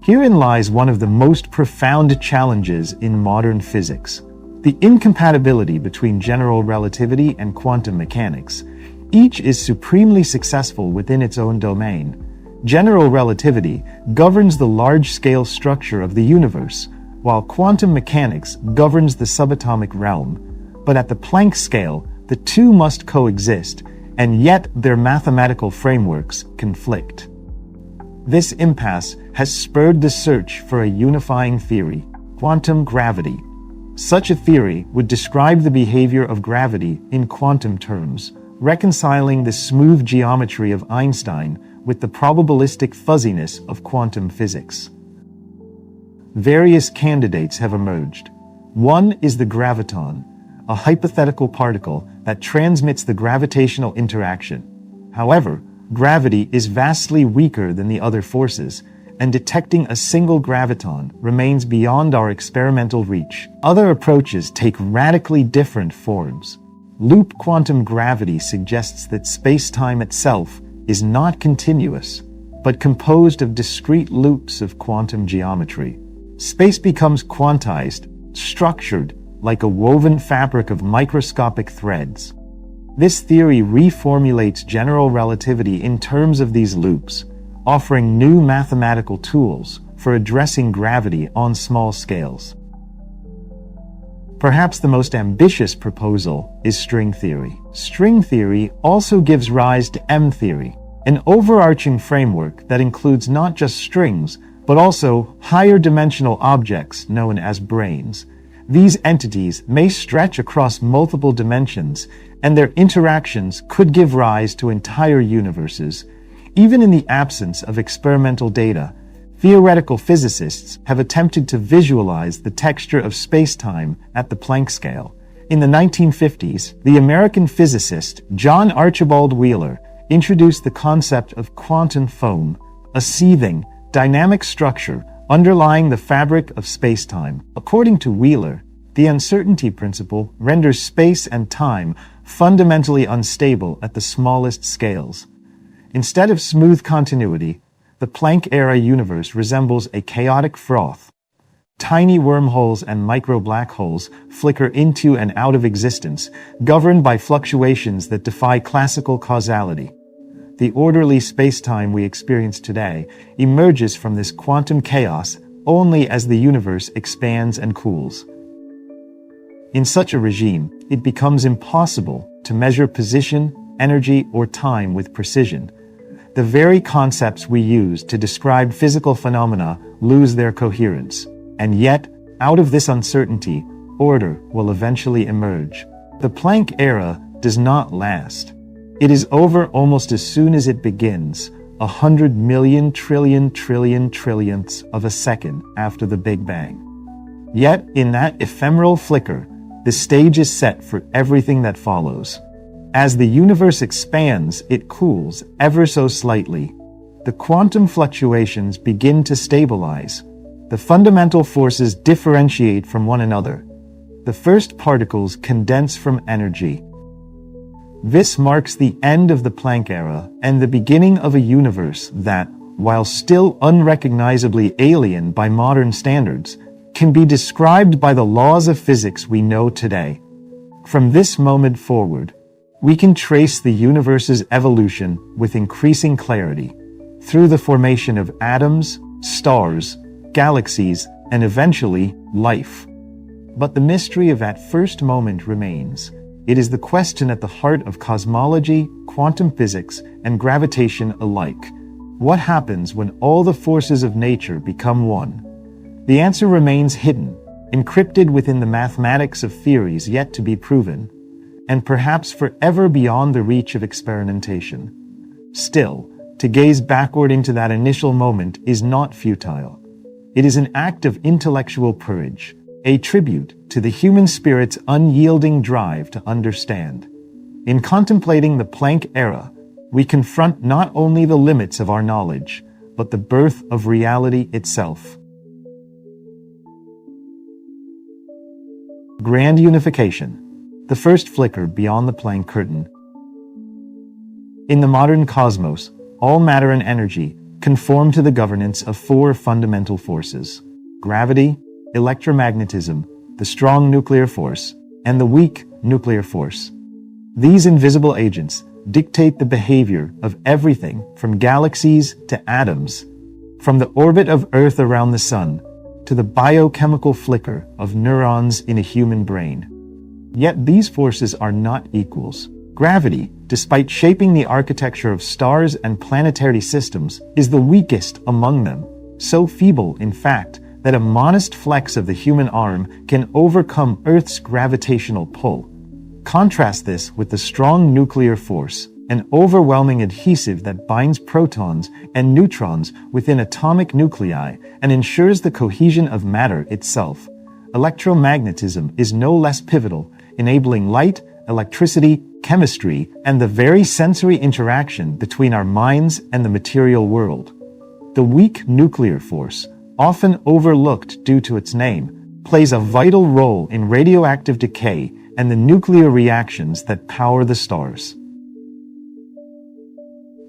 Herein lies one of the most profound challenges in modern physics: the incompatibility between general relativity and quantum mechanics. Each is supremely successful within its own domain. General relativity governs the large-scale structure of the universe, while quantum mechanics governs the subatomic realm. But at the Planck scale, the two must coexist, and yet their mathematical frameworks conflict. This impasse has spurred the search for a unifying theory: quantum gravity. Such a theory would describe the behavior of gravity in quantum terms, reconciling the smooth geometry of Einstein with the probabilistic fuzziness of quantum physics. Various candidates have emerged. One is the graviton, a hypothetical particle that transmits the gravitational interaction. However, gravity is vastly weaker than the other forces, and detecting a single graviton remains beyond our experimental reach. Other approaches take radically different forms. Loop quantum gravity suggests that space-time itself is not continuous, but composed of discrete loops of quantum geometry. Space becomes quantized, structured, like a woven fabric of microscopic threads. This theory reformulates general relativity in terms of these loops, offering new mathematical tools for addressing gravity on small scales. Perhaps the most ambitious proposal is string theory. String theory also gives rise to M-theory, an overarching framework that includes not just strings, but also higher dimensional objects known as branes. These entities may stretch across multiple dimensions, and their interactions could give rise to entire universes. Even in the absence of experimental data, theoretical physicists have attempted to visualize the texture of space-time at the Planck scale. In the 1950s, the American physicist John Archibald Wheeler introduced the concept of quantum foam, a seething, dynamic structure underlying the fabric of space-time. According to Wheeler, the uncertainty principle renders space and time fundamentally unstable at the smallest scales. Instead of smooth continuity, the Planck-era universe resembles a chaotic froth. Tiny wormholes and micro-black holes flicker into and out of existence, governed by fluctuations that defy classical causality. The orderly space-time we experience today emerges from this quantum chaos only as the universe expands and cools. In such a regime, it becomes impossible to measure position, energy, or time with precision. The very concepts we use to describe physical phenomena lose their coherence. And yet, out of this uncertainty, order will eventually emerge. The Planck era does not last. It is over almost as soon as it begins, 100 million trillion trillionths of a second after the Big Bang. Yet, in that ephemeral flicker, the stage is set for everything that follows. As the universe expands, it cools ever so slightly. The quantum fluctuations begin to stabilize. The fundamental forces differentiate from one another. The first particles condense from energy. This marks the end of the Planck era and the beginning of a universe that, while still unrecognizably alien by modern standards, can be described by the laws of physics we know today. From this moment forward, we can trace the universe's evolution with increasing clarity through the formation of atoms, stars, galaxies, and eventually life. But the mystery of that first moment remains. It is the question at the heart of cosmology, quantum physics, and gravitation alike. What happens when all the forces of nature become one? The answer remains hidden, encrypted within the mathematics of theories yet to be proven, and perhaps forever beyond the reach of experimentation. Still, to gaze backward into that initial moment is not futile. It is an act of intellectual purge, a tribute to the human spirit's unyielding drive to understand. In contemplating the Planck era, we confront not only the limits of our knowledge, but the birth of reality itself. Grand unification, the first flicker beyond the Planck curtain. In the modern cosmos, all matter and energy conform to the governance of four fundamental forces: gravity, electromagnetism, the strong nuclear force, and the weak nuclear force. These invisible agents dictate the behavior of everything from galaxies to atoms, from the orbit of Earth around the Sun to the biochemical flicker of neurons in a human brain. Yet these forces are not equals. Gravity, despite shaping the architecture of stars and planetary systems, is the weakest among them, so feeble, in fact, that a modest flex of the human arm can overcome Earth's gravitational pull. Contrast this with the strong nuclear force, an overwhelming adhesive that binds protons and neutrons within atomic nuclei and ensures the cohesion of matter itself. Electromagnetism is no less pivotal, enabling light, electricity, chemistry, and the very sensory interaction between our minds and the material world. The weak nuclear force, often overlooked due to its name, plays a vital role in radioactive decay and the nuclear reactions that power the stars.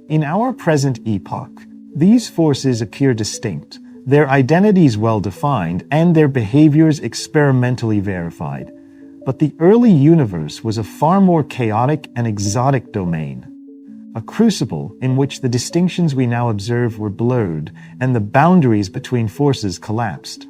In our present epoch, these forces appear distinct, their identities well defined, and their behaviors experimentally verified. But the early universe was a far more chaotic and exotic domain, a crucible in which the distinctions we now observe were blurred and the boundaries between forces collapsed.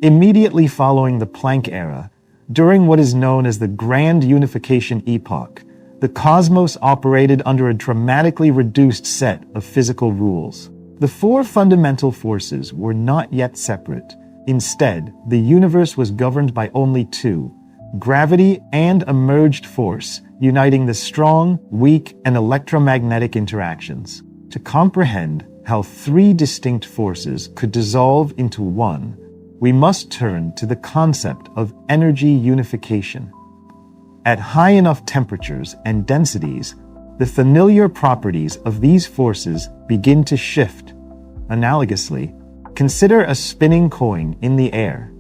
Immediately following the Planck era, during what is known as the Grand Unification epoch, the cosmos operated under a dramatically reduced set of physical rules. The four fundamental forces were not yet separate. Instead, the universe was governed by only two: gravity and emerged force, uniting the strong, weak, and electromagnetic interactions. To comprehend how three distinct forces could dissolve into one, we must turn to the concept of energy unification. At high enough temperatures and densities, the familiar properties of these forces begin to shift. Analogously, consider a spinning coin in the air.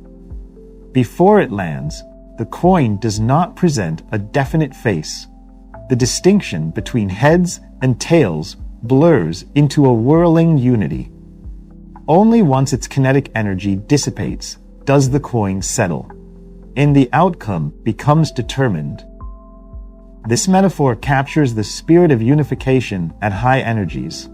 Before it lands, the coin does not present a definite face. The distinction between heads and tails blurs into a whirling unity. Only once its kinetic energy dissipates does the coin settle, and the outcome becomes determined. This metaphor captures the spirit of unification at high energies.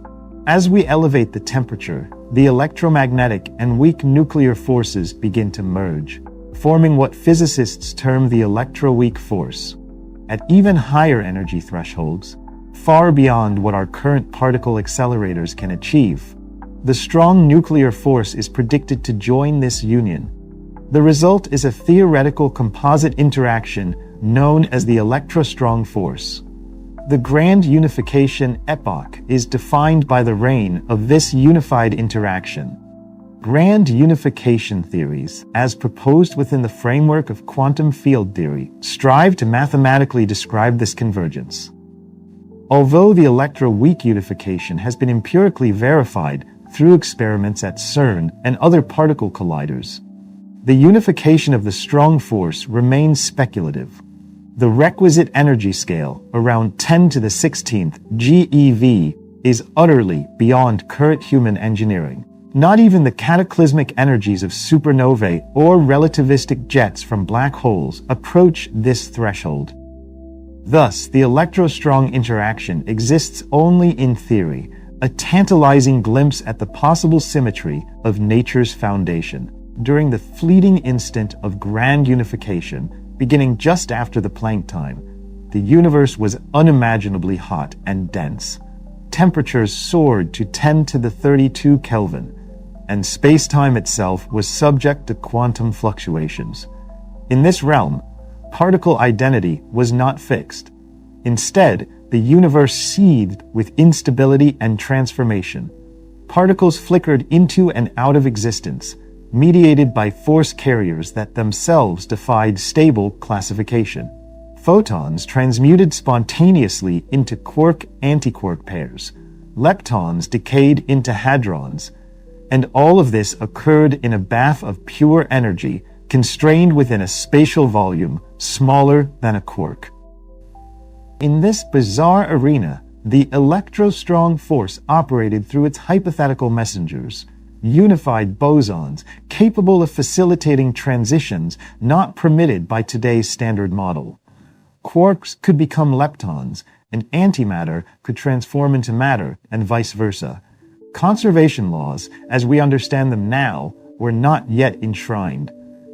As we elevate the temperature, the electromagnetic and weak nuclear forces begin to merge, forming what physicists term the electroweak force. At even higher energy thresholds, far beyond what our current particle accelerators can achieve, the strong nuclear force is predicted to join this union. The result is a theoretical composite interaction known as the electrostrong force. The grand unification epoch is defined by the reign of this unified interaction. Grand unification theories, as proposed within the framework of quantum field theory, strive to mathematically describe this convergence. Although the electroweak unification has been empirically verified through experiments at CERN and other particle colliders, the unification of the strong force remains speculative. The requisite energy scale, around 10 to the 16th GeV, is utterly beyond current human engineering. Not even the cataclysmic energies of supernovae or relativistic jets from black holes approach this threshold. Thus, the electrostrong interaction exists only in theory, a tantalizing glimpse at the possible symmetry of nature's foundation. During the fleeting instant of grand unification, beginning just after the Planck time, the universe was unimaginably hot and dense. Temperatures soared to 10 to the 32 Kelvin, and space-time itself was subject to quantum fluctuations. In this realm, particle identity was not fixed. Instead, the universe seethed with instability and transformation. Particles flickered into and out of existence, mediated by force carriers that themselves defied stable classification. Photons transmuted spontaneously into quark-antiquark pairs. Leptons decayed into hadrons. And all of this occurred in a bath of pure energy, constrained within a spatial volume smaller than a quark. In this bizarre arena, the electrostrong force operated through its hypothetical messengers, unified bosons capable of facilitating transitions not permitted by today's standard model. Quarks could become leptons, and antimatter could transform into matter, and vice versa. Conservation laws, as we understand them now, were not yet enshrined.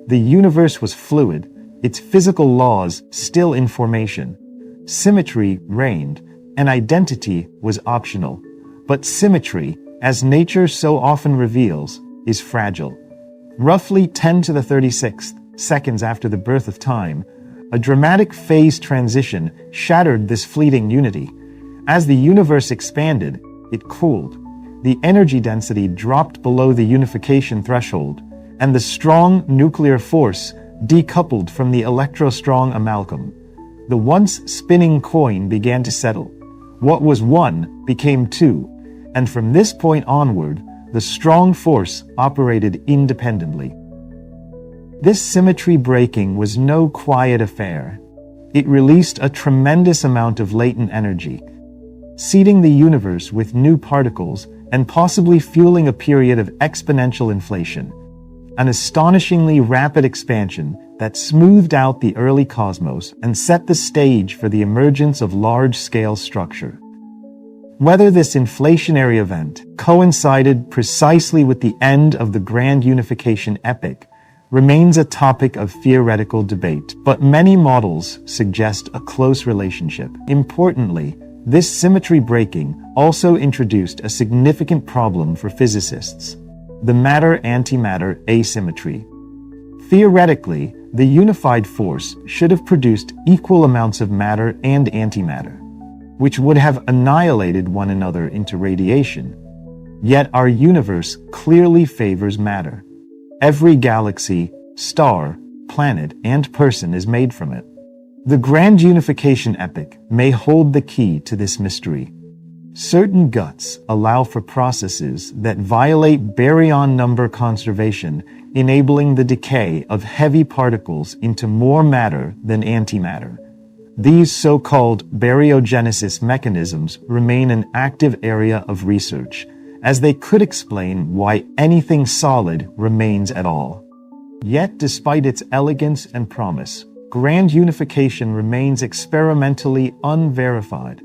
The universe was fluid, its physical laws still in formation. Symmetry reigned, and identity was optional. But symmetry, as nature so often reveals, is fragile. Roughly 10 to the 36th seconds after the birth of time, a dramatic phase transition shattered this fleeting unity. As the universe expanded, it cooled. The energy density dropped below the unification threshold, and the strong nuclear force decoupled from the electrostrong amalgam. The once spinning coin began to settle. What was one became two, and from this point onward, the strong force operated independently. This symmetry breaking was no quiet affair. It released a tremendous amount of latent energy, seeding the universe with new particles and possibly fueling a period of exponential inflation, an astonishingly rapid expansion that smoothed out the early cosmos and set the stage for the emergence of large-scale structure. Whether this inflationary event coincided precisely with the end of the grand unification epoch remains a topic of theoretical debate, but many models suggest a close relationship. Importantly, this symmetry breaking also introduced a significant problem for physicists: the matter-antimatter asymmetry. Theoretically, the unified force should have produced equal amounts of matter and antimatter, which would have annihilated one another into radiation. Yet our universe clearly favors matter. Every galaxy, star, planet, and person is made from it. The grand unification epoch may hold the key to this mystery. Certain guts allow for processes that violate baryon number conservation, enabling the decay of heavy particles into more matter than antimatter. These so-called baryogenesis mechanisms remain an active area of research, as they could explain why anything solid remains at all. Yet, despite its elegance and promise, grand unification remains experimentally unverified.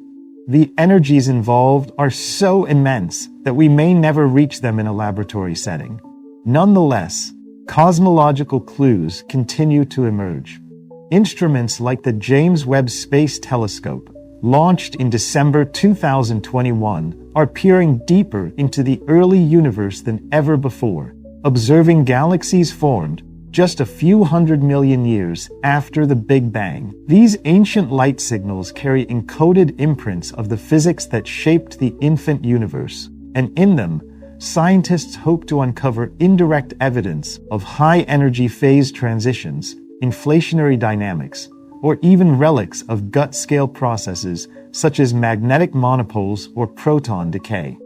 The energies involved are so immense that we may never reach them in a laboratory setting. Nonetheless, cosmological clues continue to emerge. Instruments like the James Webb Space Telescope, launched in December 2021, are peering deeper into the early universe than ever before, observing galaxies formed just a few 100 million years after the Big Bang. These ancient light signals carry encoded imprints of the physics that shaped the infant universe, and in them, scientists hope to uncover indirect evidence of high-energy phase transitions, inflationary dynamics, or even relics of gut-scale processes such as magnetic monopoles or proton decay.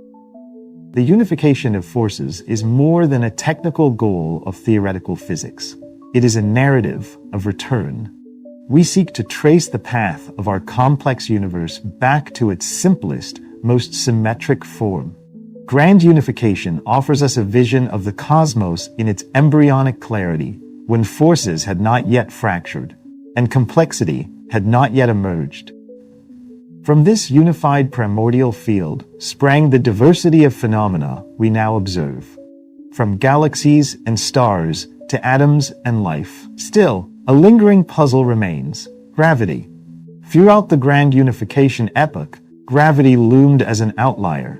The unification of forces is more than a technical goal of theoretical physics. It is a narrative of return. We seek to trace the path of our complex universe back to its simplest, most symmetric form. Grand unification offers us a vision of the cosmos in its embryonic clarity, when forces had not yet fractured, and complexity had not yet emerged. From this unified primordial field sprang the diversity of phenomena we now observe, from galaxies and stars to atoms and life. Still, a lingering puzzle remains: gravity. Throughout the grand unification epoch, gravity loomed as an outlier.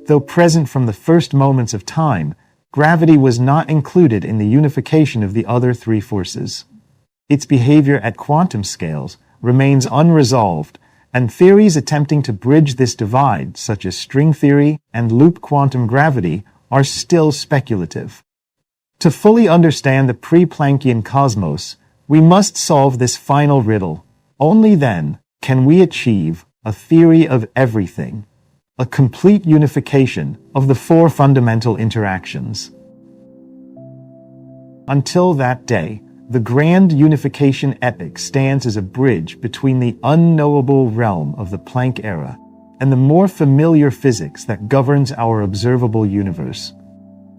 Though present from the first moments of time, gravity was not included in the unification of the other three forces. Its behavior at quantum scales remains unresolved, and theories attempting to bridge this divide, such as string theory and loop quantum gravity, are still speculative. To fully understand the pre-Planckian cosmos, we must solve this final riddle. Only then can we achieve a theory of everything, a complete unification of the four fundamental interactions. Until that day, the grand unification epoch stands as a bridge between the unknowable realm of the Planck era and the more familiar physics that governs our observable universe.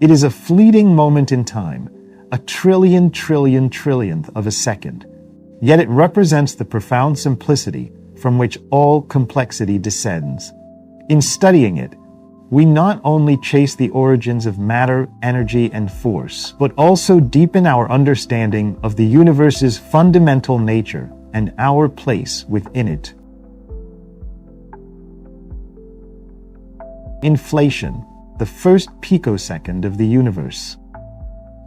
It is a fleeting moment in time, a trillionth of a second, yet it represents the profound simplicity from which all complexity descends. In studying it, we not only chase the origins of matter, energy, and force, but also deepen our understanding of the universe's fundamental nature and our place within it. Inflation, the first picosecond of the universe.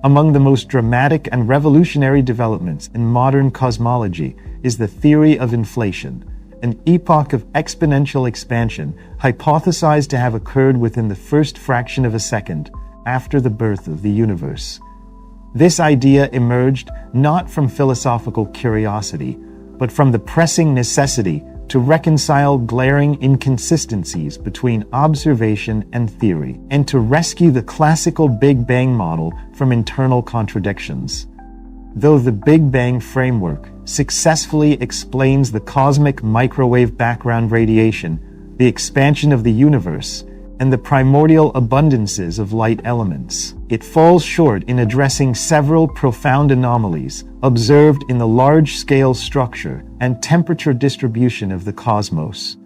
Among the most dramatic and revolutionary developments in modern cosmology is the theory of inflation, an epoch of exponential expansion hypothesized to have occurred within the first fraction of a second after the birth of the universe. This idea emerged not from philosophical curiosity, but from the pressing necessity to reconcile glaring inconsistencies between observation and theory, and to rescue the classical Big Bang model from internal contradictions. Though the Big Bang framework successfully explains the cosmic microwave background radiation, the expansion of the universe, and the primordial abundances of light elements, it falls short in addressing several profound anomalies observed in the large-scale structure and temperature distribution of the cosmos.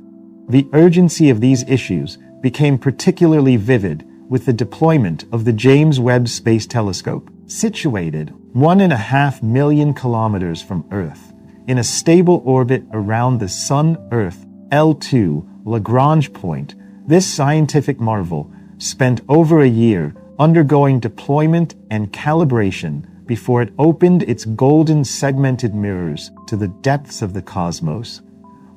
The urgency of these issues became particularly vivid with the deployment of the James Webb Space Telescope, situated 1.5 million kilometers from Earth, in a stable orbit around the Sun-Earth L2 Lagrange point. This scientific marvel spent over a year undergoing deployment and calibration before it opened its golden segmented mirrors to the depths of the cosmos.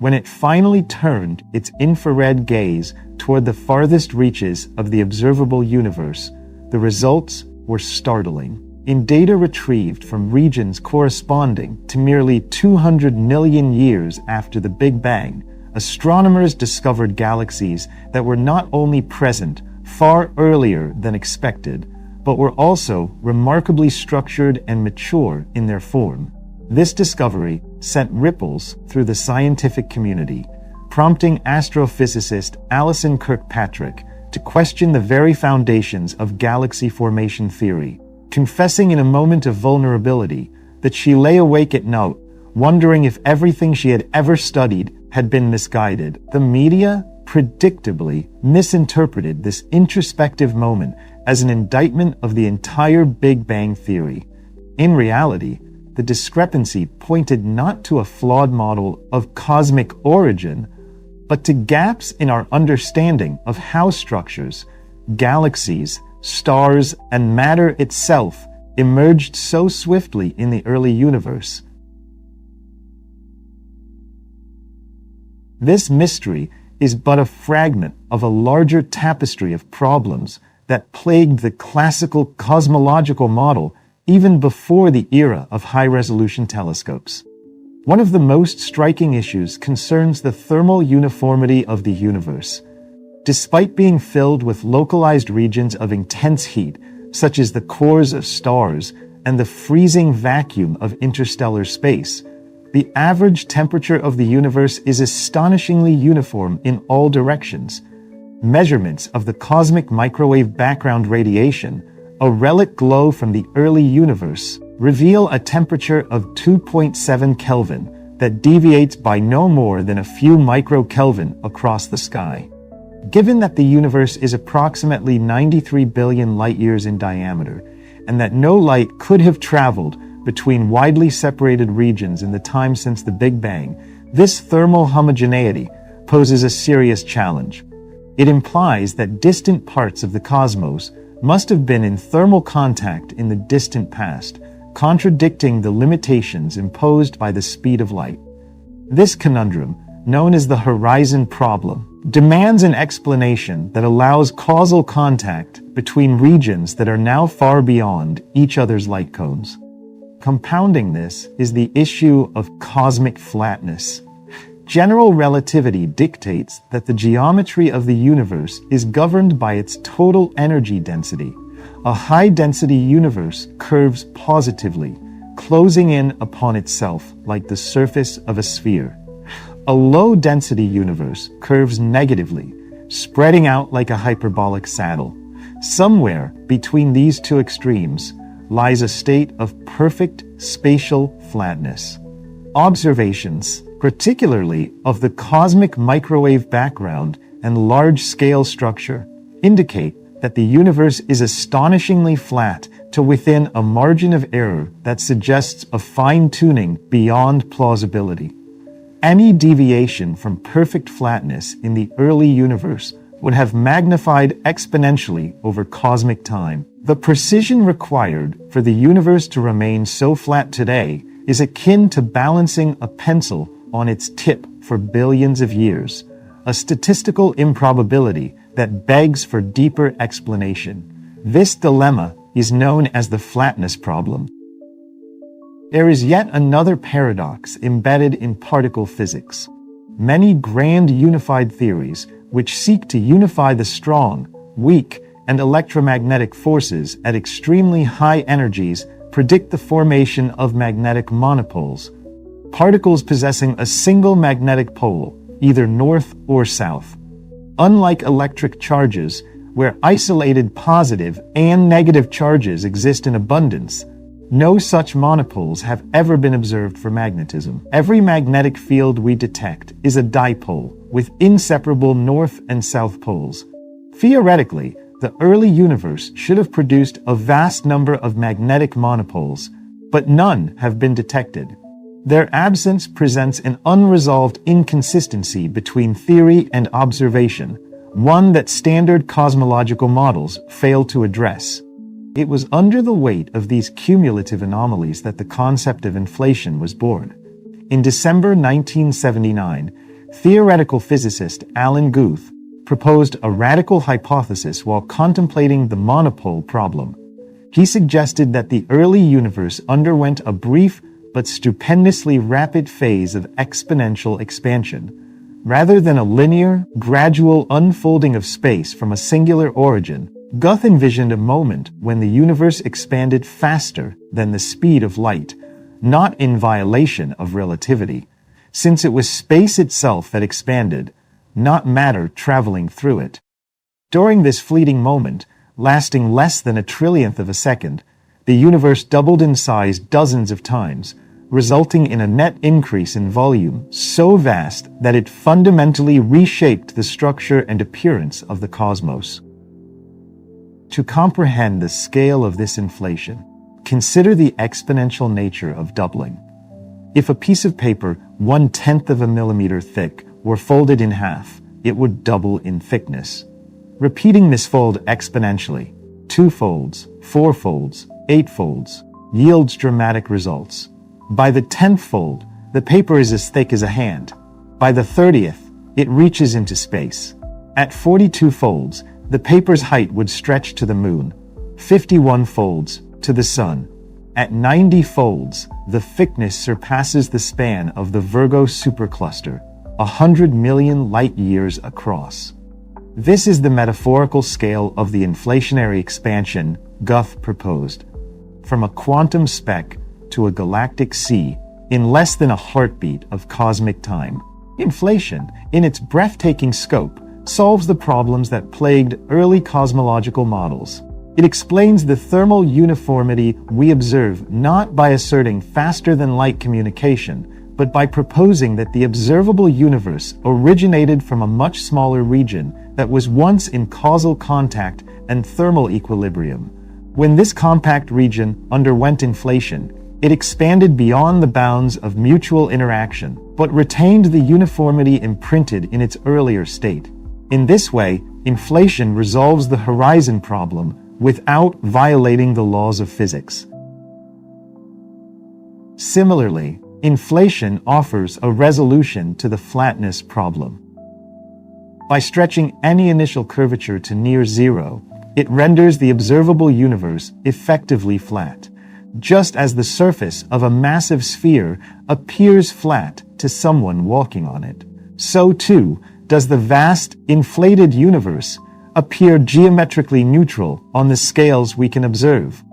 When it finally turned its infrared gaze toward the farthest reaches of the observable universe, the results were startling. In data retrieved from regions corresponding to merely 200 million years after the Big Bang, astronomers discovered galaxies that were not only present far earlier than expected, but were also remarkably structured and mature in their form. This discovery sent ripples through the scientific community, prompting astrophysicist Alison Kirkpatrick to question the very foundations of galaxy formation theory, confessing in a moment of vulnerability that she lay awake at night, wondering if everything she had ever studied had been misguided. The media predictably misinterpreted this introspective moment as an indictment of the entire Big Bang theory. In reality, the discrepancy pointed not to a flawed model of cosmic origin, but to gaps in our understanding of how structures, galaxies, stars, and matter itself emerged so swiftly in the early universe. This mystery is but a fragment of a larger tapestry of problems that plagued the classical cosmological model even before the era of high-resolution telescopes. One of the most striking issues concerns the thermal uniformity of the universe. Despite being filled with localized regions of intense heat, such as the cores of stars and the freezing vacuum of interstellar space, the average temperature of the universe is astonishingly uniform in all directions. Measurements of the cosmic microwave background radiation, a relic glow from the early universe, reveal a temperature of 2.7 Kelvin that deviates by no more than a few microkelvin across the sky. Given that the universe is approximately 93 billion light-years in diameter, and that no light could have traveled between widely separated regions in the time since the Big Bang, this thermal homogeneity poses a serious challenge. It implies that distant parts of the cosmos must have been in thermal contact in the distant past, contradicting the limitations imposed by the speed of light. This conundrum known as the horizon problem, demands an explanation that allows causal contact between regions that are now far beyond each other's light cones. Compounding this is the issue of cosmic flatness. General relativity dictates that the geometry of the universe is governed by its total energy density. A high-density universe curves positively, closing in upon itself like the surface of a sphere. A low-density universe curves negatively, spreading out like a hyperbolic saddle. Somewhere between these two extremes lies a state of perfect spatial flatness. Observations, particularly of the cosmic microwave background and large-scale structure, indicate that the universe is astonishingly flat to within a margin of error that suggests a fine-tuning beyond plausibility. Any deviation from perfect flatness in the early universe would have magnified exponentially over cosmic time. The precision required for the universe to remain so flat today is akin to balancing a pencil on its tip for billions of years, a statistical improbability that begs for deeper explanation. This dilemma is known as the flatness problem. There is yet another paradox embedded in particle physics. Many grand unified theories, which seek to unify the strong, weak, and electromagnetic forces at extremely high energies, predict the formation of magnetic monopoles, particles possessing a single magnetic pole, either north or south. Unlike electric charges, where isolated positive and negative charges exist in abundance, no such monopoles have ever been observed for magnetism. Every magnetic field we detect is a dipole with inseparable north and south poles. Theoretically, the early universe should have produced a vast number of magnetic monopoles, but none have been detected. Their absence presents an unresolved inconsistency between theory and observation, one that standard cosmological models fail to address. It was under the weight of these cumulative anomalies that the concept of inflation was born. In December 1979, theoretical physicist Alan Guth proposed a radical hypothesis while contemplating the monopole problem. He suggested that the early universe underwent a brief but stupendously rapid phase of exponential expansion. Rather than a linear, gradual unfolding of space from a singular origin, Guth envisioned a moment when the universe expanded faster than the speed of light, not in violation of relativity, since it was space itself that expanded, not matter traveling through it. During this fleeting moment, lasting less than a trillionth of a second, the universe doubled in size dozens of times, resulting in a net increase in volume so vast that it fundamentally reshaped the structure and appearance of the cosmos. To comprehend the scale of this inflation, consider the exponential nature of doubling. If a piece of paper 1/10 of a millimeter thick were folded in half, it would double in thickness. Repeating this fold exponentially, 2 folds, 4 folds, 8 folds, yields dramatic results. By the 10th fold, the paper is as thick as a hand. By the 30th, it reaches into space. At 42 folds, the paper's height would stretch to the moon, 51 folds to the sun. At 90 folds, the thickness surpasses the span of the Virgo supercluster, 100 million light-years across. This is the metaphorical scale of the inflationary expansion Guth proposed. From a quantum speck to a galactic sea in less than a heartbeat of cosmic time. Inflation, in its breathtaking scope, solves the problems that plagued early cosmological models. It explains the thermal uniformity we observe not by asserting faster-than-light communication, but by proposing that the observable universe originated from a much smaller region that was once in causal contact and thermal equilibrium. When this compact region underwent inflation, it expanded beyond the bounds of mutual interaction, but retained the uniformity imprinted in its earlier state. In this way, inflation resolves the horizon problem without violating the laws of physics. Similarly, inflation offers a resolution to the flatness problem. By stretching any initial curvature to near zero, it renders the observable universe effectively flat, just as the surface of a massive sphere appears flat to someone walking on it. So too does the vast, inflated universe appear geometrically neutral on the scales we can observe.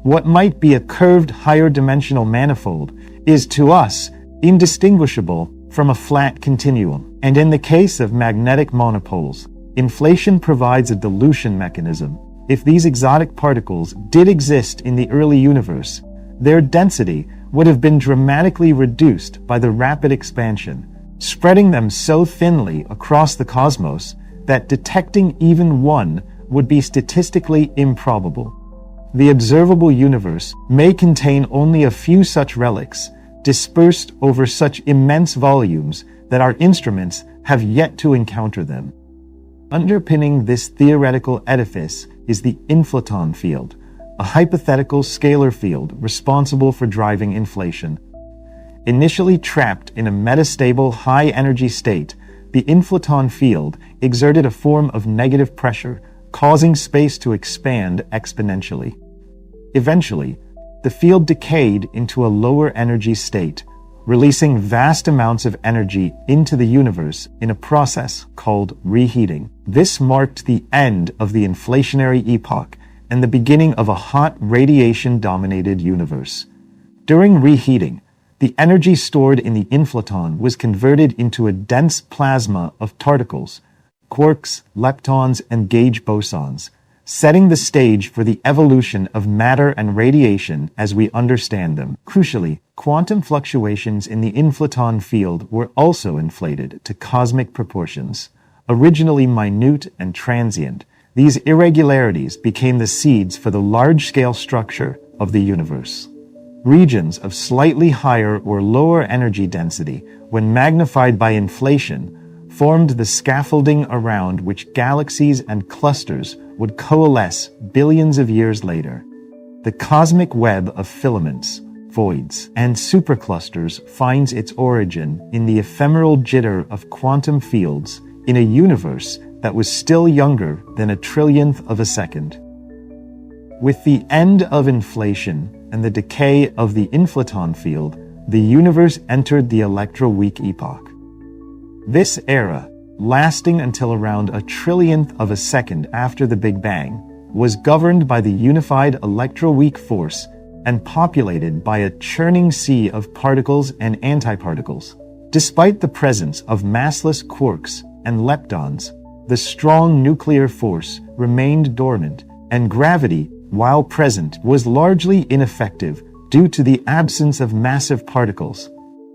What might be a curved higher-dimensional manifold is to us indistinguishable from a flat continuum. And in the case of magnetic monopoles, inflation provides a dilution mechanism. If these exotic particles did exist in the early universe, their density would have been dramatically reduced by the rapid expansion, spreading them so thinly across the cosmos that detecting even one would be statistically improbable. The observable universe may contain only a few such relics, dispersed over such immense volumes that our instruments have yet to encounter them. Underpinning this theoretical edifice is the inflaton field, a hypothetical scalar field responsible for driving inflation. Initially trapped in a metastable high-energy state, the inflaton field exerted a form of negative pressure, causing space to expand exponentially. Eventually, the field decayed into a lower energy state, releasing vast amounts of energy into the universe in a process called reheating. This marked the end of the inflationary epoch and the beginning of a hot radiation-dominated universe. During reheating, the energy stored in the inflaton was converted into a dense plasma of particles, quarks, leptons, and gauge bosons, setting the stage for the evolution of matter and radiation as we understand them. Crucially, quantum fluctuations in the inflaton field were also inflated to cosmic proportions. Originally minute and transient, these irregularities became the seeds for the large-scale structure of the universe. Regions of slightly higher or lower energy density, when magnified by inflation, formed the scaffolding around which galaxies and clusters would coalesce billions of years later. The cosmic web of filaments, voids, and superclusters finds its origin in the ephemeral jitter of quantum fields in a universe that was still younger than a trillionth of a second. With the end of inflation and the decay of the inflaton field, the universe entered the Electroweak epoch. This era, lasting until around a trillionth of a second after the Big Bang, was governed by the unified electroweak force and populated by a churning sea of particles and antiparticles. Despite the presence of massless quarks and leptons, the strong nuclear force remained dormant, and gravity, while present, was largely ineffective due to the absence of massive particles.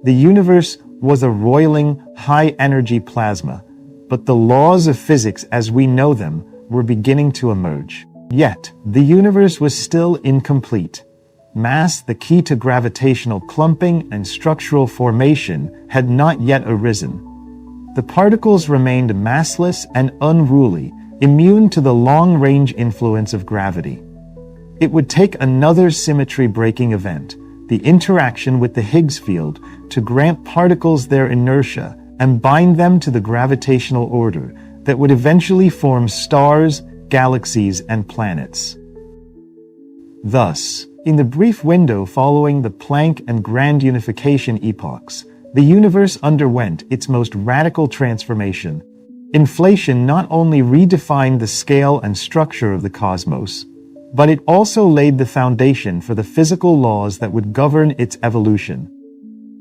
The universe was a roiling, high-energy plasma, but the laws of physics as we know them were beginning to emerge. Yet, the universe was still incomplete. Mass, the key to gravitational clumping and structural formation, had not yet arisen. The particles remained massless and unruly, immune to the long-range influence of gravity. It would take another symmetry-breaking event, the interaction with the Higgs field, to grant particles their inertia and bind them to the gravitational order that would eventually form stars, galaxies, and planets. Thus, in the brief window following the Planck and grand unification epochs, the universe underwent its most radical transformation. Inflation not only redefined the scale and structure of the cosmos, but it also laid the foundation for the physical laws that would govern its evolution.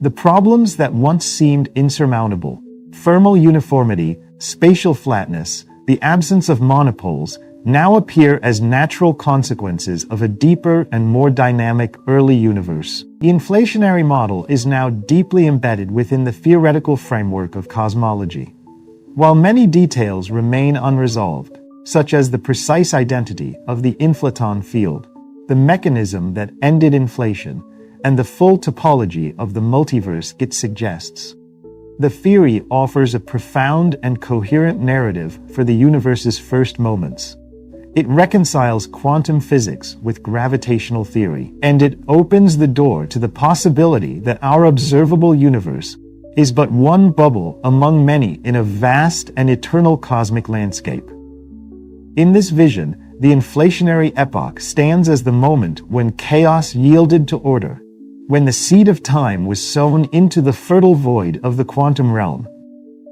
The problems that once seemed insurmountable, thermal uniformity, spatial flatness, the absence of monopoles, now appear as natural consequences of a deeper and more dynamic early universe. The inflationary model is now deeply embedded within the theoretical framework of cosmology. While many details remain unresolved, such as the precise identity of the inflaton field, the mechanism that ended inflation, and the full topology of the multiverse it suggests, the theory offers a profound and coherent narrative for the universe's first moments. It reconciles quantum physics with gravitational theory, and it opens the door to the possibility that our observable universe is but one bubble among many in a vast and eternal cosmic landscape. In this vision, the inflationary epoch stands as the moment when chaos yielded to order, when the seed of time was sown into the fertile void of the quantum realm,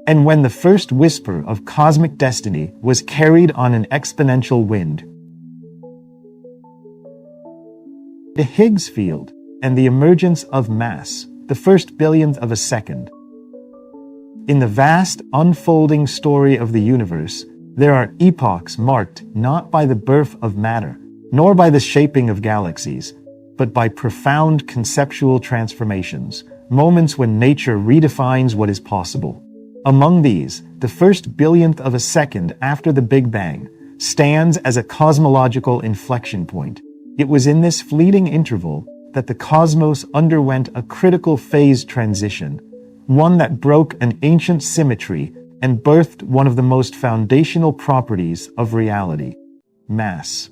and when the first whisper of cosmic destiny was carried on an exponential wind. The Higgs field and the emergence of mass, the first billionth of a second. In the vast, unfolding story of the universe, there are epochs marked not by the birth of matter, nor by the shaping of galaxies, but by profound conceptual transformations, moments when nature redefines what is possible. Among these, the first billionth of a second after the Big Bang stands as a cosmological inflection point. It was in this fleeting interval that the cosmos underwent a critical phase transition, one that broke an ancient symmetry and birthed one of the most foundational properties of reality: mass.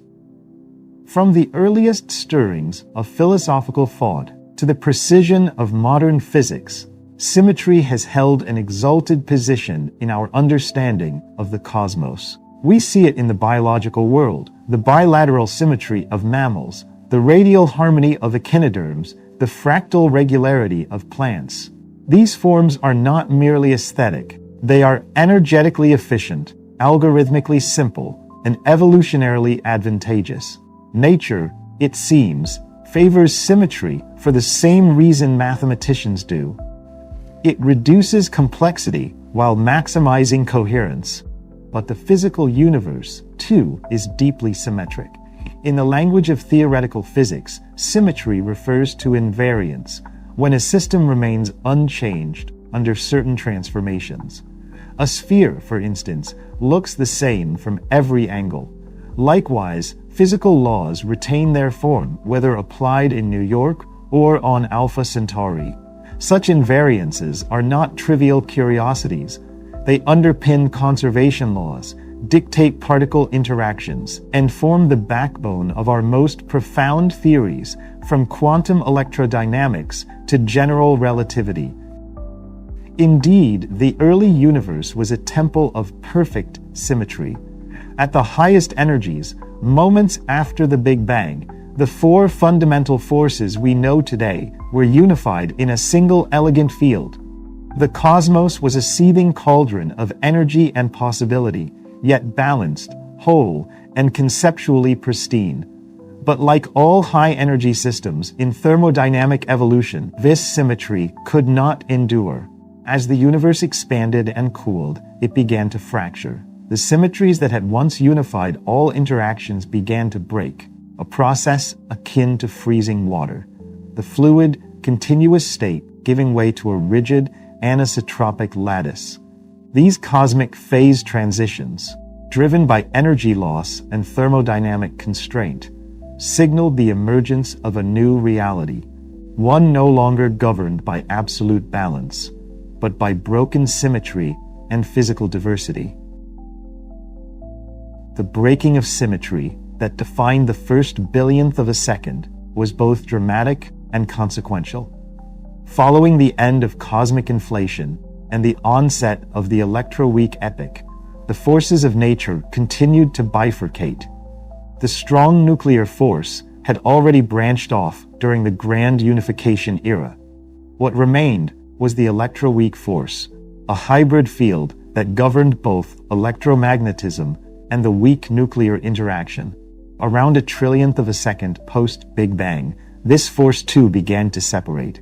From the earliest stirrings of philosophical thought to the precision of modern physics, symmetry has held an exalted position in our understanding of the cosmos. We see it in the biological world, the bilateral symmetry of mammals, the radial harmony of echinoderms, the fractal regularity of plants. These forms are not merely aesthetic. They are energetically efficient, algorithmically simple, and evolutionarily advantageous. Nature, it seems, favors symmetry for the same reason mathematicians do. It reduces complexity while maximizing coherence. But the physical universe, too, is deeply symmetric. In the language of theoretical physics, symmetry refers to invariance, when a system remains unchanged under certain transformations. A sphere, for instance, looks the same from every angle. Likewise, physical laws retain their form whether applied in New York or on Alpha Centauri. Such invariances are not trivial curiosities. They underpin conservation laws, dictate particle interactions, and form the backbone of our most profound theories, from quantum electrodynamics to general relativity. Indeed, the early universe was a temple of perfect symmetry. At the highest energies, moments after the Big Bang, the four fundamental forces we know today were unified in a single elegant field. The cosmos was a seething cauldron of energy and possibility, yet balanced, whole, and conceptually pristine. But like all high-energy systems in thermodynamic evolution, this symmetry could not endure. As the universe expanded and cooled, it began to fracture. The symmetries that had once unified all interactions began to break, a process akin to freezing water. The fluid, continuous state giving way to a rigid, anisotropic lattice. These cosmic phase transitions, driven by energy loss and thermodynamic constraint, signaled the emergence of a new reality, one no longer governed by absolute balance, but by broken symmetry and physical diversity. The breaking of symmetry that defined the first billionth of a second was both dramatic and consequential. Following the end of cosmic inflation and the onset of the Electroweak epoch, the forces of nature continued to bifurcate. The strong nuclear force had already branched off during the grand unification era. What remained was the electroweak force, a hybrid field that governed both electromagnetism and the weak nuclear interaction. Around a trillionth of a second post-Big Bang, this force too began to separate.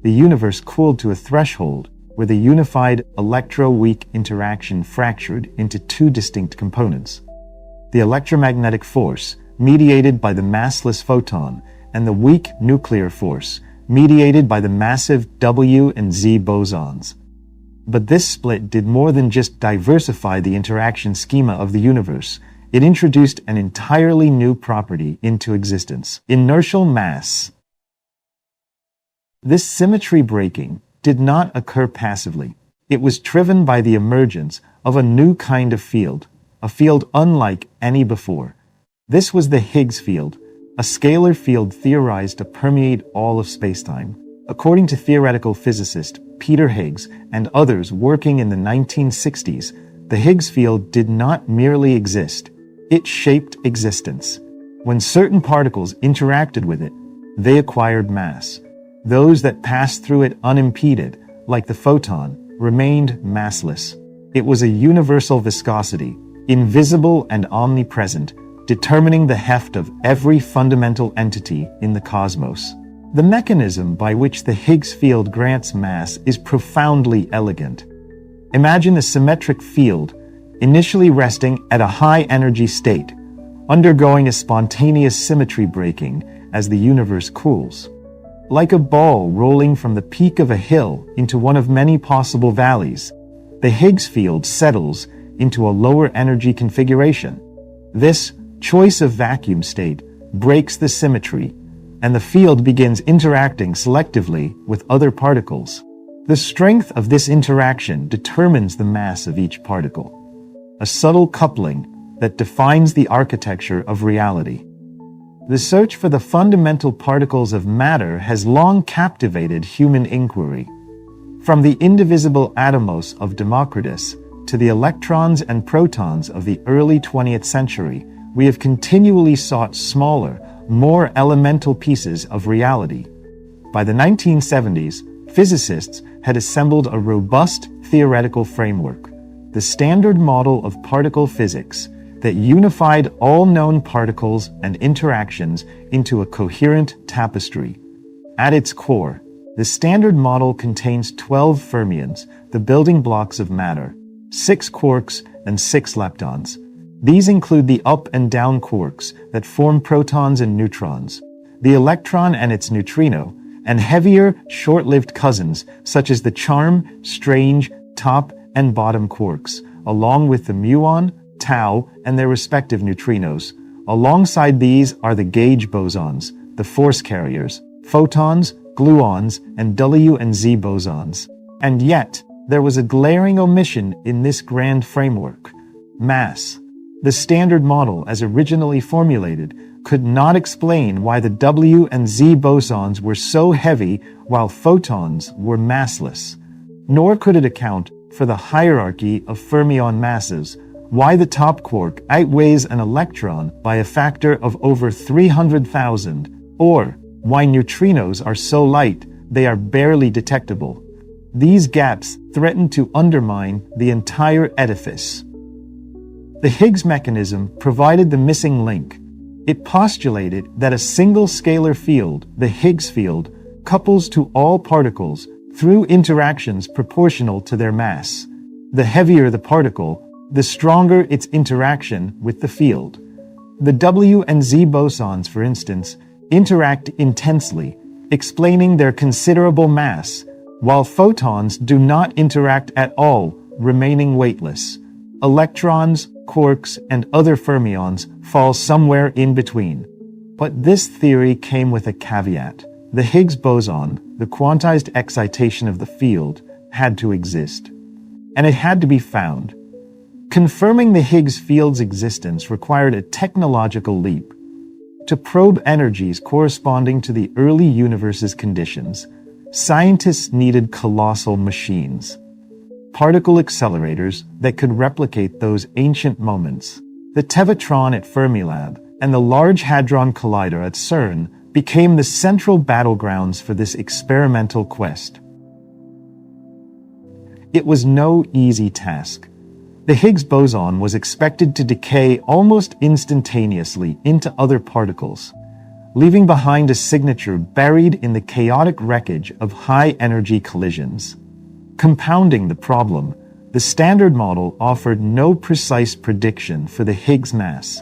The universe cooled to a threshold where the unified electro-weak interaction fractured into two distinct components: the electromagnetic force, mediated by the massless photon, and the weak nuclear force, mediated by the massive W and Z bosons. But this split did more than just diversify the interaction schema of the universe. It introduced an entirely new property into existence: inertial mass. This symmetry breaking did not occur passively. It was driven by the emergence of a new kind of field, a field unlike any before. This was the Higgs field, a scalar field theorized to permeate all of spacetime. According to theoretical physicist Peter Higgs and others working in the 1960s, the Higgs field did not merely exist, it shaped existence. When certain particles interacted with it, they acquired mass. Those that passed through it unimpeded, like the photon, remained massless. It was a universal viscosity, invisible and omnipresent, determining the heft of every fundamental entity in the cosmos. The mechanism by which the Higgs field grants mass is profoundly elegant. Imagine a symmetric field, initially resting at a high-energy state, undergoing a spontaneous symmetry breaking as the universe cools. Like a ball rolling from the peak of a hill into one of many possible valleys, the Higgs field settles into a lower energy configuration. This choice of vacuum state breaks the symmetry, and the field begins interacting selectively with other particles. The strength of this interaction determines the mass of each particle, a subtle coupling that defines the architecture of reality. The search for the fundamental particles of matter has long captivated human inquiry. From the indivisible atomos of Democritus to the electrons and protons of the early 20th century, we have continually sought smaller, more elemental pieces of reality. By the 1970s, physicists had assembled a robust theoretical framework, the Standard Model of Particle Physics, that unified all known particles and interactions into a coherent tapestry. At its core, the Standard Model contains 12 fermions, the building blocks of matter, 6 quarks and 6 leptons. These include the up and down quarks that form protons and neutrons, the electron and its neutrino, and heavier, short-lived cousins such as the charm, strange, top, and bottom quarks, along with the muon, tau, and their respective neutrinos. Alongside these are the gauge bosons, the force carriers, photons, gluons, and W and Z bosons. And yet, there was a glaring omission in this grand framework: mass. The Standard Model, as originally formulated, could not explain why the W and Z bosons were so heavy while photons were massless. Nor could it account for the hierarchy of fermion masses, why the top quark outweighs an electron by a factor of over 300,000, or why neutrinos are so light they are barely detectable. These gaps threaten to undermine the entire edifice. The Higgs mechanism provided the missing link. It postulated that a single scalar field, the Higgs field, couples to all particles through interactions proportional to their mass. The heavier the particle, the stronger its interaction with the field. The W and Z bosons, for instance, interact intensely, explaining their considerable mass, while photons do not interact at all, remaining weightless. Electrons, quarks, and other fermions fall somewhere in between. But this theory came with a caveat. The Higgs boson, the quantized excitation of the field, had to exist. And it had to be found. Confirming the Higgs field's existence required a technological leap. To probe energies corresponding to the early universe's conditions, scientists needed colossal machines, particle accelerators that could replicate those ancient moments. The Tevatron at Fermilab and the Large Hadron Collider at CERN became the central battlegrounds for this experimental quest. It was no easy task. The Higgs boson was expected to decay almost instantaneously into other particles, leaving behind a signature buried in the chaotic wreckage of high-energy collisions. Compounding the problem, the Standard Model offered no precise prediction for the Higgs mass,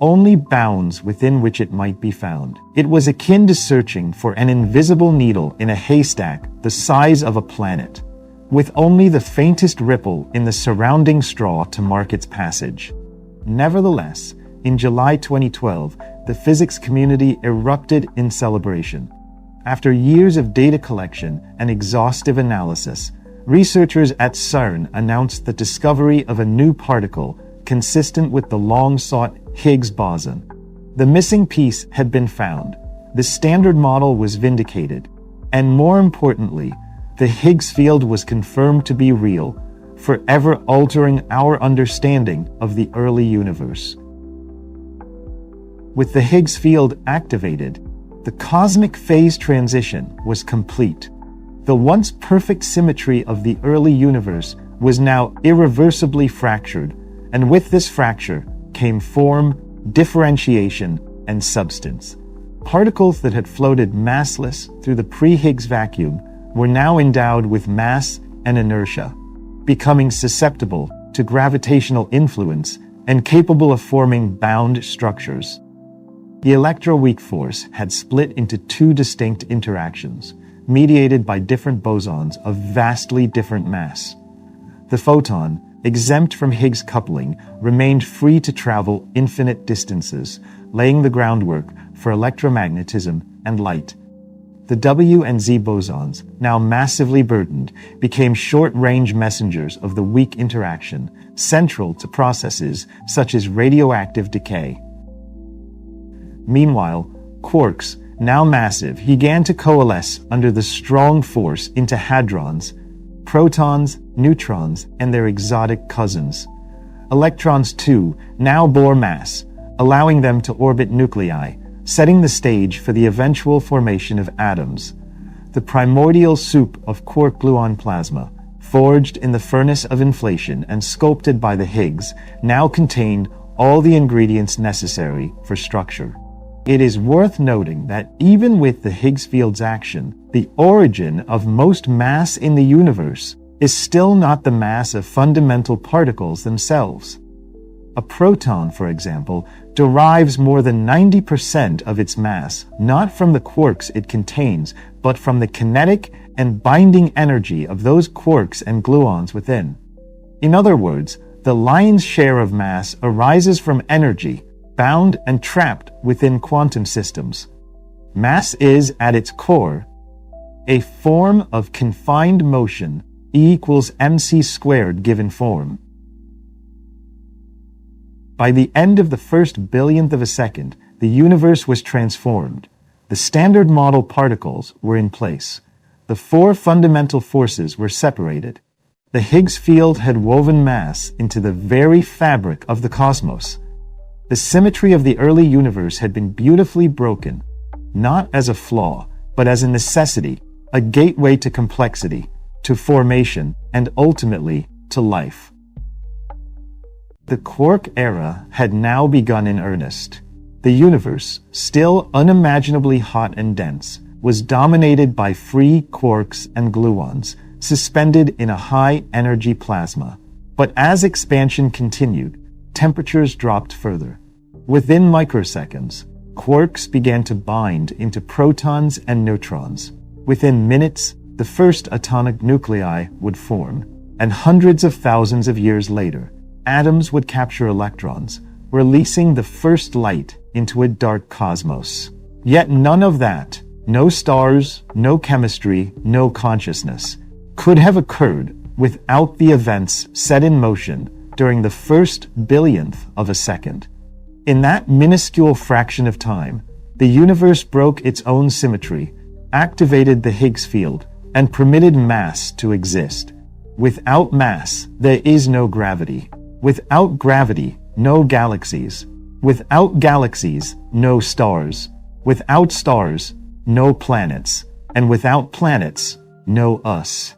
only bounds within which it might be found. It was akin to searching for an invisible needle in a haystack the size of a planet, with only the faintest ripple in the surrounding straw to mark its passage. Nevertheless, in July 2012, the physics community erupted in celebration. After years of data collection and exhaustive analysis, researchers at CERN announced the discovery of a new particle consistent with the long-sought Higgs boson. The missing piece had been found, the Standard Model was vindicated, and more importantly, the Higgs field was confirmed to be real, forever altering our understanding of the early universe. With the Higgs field activated, the cosmic phase transition was complete. The once perfect symmetry of the early universe was now irreversibly fractured, and with this fracture came form, differentiation, and substance. Particles that had floated massless through the pre-Higgs vacuum were now endowed with mass and inertia, becoming susceptible to gravitational influence and capable of forming bound structures. The electroweak force had split into two distinct interactions, mediated by different bosons of vastly different mass. The photon, exempt from Higgs coupling, remained free to travel infinite distances, laying the groundwork for electromagnetism and light. The W and Z bosons, now massively burdened, became short-range messengers of the weak interaction, central to processes such as radioactive decay. Meanwhile, quarks, now massive, began to coalesce under the strong force into hadrons, protons, neutrons, and their exotic cousins. Electrons, too, now bore mass, allowing them to orbit nuclei, setting the stage for the eventual formation of atoms. The primordial soup of quark-gluon plasma, forged in the furnace of inflation and sculpted by the Higgs, now contained all the ingredients necessary for structure. It is worth noting that even with the Higgs field's action, the origin of most mass in the universe is still not the mass of fundamental particles themselves. A proton, for example, derives more than 90% of its mass not from the quarks it contains, but from the kinetic and binding energy of those quarks and gluons within. In other words, the lion's share of mass arises from energy, bound and trapped within quantum systems. Mass is, at its core, a form of confined motion, E equals mc squared given form. By the end of the first billionth of a second, the universe was transformed. The Standard Model particles were in place. The four fundamental forces were separated. The Higgs field had woven mass into the very fabric of the cosmos. The symmetry of the early universe had been beautifully broken, not as a flaw, but as a necessity, a gateway to complexity, to formation, and ultimately to life. The quark era had now begun in earnest. The universe, still unimaginably hot and dense, was dominated by free quarks and gluons, suspended in a high-energy plasma. But as expansion continued, temperatures dropped further. Within microseconds, quarks began to bind into protons and neutrons. Within minutes, the first atomic nuclei would form, and hundreds of thousands of years later, atoms would capture electrons, releasing the first light into a dark cosmos. Yet none of that, no stars, no chemistry, no consciousness, could have occurred without the events set in motion during the first billionth of a second. In that minuscule fraction of time, the universe broke its own symmetry, activated the Higgs field, and permitted mass to exist. Without mass, there is no gravity. Without gravity, no galaxies. Without galaxies, no stars. Without stars, no planets. And without planets, no us.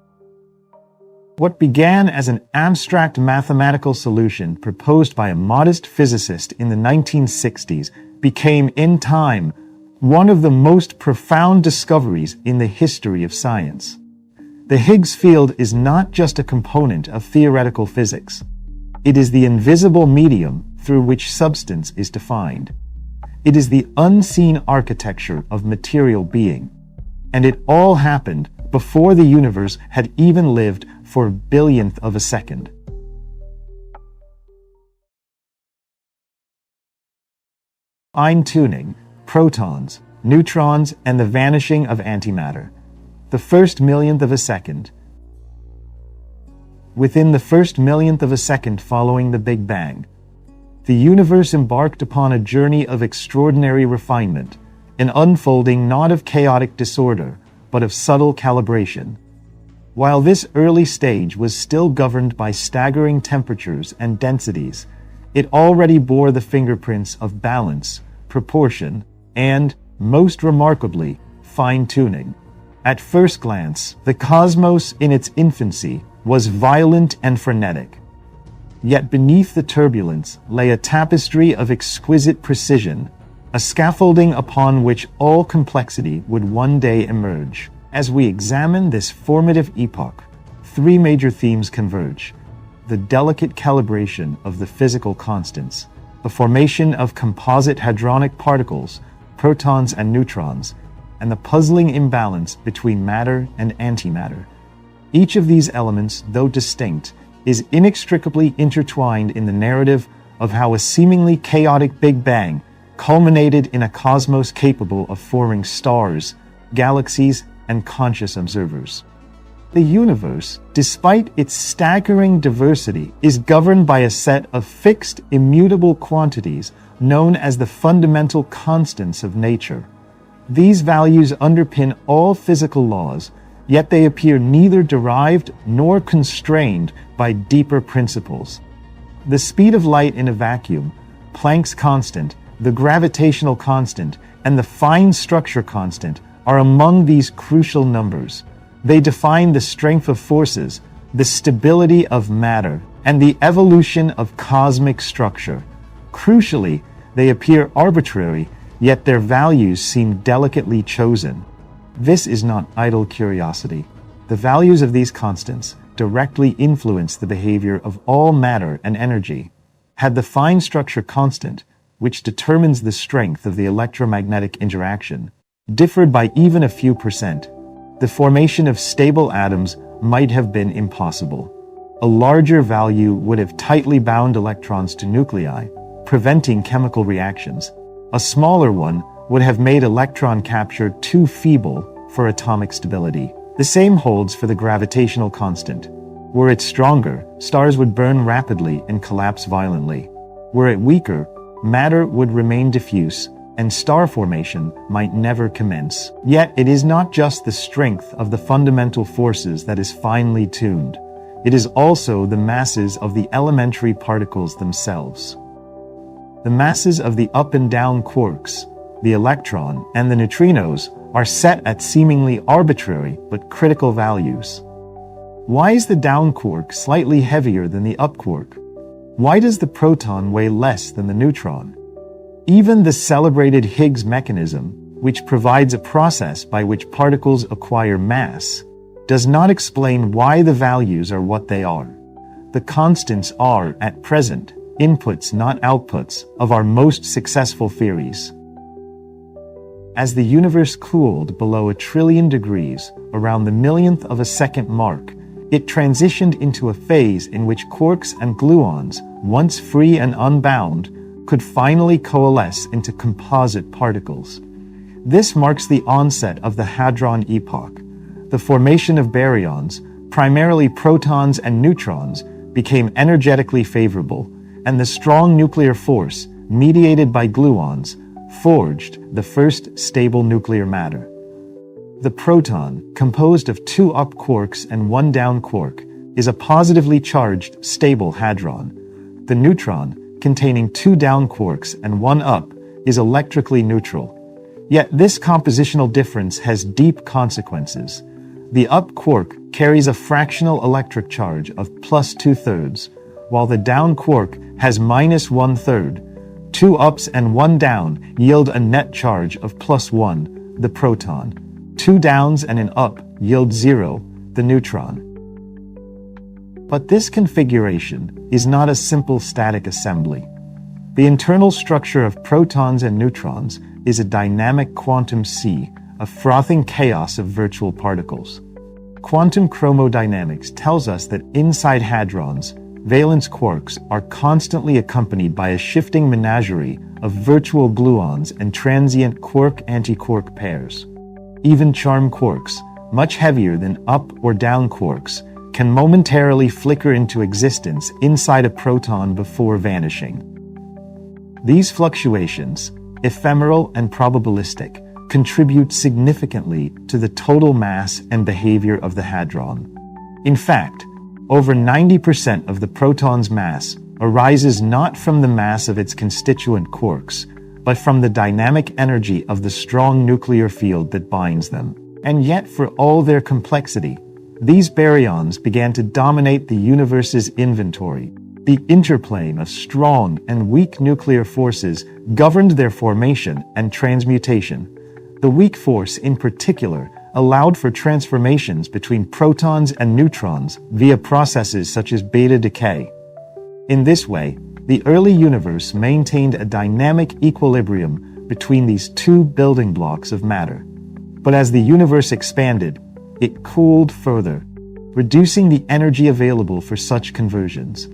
What began as an abstract mathematical solution proposed by a modest physicist in the 1960s became, in time, one of the most profound discoveries in the history of science. The Higgs field is not just a component of theoretical physics. It is the invisible medium through which substance is defined. It is the unseen architecture of material being. And it all happened before the universe had even lived for a billionth of a second. Fine-tuning, protons, neutrons, and the vanishing of antimatter. The first millionth of a second. Within the first millionth of a second following the Big Bang, the universe embarked upon a journey of extraordinary refinement, an unfolding not of chaotic disorder, but of subtle calibration. While this early stage was still governed by staggering temperatures and densities, it already bore the fingerprints of balance, proportion, and, most remarkably, fine-tuning. At first glance, the cosmos in its infancy was violent and frenetic. Yet beneath the turbulence lay a tapestry of exquisite precision, a scaffolding upon which all complexity would one day emerge. As we examine this formative epoch, three major themes converge: the delicate calibration of the physical constants, the formation of composite hadronic particles, protons and neutrons, and the puzzling imbalance between matter and antimatter. Each of these elements, though distinct, is inextricably intertwined in the narrative of how a seemingly chaotic Big Bang culminated in a cosmos capable of forming stars, galaxies, and conscious observers. The universe, despite its staggering diversity, is governed by a set of fixed, immutable quantities known as the fundamental constants of nature. These values underpin all physical laws, yet they appear neither derived nor constrained by deeper principles. The speed of light in a vacuum, Planck's constant, the gravitational constant, and the fine structure constant are among these crucial numbers. They define the strength of forces, the stability of matter, and the evolution of cosmic structure. Crucially, they appear arbitrary, yet their values seem delicately chosen. This is not idle curiosity. The values of these constants directly influence the behavior of all matter and energy. Had the fine structure constant, which determines the strength of the electromagnetic interaction, differed by even a few percent, the formation of stable atoms might have been impossible. A larger value would have tightly bound electrons to nuclei, preventing chemical reactions. A smaller one would have made electron capture too feeble for atomic stability. The same holds for the gravitational constant. Were it stronger, stars would burn rapidly and collapse violently. Were it weaker, matter would remain diffuse, and star formation might never commence. Yet it is not just the strength of the fundamental forces that is finely tuned. It is also the masses of the elementary particles themselves. The masses of the up and down quarks, the electron, and the neutrinos are set at seemingly arbitrary but critical values. Why is the down quark slightly heavier than the up quark? Why does the proton weigh less than the neutron? Even the celebrated Higgs mechanism, which provides a process by which particles acquire mass, does not explain why the values are what they are. The constants are, at present, inputs not outputs of our most successful theories. As the universe cooled below 1 trillion degrees, around the millionth of a second mark, it transitioned into a phase in which quarks and gluons, once free and unbound, could finally coalesce into composite particles. This marks the onset of the hadron epoch. The formation of baryons, primarily protons and neutrons, became energetically favorable, and the strong nuclear force, mediated by gluons, forged the first stable nuclear matter. The proton, composed of 2 up quarks and 1 down quark, is a positively charged, stable hadron. The neutron, containing 2 down quarks and 1 up, is electrically neutral. Yet this compositional difference has deep consequences. The up quark carries a fractional electric charge of plus 2/3, while the down quark has minus 1/3. 2 ups and 1 down yield a net charge of plus 1, the proton. 2 downs and an up yield 0, the neutron. But this configuration is not a simple static assembly. The internal structure of protons and neutrons is a dynamic quantum sea, a frothing chaos of virtual particles. Quantum chromodynamics tells us that inside hadrons, valence quarks are constantly accompanied by a shifting menagerie of virtual gluons and transient quark-antiquark pairs. Even charm quarks, much heavier than up or down quarks, can momentarily flicker into existence inside a proton before vanishing. These fluctuations, ephemeral and probabilistic, contribute significantly to the total mass and behavior of the hadron. In fact, over 90% of the proton's mass arises not from the mass of its constituent quarks, but from the dynamic energy of the strong nuclear field that binds them. And yet, for all their complexity, these baryons began to dominate the universe's inventory. The interplane of strong and weak nuclear forces governed their formation and transmutation. The weak force, in particular, allowed for transformations between protons and neutrons via processes such as beta decay. In this way, the early universe maintained a dynamic equilibrium between these two building blocks of matter. But as the universe expanded, it cooled further, reducing the energy available for such conversions.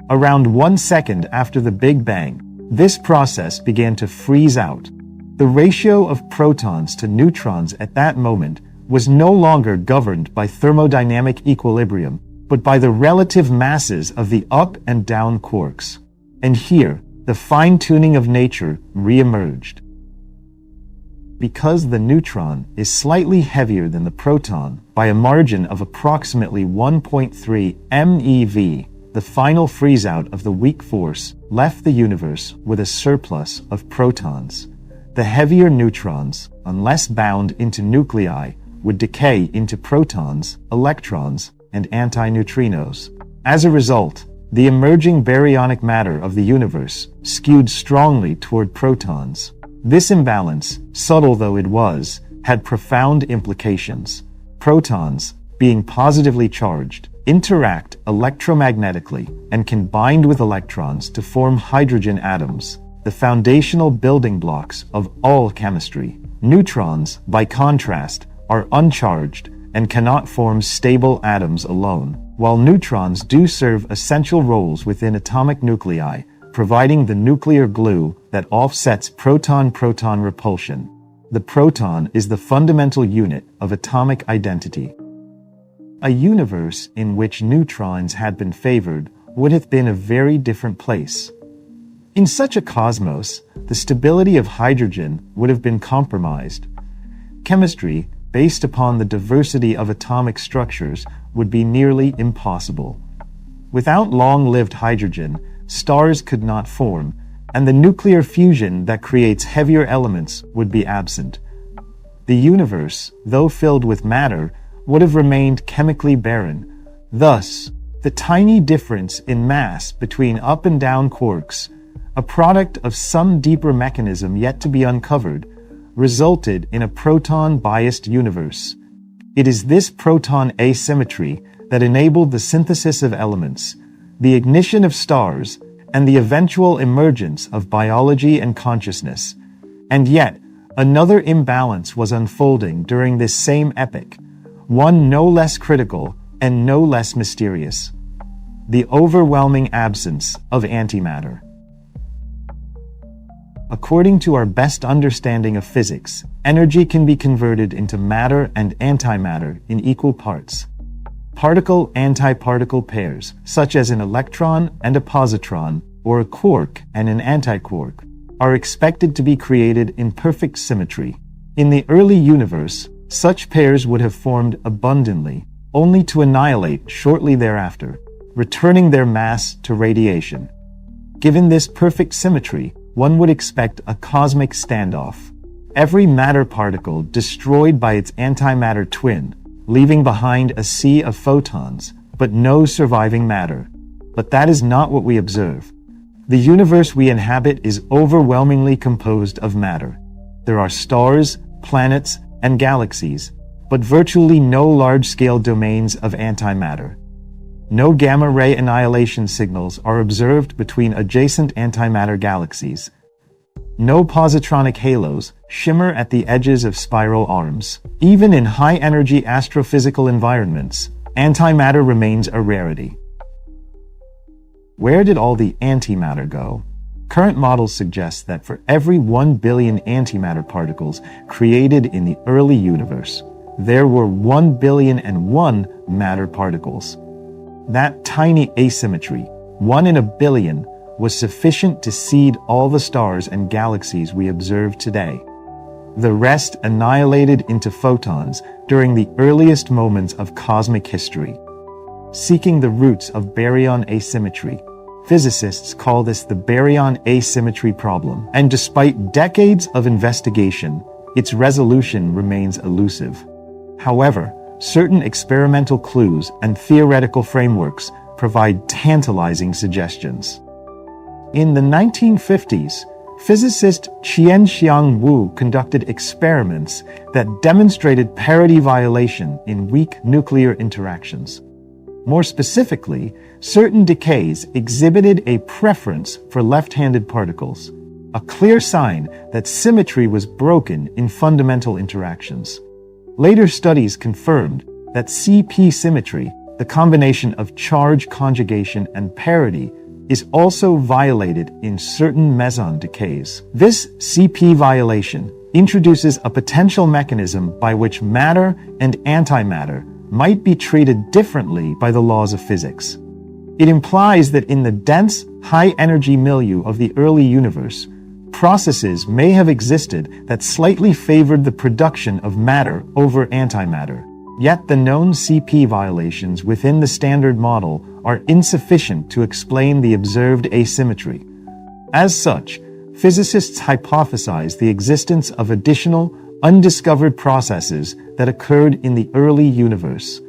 Around 1 second after the Big Bang, this process began to freeze out. The ratio of protons to neutrons at that moment was no longer governed by thermodynamic equilibrium, but by the relative masses of the up and down quarks. And here, the fine-tuning of nature re-emerged. Because the neutron is slightly heavier than the proton by a margin of approximately 1.3 MeV, the final freeze-out of the weak force left the universe with a surplus of protons. The heavier neutrons, unless bound into nuclei, would decay into protons, electrons, and antineutrinos. As a result, the emerging baryonic matter of the universe skewed strongly toward protons. This imbalance, subtle though it was, had profound implications. Protons, being positively charged, interact electromagnetically and can bind with electrons to form hydrogen atoms, the foundational building blocks of all chemistry. Neutrons, by contrast, are uncharged and cannot form stable atoms alone, while neutrons do serve essential roles within atomic nuclei, providing the nuclear glue that offsets proton-proton repulsion. The proton is the fundamental unit of atomic identity. A universe in which neutrons had been favored would have been a very different place. In such a cosmos, the stability of hydrogen would have been compromised. Chemistry, based upon the diversity of atomic structures, would be nearly impossible. Without long-lived hydrogen, stars could not form, and the nuclear fusion that creates heavier elements would be absent. The universe, though filled with matter, would have remained chemically barren. Thus, the tiny difference in mass between up and down quarks, a product of some deeper mechanism yet to be uncovered, resulted in a proton-biased universe. It is this proton asymmetry that enabled the synthesis of elements, the ignition of stars, and the eventual emergence of biology and consciousness. And yet, another imbalance was unfolding during this same epoch, one no less critical and no less mysterious: the overwhelming absence of antimatter. According to our best understanding of physics, energy can be converted into matter and antimatter in equal parts. Particle-antiparticle pairs, such as an electron and a positron, or a quark and an antiquark, are expected to be created in perfect symmetry. In the early universe, such pairs would have formed abundantly, only to annihilate shortly thereafter, returning their mass to radiation. Given this perfect symmetry, one would expect a cosmic standoff. Every matter particle destroyed by its antimatter twin, leaving behind a sea of photons, but no surviving matter. But that is not what we observe. The universe we inhabit is overwhelmingly composed of matter. There are stars, planets, and galaxies, but virtually no large-scale domains of antimatter. No gamma-ray annihilation signals are observed between adjacent antimatter galaxies. No positronic halos shimmer at the edges of spiral arms. Even in high-energy astrophysical environments, antimatter remains a rarity. Where did all the antimatter go? Current models suggest that for every 1 billion antimatter particles created in the early universe, there were 1,000,000,001 matter particles. That tiny asymmetry, 1 in a billion, was sufficient to seed all the stars and galaxies we observe today. The rest annihilated into photons during the earliest moments of cosmic history. Seeking the roots of baryon asymmetry, physicists call this the baryon asymmetry problem, and despite decades of investigation, its resolution remains elusive. However, certain experimental clues and theoretical frameworks provide tantalizing suggestions. In the 1950s, physicist Qianxiang Wu conducted experiments that demonstrated parity violation in weak nuclear interactions. More specifically, certain decays exhibited a preference for left-handed particles, a clear sign that symmetry was broken in fundamental interactions. Later studies confirmed that CP symmetry, the combination of charge conjugation and parity, is also violated in certain meson decays. This CP violation introduces a potential mechanism by which matter and antimatter might be treated differently by the laws of physics. It implies that in the dense, high-energy milieu of the early universe, processes may have existed that slightly favored the production of matter over antimatter. Yet the known CP violations within the Standard Model are insufficient to explain the observed asymmetry. As such, physicists hypothesize the existence of additional, undiscovered processes that occurred in the early universe.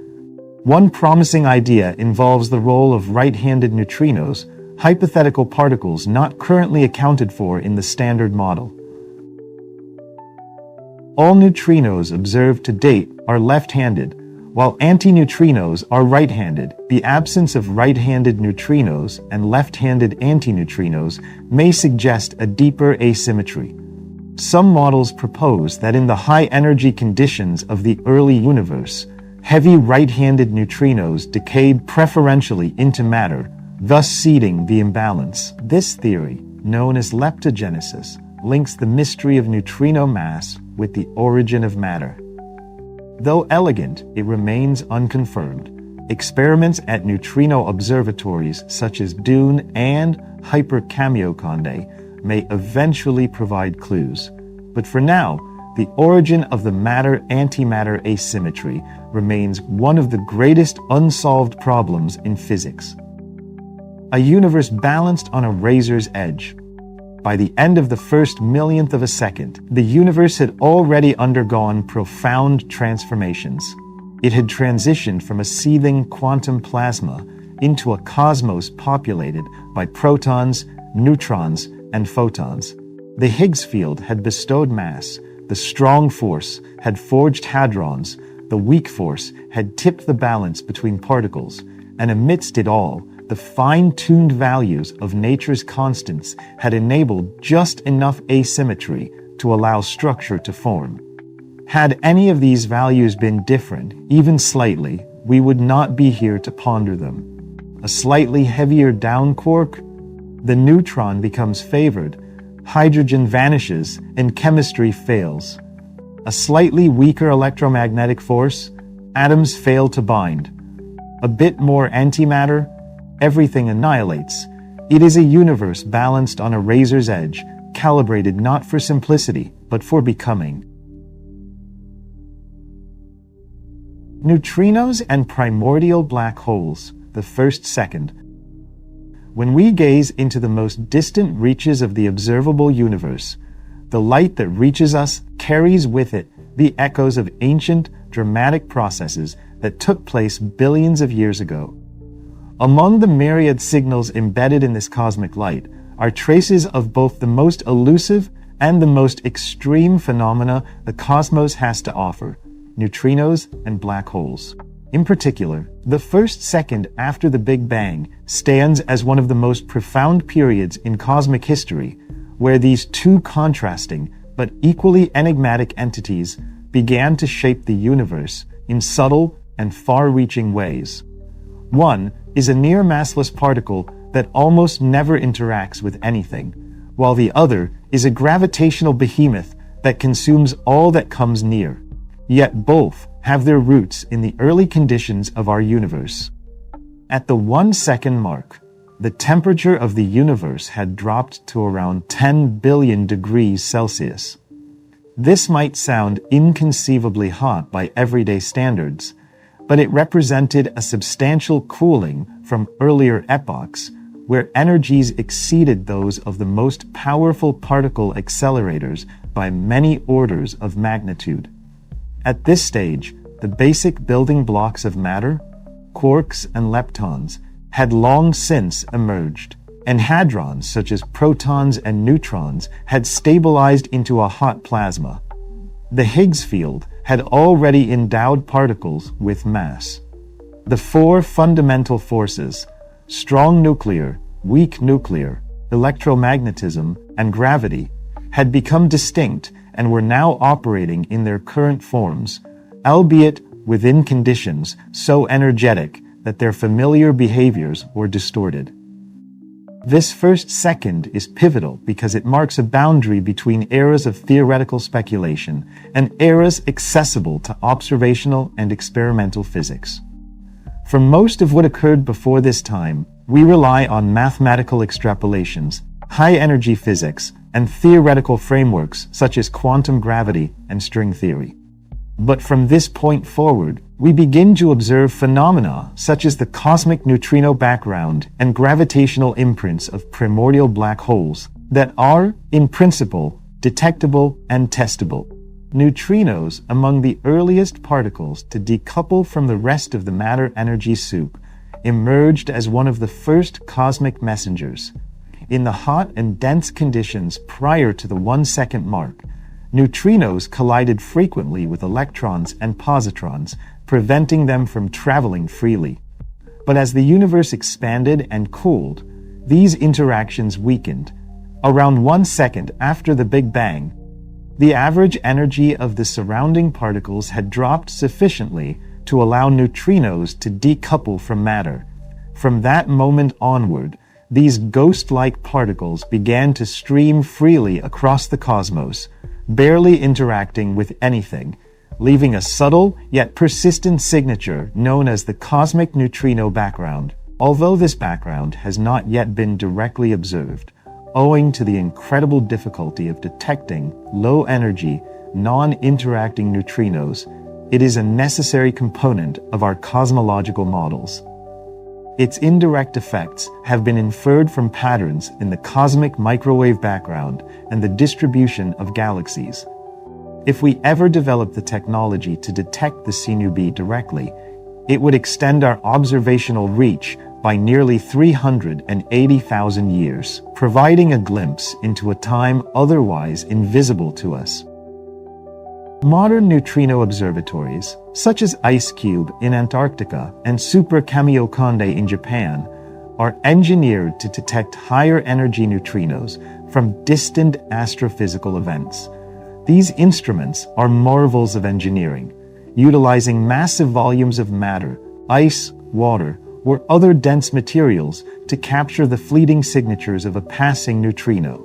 One promising idea involves the role of right-handed neutrinos, hypothetical particles not currently accounted for in the Standard Model. All neutrinos observed to date are left-handed, while antineutrinos are right-handed. The absence of right-handed neutrinos and left-handed antineutrinos may suggest a deeper asymmetry. Some models propose that in the high-energy conditions of the early universe, heavy right-handed neutrinos decayed preferentially into matter, thus seeding the imbalance. This theory, known as leptogenesis, links the mystery of neutrino mass with the origin of matter. Though elegant, it remains unconfirmed. Experiments at neutrino observatories such as Dune and Hyper-Kamiokande may eventually provide clues. But for now, the origin of the matter-antimatter asymmetry remains one of the greatest unsolved problems in physics. A universe balanced on a razor's edge. By the end of the first millionth of a second, the universe had already undergone profound transformations. It had transitioned from a seething quantum plasma into a cosmos populated by protons, neutrons, and photons. The Higgs field had bestowed mass, the strong force had forged hadrons, the weak force had tipped the balance between particles, and amidst it all, the fine-tuned values of nature's constants had enabled just enough asymmetry to allow structure to form. Had any of these values been different, even slightly, we would not be here to ponder them. A slightly heavier down quark? The neutron becomes favored, hydrogen vanishes, and chemistry fails. A slightly weaker electromagnetic force? Atoms fail to bind. A bit more antimatter? Everything annihilates. It is a universe balanced on a razor's edge, calibrated not for simplicity, but for becoming. Neutrinos and primordial black holes, the first second. When we gaze into the most distant reaches of the observable universe, the light that reaches us carries with it the echoes of ancient, dramatic processes that took place billions of years ago. Among the myriad signals embedded in this cosmic light are traces of both the most elusive and the most extreme phenomena the cosmos has to offer, neutrinos and black holes. In particular, the first second after the Big Bang stands as one of the most profound periods in cosmic history, where these two contrasting but equally enigmatic entities began to shape the universe in subtle and far-reaching ways. One is a near-massless particle that almost never interacts with anything, while the other is a gravitational behemoth that consumes all that comes near. Yet both have their roots in the early conditions of our universe. At the 1 second mark, the temperature of the universe had dropped to around 10 billion degrees Celsius. This might sound inconceivably hot by everyday standards, but it represented a substantial cooling from earlier epochs, where energies exceeded those of the most powerful particle accelerators by many orders of magnitude. At this stage, the basic building blocks of matter, quarks and leptons, had long since emerged, and hadrons such as protons and neutrons had stabilized into a hot plasma. The Higgs field had already endowed particles with mass. The four fundamental forces, strong nuclear, weak nuclear, electromagnetism, and gravity, had become distinct and were now operating in their current forms, albeit within conditions so energetic that their familiar behaviors were distorted. This first second is pivotal because it marks a boundary between eras of theoretical speculation and eras accessible to observational and experimental physics. For most of what occurred before this time, we rely on mathematical extrapolations, high-energy physics, and theoretical frameworks such as quantum gravity and string theory. But from this point forward, we begin to observe phenomena such as the cosmic neutrino background and gravitational imprints of primordial black holes that are, in principle, detectable and testable. Neutrinos, among the earliest particles to decouple from the rest of the matter-energy soup, emerged as one of the first cosmic messengers. In the hot and dense conditions prior to the 1-second mark, neutrinos collided frequently with electrons and positrons, preventing them from traveling freely. But as the universe expanded and cooled, these interactions weakened. Around 1 second after the Big Bang, the average energy of the surrounding particles had dropped sufficiently to allow neutrinos to decouple from matter. From that moment onward, these ghost-like particles began to stream freely across the cosmos, barely interacting with anything, leaving a subtle yet persistent signature known as the cosmic neutrino background. Although this background has not yet been directly observed, owing to the incredible difficulty of detecting low-energy, non-interacting neutrinos, it is a necessary component of our cosmological models. Its indirect effects have been inferred from patterns in the cosmic microwave background and the distribution of galaxies. If we ever develop the technology to detect the CNUB directly, it would extend our observational reach by nearly 380,000 years, providing a glimpse into a time otherwise invisible to us. Modern neutrino observatories, such as IceCube in Antarctica and Super Kamiokande in Japan, are engineered to detect higher energy neutrinos from distant astrophysical events. These instruments are marvels of engineering, utilizing massive volumes of matter, ice, water, or other dense materials to capture the fleeting signatures of a passing neutrino.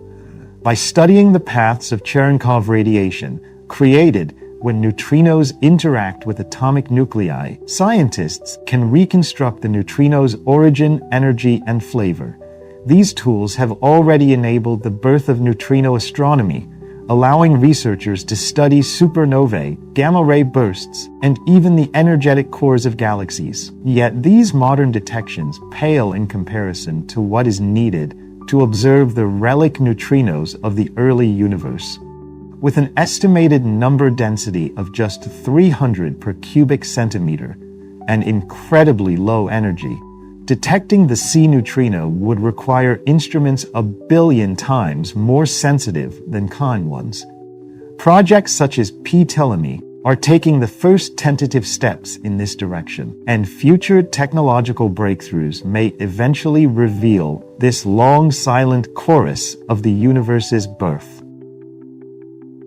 By studying the paths of Cherenkov radiation, created when neutrinos interact with atomic nuclei, scientists can reconstruct the neutrino's origin, energy, and flavor. These tools have already enabled the birth of neutrino astronomy, allowing researchers to study supernovae, gamma-ray bursts, and even the energetic cores of galaxies. Yet these modern detections pale in comparison to what is needed to observe the relic neutrinos of the early universe. With an estimated number density of just 300 per cubic centimeter and incredibly low energy, detecting the C neutrino would require instruments 1 billion times more sensitive than kind ones. Projects such as Ptolemy are taking the first tentative steps in this direction, and future technological breakthroughs may eventually reveal this long silent chorus of the universe's birth.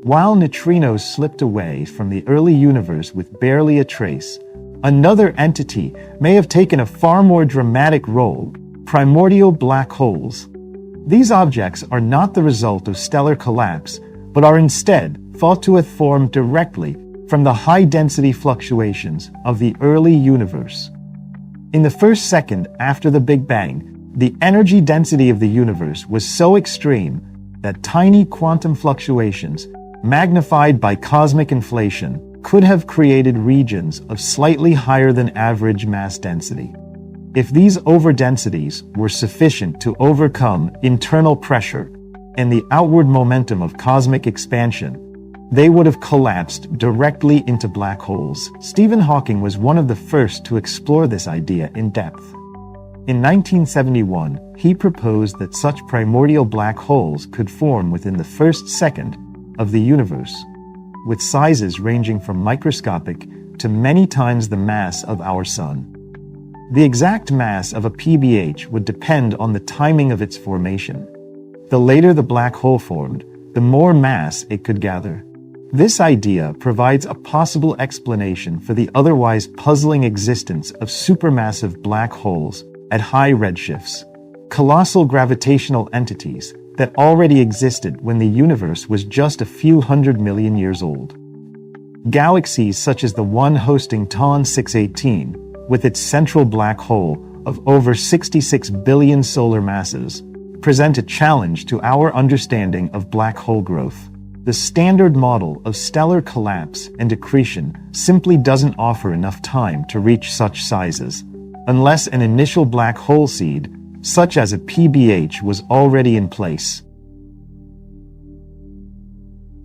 While neutrinos slipped away from the early universe with barely a trace, another entity may have taken a far more dramatic role: primordial black holes. These objects are not the result of stellar collapse, but are instead thought to have formed directly from the high-density fluctuations of the early universe. In the first second after the Big Bang, The energy density of the universe was so extreme that tiny quantum fluctuations, magnified by cosmic inflation, could have created regions of slightly higher than average mass density. If these overdensities were sufficient to overcome internal pressure and the outward momentum of cosmic expansion, they would have collapsed directly into black holes. Stephen Hawking was one of the first to explore this idea in depth. In 1971, he proposed that such primordial black holes could form within the first second of the universe, with sizes ranging from microscopic to many times the mass of our Sun. The exact mass of a PBH would depend on the timing of its formation. The later the black hole formed, the more mass it could gather. This idea provides a possible explanation for the otherwise puzzling existence of supermassive black holes at high redshifts, colossal gravitational entities that already existed when the universe was just a few 100 million years old. Galaxies such as the one hosting TON 618, with its central black hole of over 66 billion solar masses, present a challenge to our understanding of black hole growth. The standard model of stellar collapse and accretion simply doesn't offer enough time to reach such sizes, unless an initial black hole seed, such as a PBH, was already in place.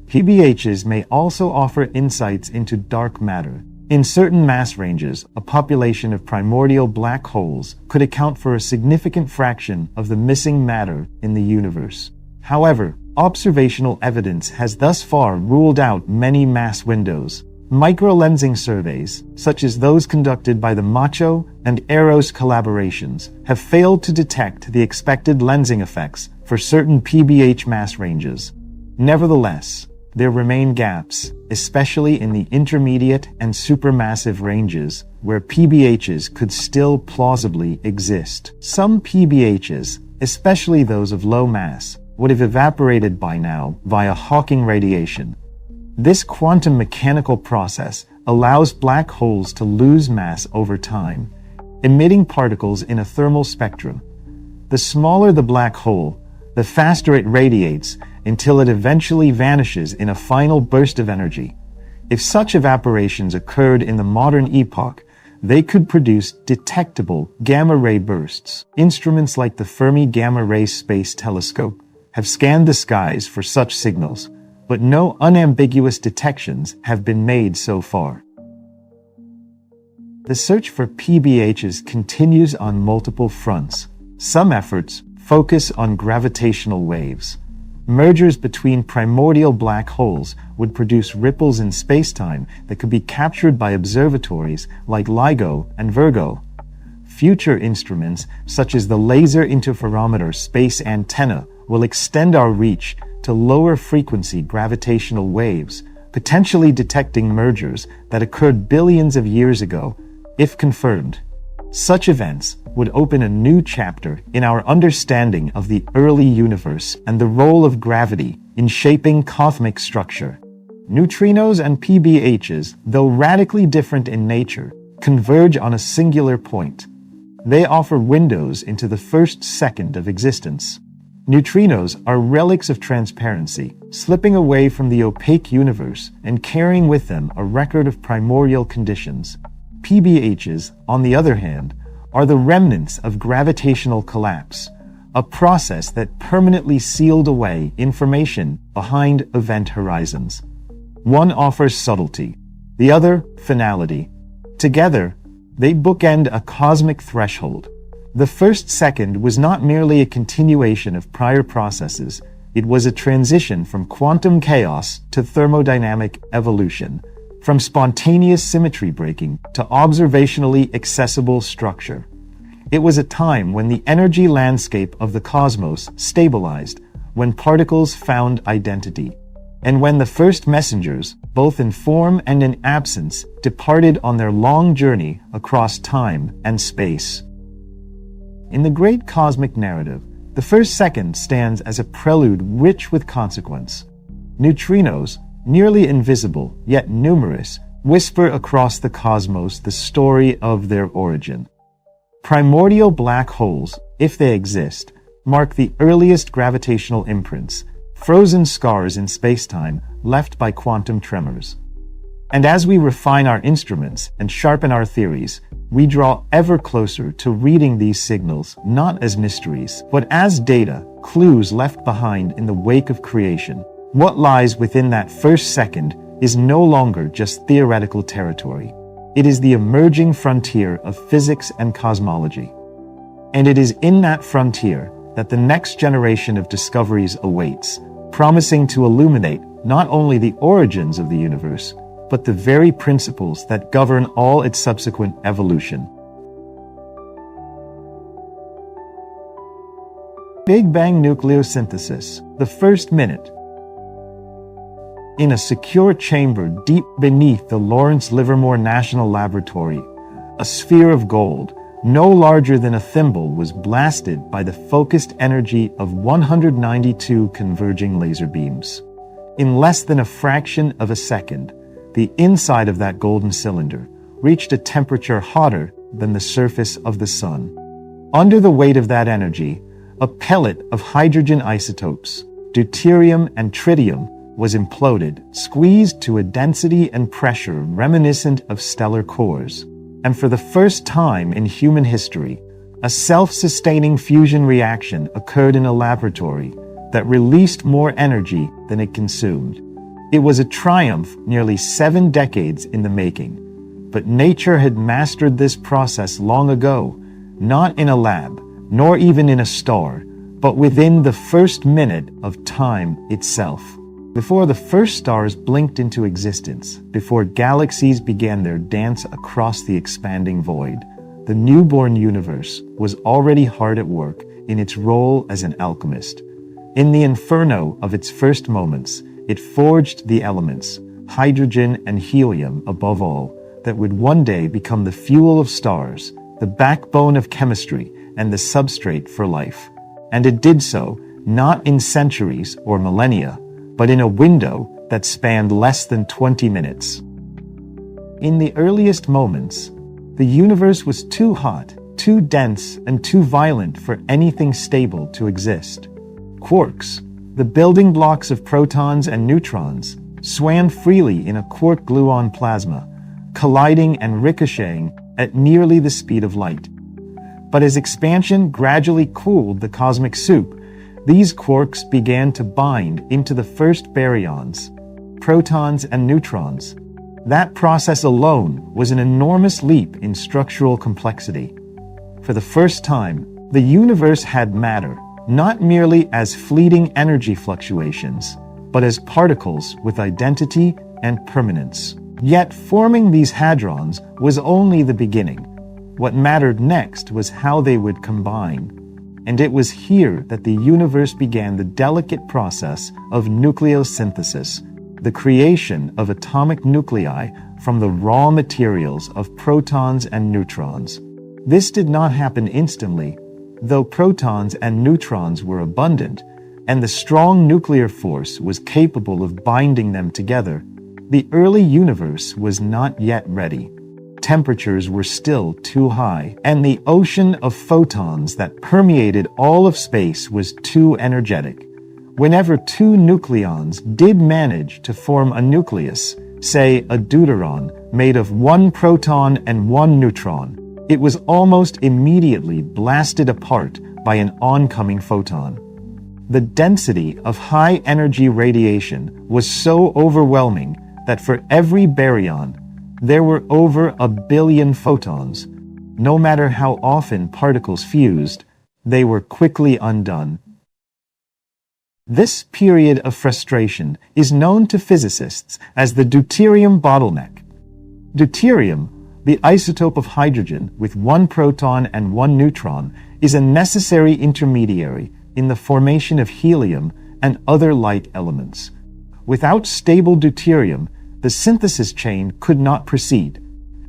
PBHs may also offer insights into dark matter. In certain mass ranges, a population of primordial black holes could account for a significant fraction of the missing matter in the universe. However, observational evidence has thus far ruled out many mass windows. Microlensing surveys, such as those conducted by the MACHO and EROS collaborations, have failed to detect the expected lensing effects for certain PBH mass ranges. Nevertheless, there remain gaps, especially in the intermediate and supermassive ranges, where PBHs could still plausibly exist. Some PBHs, especially those of low mass, would have evaporated by now via Hawking radiation. This quantum mechanical process allows black holes to lose mass over time, emitting particles in a thermal spectrum. The smaller the black hole, the faster it radiates until it eventually vanishes in a final burst of energy. If such evaporations occurred in the modern epoch, they could produce detectable gamma-ray bursts. Instruments like the Fermi Gamma-Ray Space Telescope have scanned the skies for such signals, but no unambiguous detections have been made so far. The search for PBHs continues on multiple fronts. Some efforts focus on gravitational waves. Mergers between primordial black holes would produce ripples in spacetime that could be captured by observatories like LIGO and Virgo. Future instruments, such as the Laser Interferometer Space Antenna, will extend our reach to lower frequency gravitational waves, potentially detecting mergers that occurred billions of years ago, if confirmed. Such events would open a new chapter in our understanding of the early universe and the role of gravity in shaping cosmic structure. Neutrinos and PBHs, though radically different in nature, converge on a singular point. They offer windows into the first second of existence. Neutrinos are relics of transparency, slipping away from the opaque universe and carrying with them a record of primordial conditions. PBHs, on the other hand, are the remnants of gravitational collapse, a process that permanently sealed away information behind event horizons. One offers subtlety, the other finality. Together, they bookend a cosmic threshold. The first second was not merely a continuation of prior processes, it was a transition from quantum chaos to thermodynamic evolution, from spontaneous symmetry breaking to observationally accessible structure. It was a time when the energy landscape of the cosmos stabilized, when particles found identity, and when the first messengers, both in form and in absence, departed on their long journey across time and space. In the great cosmic narrative, the first second stands as a prelude rich with consequence. Neutrinos, nearly invisible, yet numerous, whisper across the cosmos the story of their origin. Primordial black holes if they exist, mark the earliest gravitational imprints, frozen scars in spacetime left by quantum tremors. And as we refine our instruments and sharpen our theories, we draw ever closer to reading these signals not as mysteries, but as data, clues left behind in the wake of creation. What lies within that first second is no longer just theoretical territory. It is the emerging frontier of physics and cosmology. And it is in that frontier that the next generation of discoveries awaits, promising to illuminate not only the origins of the universe, but the very principles that govern all its subsequent evolution. Big Bang nucleosynthesis, the first minute. In a secure chamber deep beneath the Lawrence Livermore National Laboratory, a sphere of gold, no larger than a thimble, was blasted by the focused energy of 192 converging laser beams. In less than a fraction of a second, the inside of that golden cylinder reached a temperature hotter than the surface of the sun. Under the weight of that energy, a pellet of hydrogen isotopes, deuterium and tritium, was imploded, squeezed to a density and pressure reminiscent of stellar cores. And for the first time in human history, a self-sustaining fusion reaction occurred in a laboratory that released more energy than it consumed. It was a triumph nearly 7 decades in the making, but nature had mastered this process long ago, not in a lab, nor even in a star, but within the first minute of time itself. Before the first stars blinked into existence, before galaxies began their dance across the expanding void, the newborn universe was already hard at work in its role as an alchemist. In the inferno of its first moments, it forged the elements, hydrogen and helium above all, that would one day become the fuel of stars, the backbone of chemistry, and the substrate for life. And it did so, not in centuries or millennia, but in a window that spanned less than 20 minutes. In the earliest moments, the universe was too hot, too dense, and too violent for anything stable to exist. Quarks, the building blocks of protons and neutrons, swam freely in a quark-gluon plasma, colliding and ricocheting at nearly the speed of light. But as expansion gradually cooled the cosmic soup, these quarks began to bind into the first baryons, protons and neutrons. That process alone was an enormous leap in structural complexity. For the first time, the universe had matter, not merely as fleeting energy fluctuations, but as particles with identity and permanence. Yet forming these hadrons was only the beginning. What mattered next was how they would combine. And it was here that the universe began the delicate process of nucleosynthesis, the creation of atomic nuclei from the raw materials of protons and neutrons. This did not happen instantly, though protons and neutrons were abundant, and the strong nuclear force was capable of binding them together. The early universe was not yet ready. Temperatures were still too high, and the ocean of photons that permeated all of space was too energetic. Whenever two nucleons did manage to form a nucleus, say a deuteron made of one proton and one neutron, it was almost immediately blasted apart by an oncoming photon. The density of high-energy radiation was so overwhelming that for every baryon, there were over 1 billion photons. No matter how often particles fused, they were quickly undone. This period of frustration is known to physicists as the deuterium bottleneck. Deuterium, the isotope of hydrogen with one proton and one neutron, is a necessary intermediary in the formation of helium and other light elements. Without stable deuterium, the synthesis chain could not proceed.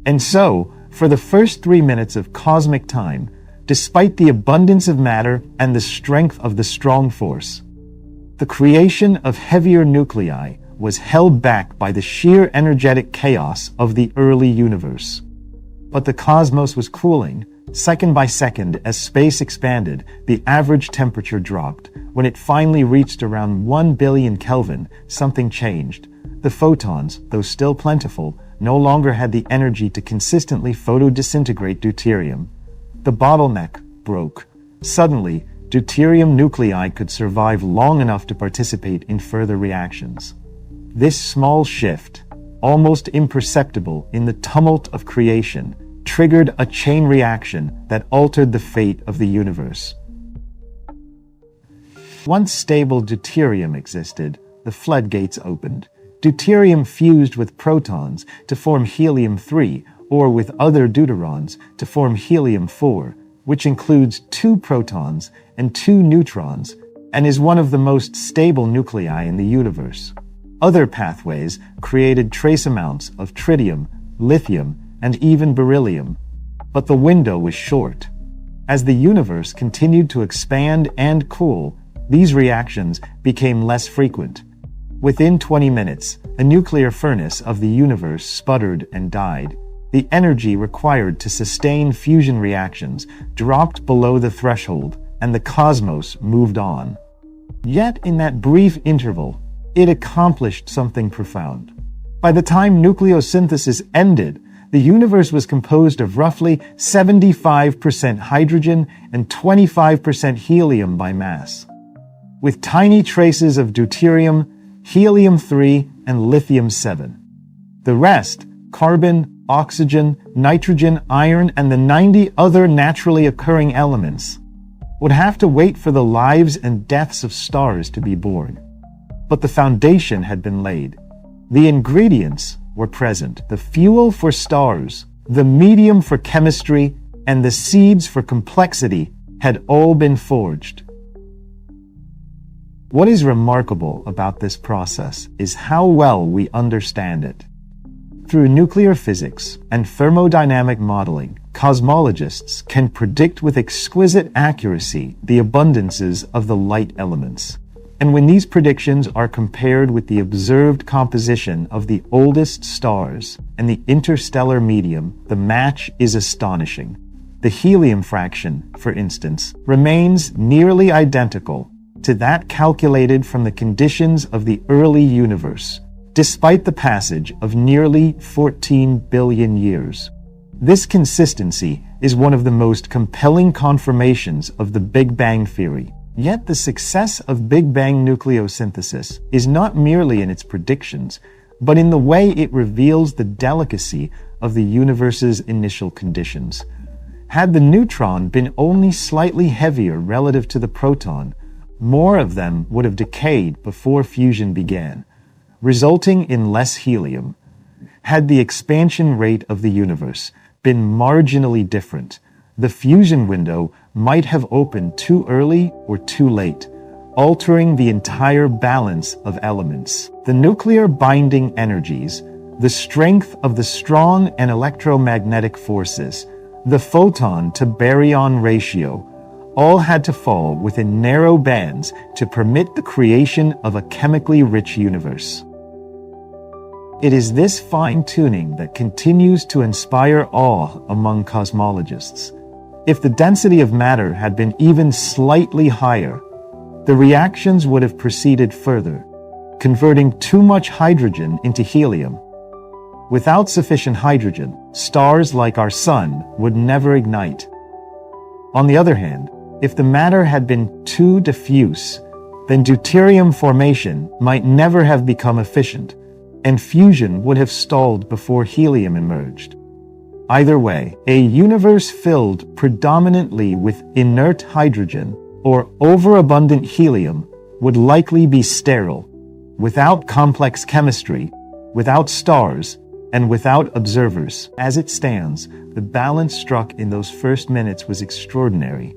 And so, for the first 3 minutes of cosmic time, despite the abundance of matter and the strength of the strong force, the creation of heavier nuclei was held back by the sheer energetic chaos of the early universe. But the cosmos was cooling, Second by second, as space expanded, the average temperature dropped. When it finally reached around 1 billion Kelvin, something changed. The photons, though still plentiful, no longer had the energy to consistently photodisintegrate deuterium. The bottleneck broke. Suddenly, deuterium nuclei could survive long enough to participate in further reactions. This small shift, almost imperceptible in the tumult of creation, triggered a chain reaction that altered the fate of the universe. Once stable deuterium existed, the floodgates opened. Deuterium fused with protons to form helium-3, or with other deuterons to form helium-4, which includes 2 protons and 2 neutrons, and is one of the most stable nuclei in the universe. Other pathways created trace amounts of tritium, lithium, and even beryllium. But the window was short. As the universe continued to expand and cool, these reactions became less frequent. Within 20 minutes, a nuclear furnace of the universe sputtered and died. The energy required to sustain fusion reactions dropped below the threshold, and the cosmos moved on. Yet in that brief interval, it accomplished something profound. By the time nucleosynthesis ended, the universe was composed of roughly 75% hydrogen and 25% helium by mass, with tiny traces of deuterium, helium-3, and lithium-7. The rest, carbon, oxygen, nitrogen, iron, and the 90 other naturally occurring elements, would have to wait for the lives and deaths of stars to be born. But the foundation had been laid. The ingredients were present: the fuel for stars, the medium for chemistry, and the seeds for complexity had all been forged. What is remarkable about this process is how well we understand it. Through nuclear physics and thermodynamic modeling, cosmologists can predict with exquisite accuracy the abundances of the light elements. And when these predictions are compared with the observed composition of the oldest stars and the interstellar medium, the match is astonishing. The helium fraction, for instance, remains nearly identical to that calculated from the conditions of the early universe, despite the passage of nearly 14 billion years. This consistency is one of the most compelling confirmations of the Big Bang theory. Yet the success of Big Bang nucleosynthesis is not merely in its predictions, but in the way it reveals the delicacy of the universe's initial conditions. Had the neutron been only slightly heavier relative to the proton, more of them would have decayed before fusion began, resulting in less helium. Had the expansion rate of the universe been marginally different, the fusion window might have opened too early or too late, altering the entire balance of elements. The nuclear binding energies, the strength of the strong and electromagnetic forces, the photon to baryon ratio, all had to fall within narrow bands to permit the creation of a chemically rich universe. It is this fine-tuning that continues to inspire awe among cosmologists. If the density of matter had been even slightly higher, the reactions would have proceeded further, converting too much hydrogen into helium. Without sufficient hydrogen, stars like our Sun would never ignite. On the other hand, if the matter had been too diffuse, then deuterium formation might never have become efficient, and fusion would have stalled before helium emerged. Either way, a universe filled predominantly with inert hydrogen or overabundant helium would likely be sterile, without complex chemistry, without stars, and without observers. As it stands, the balance struck in those first minutes was extraordinary.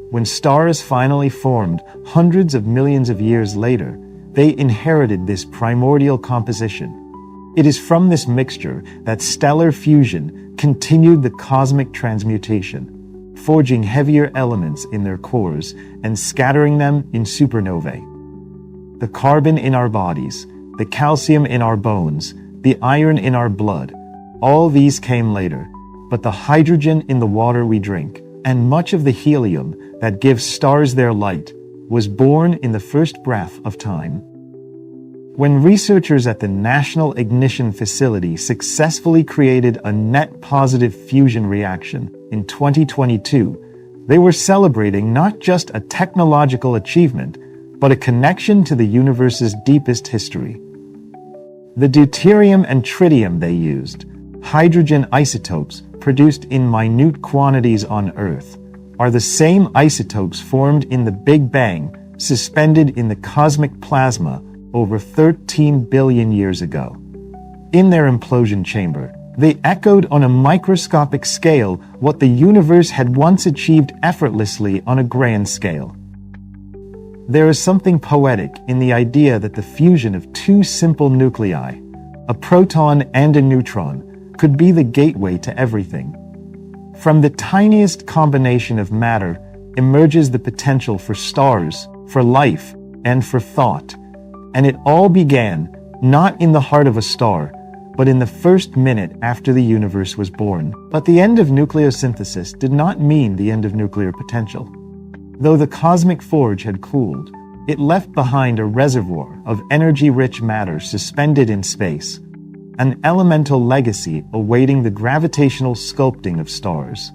When stars finally formed hundreds of millions of years later, they inherited this primordial composition. It is from this mixture that stellar fusion continued the cosmic transmutation, forging heavier elements in their cores and scattering them in supernovae. The carbon in our bodies, the calcium in our bones, the iron in our blood, all these came later, but the hydrogen in the water we drink, and much of the helium that gives stars their light, was born in the first breath of time. When researchers at the National Ignition Facility successfully created a net positive fusion reaction in 2022, they were celebrating not just a technological achievement, but a connection to the universe's deepest history. The deuterium and tritium they used, hydrogen isotopes produced in minute quantities on Earth, are the same isotopes formed in the Big Bang, suspended in the cosmic plasma over 13 billion years ago. In their implosion chamber, they echoed on a microscopic scale what the universe had once achieved effortlessly on a grand scale. There is something poetic in the idea that the fusion of two simple nuclei, a proton and a neutron, could be the gateway to everything. From the tiniest combination of matter emerges the potential for stars, for life, and for thought. And it all began not in the heart of a star, but in the first minute after the universe was born. But the end of nucleosynthesis did not mean the end of nuclear potential. Though the cosmic forge had cooled, it left behind a reservoir of energy-rich matter suspended in space, an elemental legacy awaiting the gravitational sculpting of stars.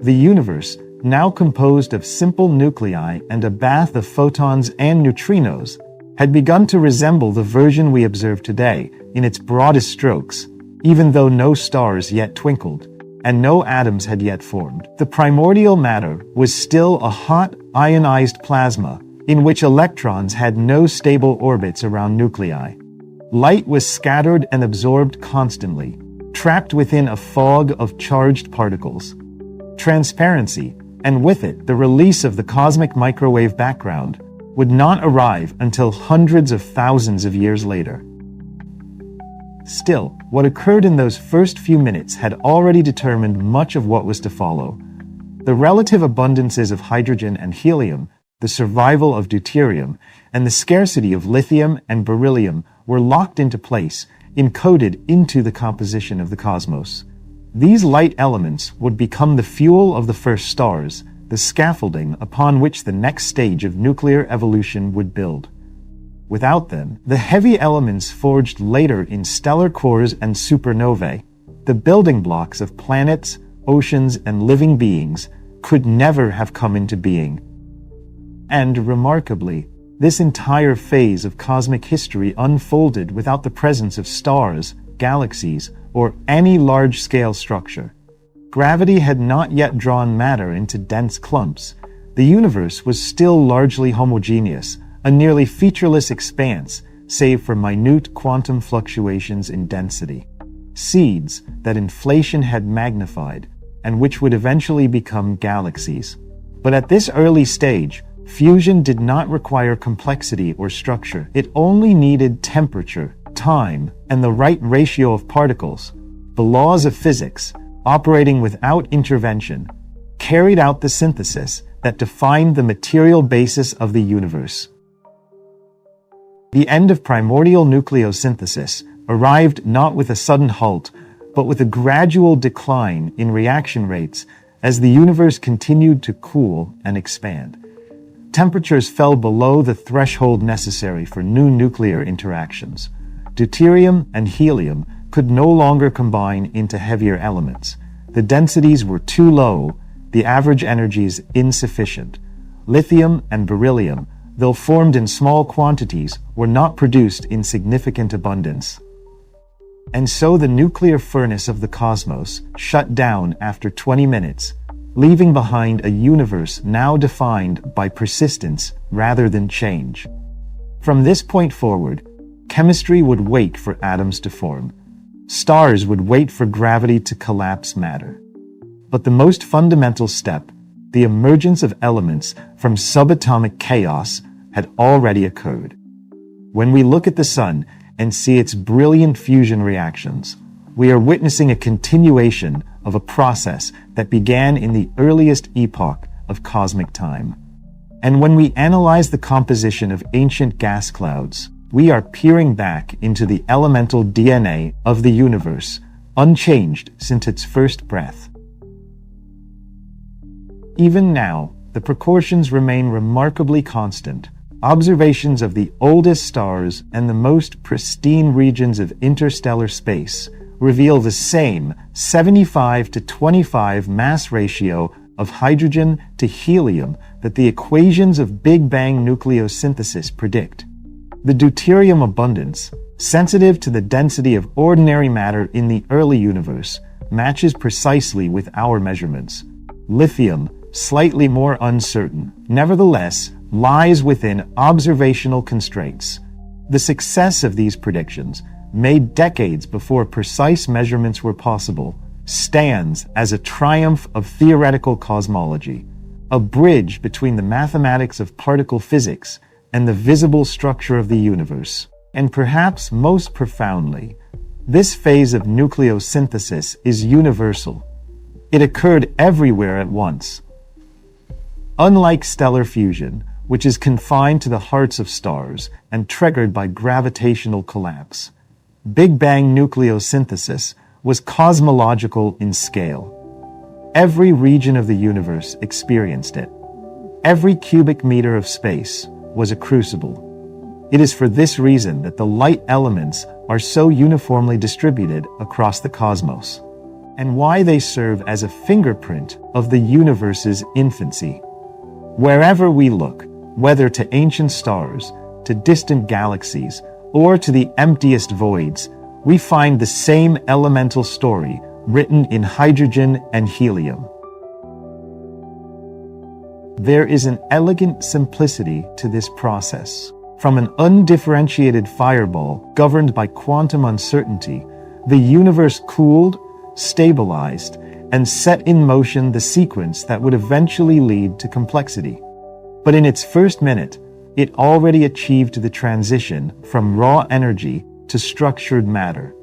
The universe, now composed of simple nuclei and a bath of photons and neutrinos, had begun to resemble the version we observe today in its broadest strokes, even though no stars yet twinkled and no atoms had yet formed. The primordial matter was still a hot, ionized plasma in which electrons had no stable orbits around nuclei. Light was scattered and absorbed constantly, trapped within a fog of charged particles. Transparency, and with it the release of the cosmic microwave background, would not arrive until hundreds of thousands of years later. Still, what occurred in those first few minutes had already determined much of what was to follow. The relative abundances of hydrogen and helium, the survival of deuterium, and the scarcity of lithium and beryllium were locked into place, encoded into the composition of the cosmos. These light elements would become the fuel of the first stars, the scaffolding upon which the next stage of nuclear evolution would build. Without them, the heavy elements forged later in stellar cores and supernovae, the building blocks of planets, oceans, and living beings, could never have come into being. And, remarkably, this entire phase of cosmic history unfolded without the presence of stars, galaxies, or any large-scale structure. Gravity had not yet drawn matter into dense clumps. The universe was still largely homogeneous, a nearly featureless expanse, save for minute quantum fluctuations in density. Seeds that inflation had magnified, and which would eventually become galaxies. But at this early stage, fusion did not require complexity or structure. It only needed temperature, time, and the right ratio of particles. The laws of physics, operating without intervention, carried out the synthesis that defined the material basis of the universe. The end of primordial nucleosynthesis arrived not with a sudden halt, but with a gradual decline in reaction rates as the universe continued to cool and expand. Temperatures fell below the threshold necessary for new nuclear interactions. Deuterium and helium could no longer combine into heavier elements. The densities were too low, the average energies insufficient. Lithium and beryllium, though formed in small quantities, were not produced in significant abundance. And so the nuclear furnace of the cosmos shut down after 20 minutes, leaving behind a universe now defined by persistence rather than change. From this point forward, chemistry would wait for atoms to form. Stars would wait for gravity to collapse matter. But the most fundamental step, the emergence of elements from subatomic chaos, had already occurred. When we look at the Sun and see its brilliant fusion reactions, we are witnessing a continuation of a process that began in the earliest epoch of cosmic time. And when we analyze the composition of ancient gas clouds, we are peering back into the elemental DNA of the universe, unchanged since its first breath. Even now, the precautions remain remarkably constant. Observations of the oldest stars and the most pristine regions of interstellar space reveal the same 75 to 25 mass ratio of hydrogen to helium that the equations of Big Bang nucleosynthesis predict. The deuterium abundance, sensitive to the density of ordinary matter in the early universe, matches precisely with our measurements. Lithium, slightly more uncertain, nevertheless lies within observational constraints. The success of these predictions, made decades before precise measurements were possible, stands as a triumph of theoretical cosmology, a bridge between the mathematics of particle physics and the visible structure of the universe. And perhaps most profoundly, this phase of nucleosynthesis is universal. It occurred everywhere at once. Unlike stellar fusion, which is confined to the hearts of stars and triggered by gravitational collapse, Big Bang nucleosynthesis was cosmological in scale. Every region of the universe experienced it. Every cubic meter of space was a crucible. It is for this reason that the light elements are so uniformly distributed across the cosmos, and why they serve as a fingerprint of the universe's infancy. Wherever we look, whether to ancient stars, to distant galaxies, or to the emptiest voids, we find the same elemental story written in hydrogen and helium. There is an elegant simplicity to this process. From an undifferentiated fireball governed by quantum uncertainty, the universe cooled, stabilized, and set in motion the sequence that would eventually lead to complexity. But in its first minute, it already achieved the transition from raw energy to structured matter.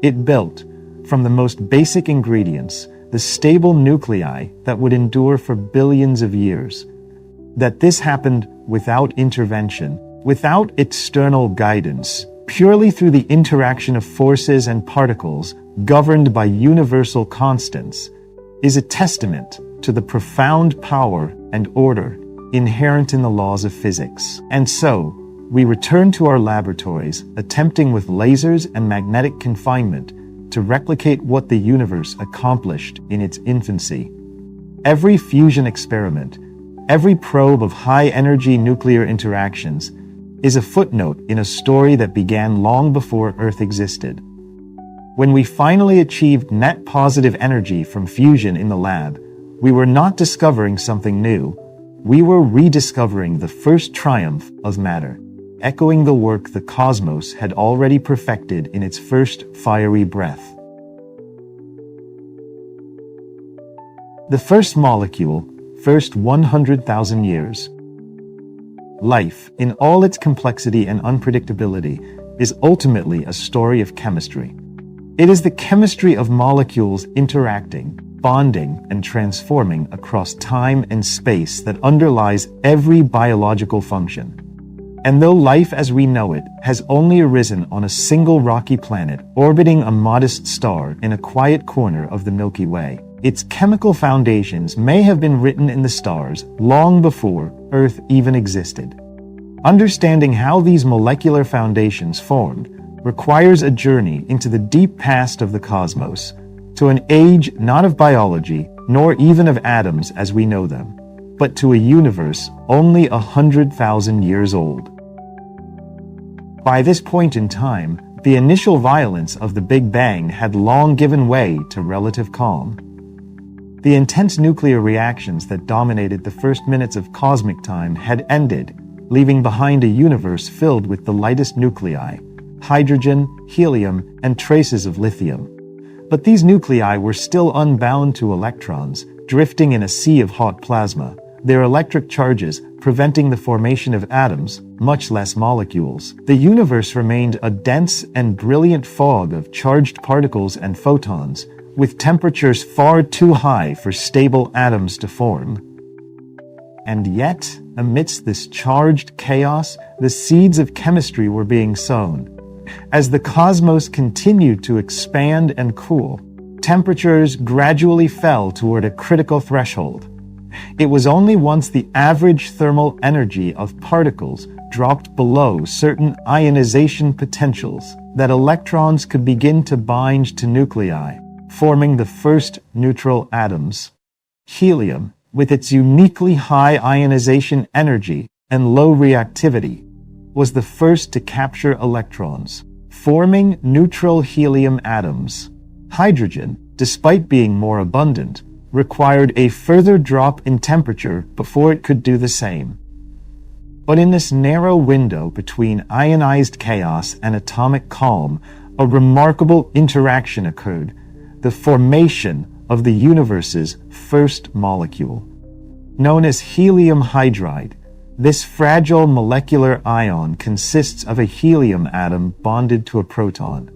It built, from the most basic ingredients, the stable nuclei that would endure for billions of years. That this happened without intervention, without external guidance, purely through the interaction of forces and particles governed by universal constants, is a testament to the profound power and order inherent in the laws of physics. And so, we return to our laboratories, attempting with lasers and magnetic confinement to replicate what the universe accomplished in its infancy. Every fusion experiment, every probe of high-energy nuclear interactions, is a footnote in a story that began long before Earth existed. When we finally achieved net positive energy from fusion in the lab, we were not discovering something new. We were rediscovering the first triumph of matter, echoing the work the cosmos had already perfected in its first fiery breath. The first molecule, first 100,000 years. Life, in all its complexity and unpredictability, is ultimately a story of chemistry. It is the chemistry of molecules interacting, bonding, and transforming across time and space that underlies every biological function. And though life as we know it has only arisen on a single rocky planet orbiting a modest star in a quiet corner of the Milky Way, its chemical foundations may have been written in the stars long before Earth even existed. Understanding how these molecular foundations formed requires a journey into the deep past of the cosmos, to an age not of biology, nor even of atoms as we know them, but to a universe only 100,000 years old. By this point in time, the initial violence of the Big Bang had long given way to relative calm. The intense nuclear reactions that dominated the first minutes of cosmic time had ended, leaving behind a universe filled with the lightest nuclei, hydrogen, helium, and traces of lithium. But these nuclei were still unbound to electrons, drifting in a sea of hot plasma, their electric charges preventing the formation of atoms, much less molecules. The universe remained a dense and brilliant fog of charged particles and photons, with temperatures far too high for stable atoms to form. And yet, amidst this charged chaos, the seeds of chemistry were being sown. As the cosmos continued to expand and cool, temperatures gradually fell toward a critical threshold. It was only once the average thermal energy of particles dropped below certain ionization potentials that electrons could begin to bind to nuclei, forming the first neutral atoms. Helium, with its uniquely high ionization energy and low reactivity, was the first to capture electrons, forming neutral helium atoms. Hydrogen, despite being more abundant, required a further drop in temperature before it could do the same. But in this narrow window between ionized chaos and atomic calm, a remarkable interaction occurred, the formation of the universe's first molecule. Known as helium hydride, this fragile molecular ion consists of a helium atom bonded to a proton.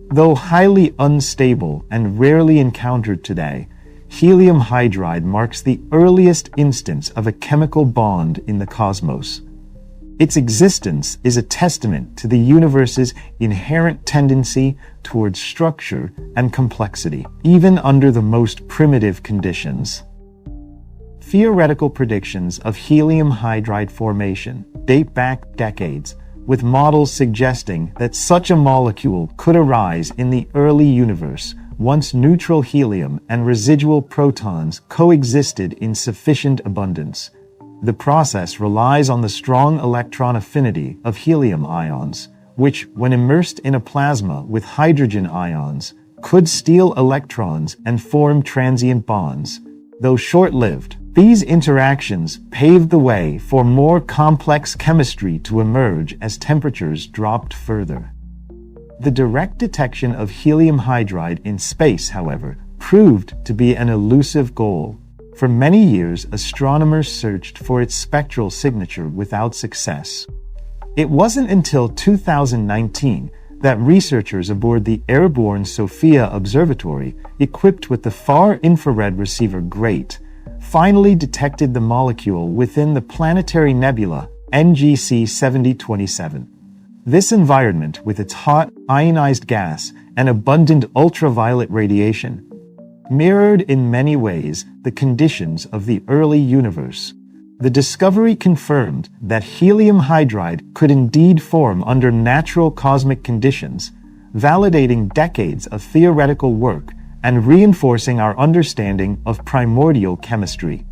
Though highly unstable and rarely encountered today, helium hydride marks the earliest instance of a chemical bond in the cosmos. Its existence is a testament to the universe's inherent tendency towards structure and complexity, even under the most primitive conditions. Theoretical predictions of helium hydride formation date back decades, with models suggesting that such a molecule could arise in the early universe once neutral helium and residual protons coexisted in sufficient abundance. The process relies on the strong electron affinity of helium ions, which, when immersed in a plasma with hydrogen ions, could steal electrons and form transient bonds. Though short-lived, these interactions paved the way for more complex chemistry to emerge as temperatures dropped further. The direct detection of helium hydride in space, however, proved to be an elusive goal. For many years, astronomers searched for its spectral signature without success. It wasn't until 2019 that researchers aboard the airborne Sophia Observatory, equipped with the Far Infrared Receiver GREAT, finally detected the molecule within the planetary nebula NGC 7027. This environment, with its hot, ionized gas and abundant ultraviolet radiation, mirrored in many ways the conditions of the early universe. The discovery confirmed that helium hydride could indeed form under natural cosmic conditions, validating decades of theoretical work and reinforcing our understanding of primordial chemistry.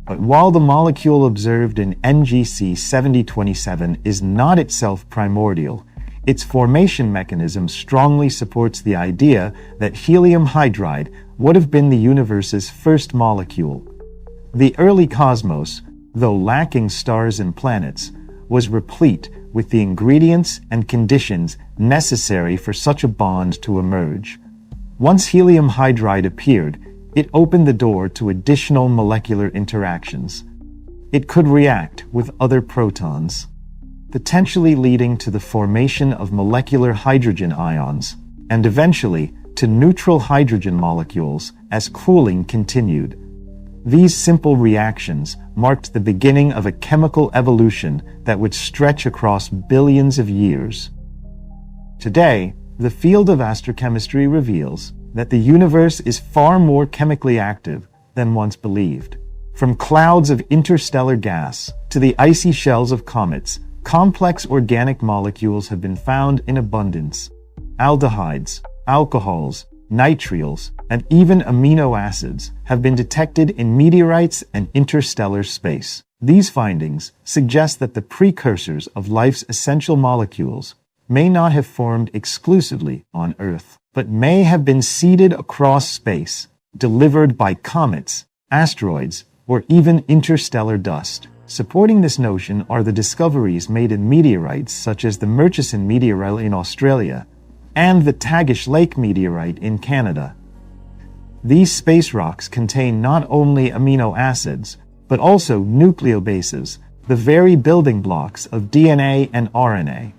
But while the molecule observed in NGC 7027 is not itself primordial, its formation mechanism strongly supports the idea that helium hydride would have been the universe's first molecule. The early cosmos, though lacking stars and planets, was replete with the ingredients and conditions necessary for such a bond to emerge. Once helium hydride appeared, it opened the door to additional molecular interactions. It could react with other protons, potentially leading to the formation of molecular hydrogen ions, and eventually to neutral hydrogen molecules as cooling continued. These simple reactions marked the beginning of a chemical evolution that would stretch across billions of years. Today, the field of astrochemistry reveals that the universe is far more chemically active than once believed. From clouds of interstellar gas to the icy shells of comets, complex organic molecules have been found in abundance. Aldehydes, alcohols, nitriles, and even amino acids have been detected in meteorites and interstellar space. These findings suggest that the precursors of life's essential molecules may not have formed exclusively on Earth, but may have been seeded across space, delivered by comets, asteroids, or even interstellar dust. Supporting this notion are the discoveries made in meteorites such as the Murchison meteorite in Australia and the Tagish Lake meteorite in Canada. These space rocks contain not only amino acids, but also nucleobases, the very building blocks of DNA and RNA.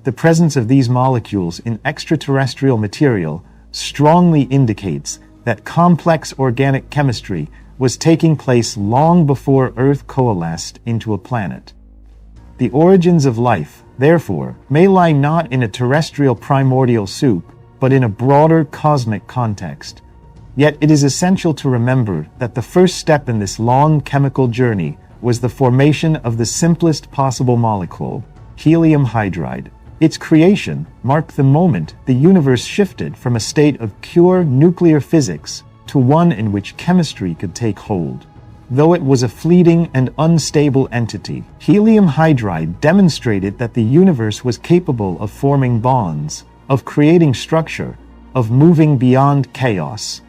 The presence of these molecules in extraterrestrial material strongly indicates that complex organic chemistry was taking place long before Earth coalesced into a planet. The origins of life therefore, may lie not in a terrestrial primordial soup, but in a broader cosmic context. Yet it is essential to remember that the first step in this long chemical journey was the formation of the simplest possible molecule, helium hydride. Its creation marked the moment the universe shifted from a state of pure nuclear physics to one in which chemistry could take hold. Though it was a fleeting and unstable entity, helium hydride demonstrated that the universe was capable of forming bonds, of creating structure, of moving beyond chaos.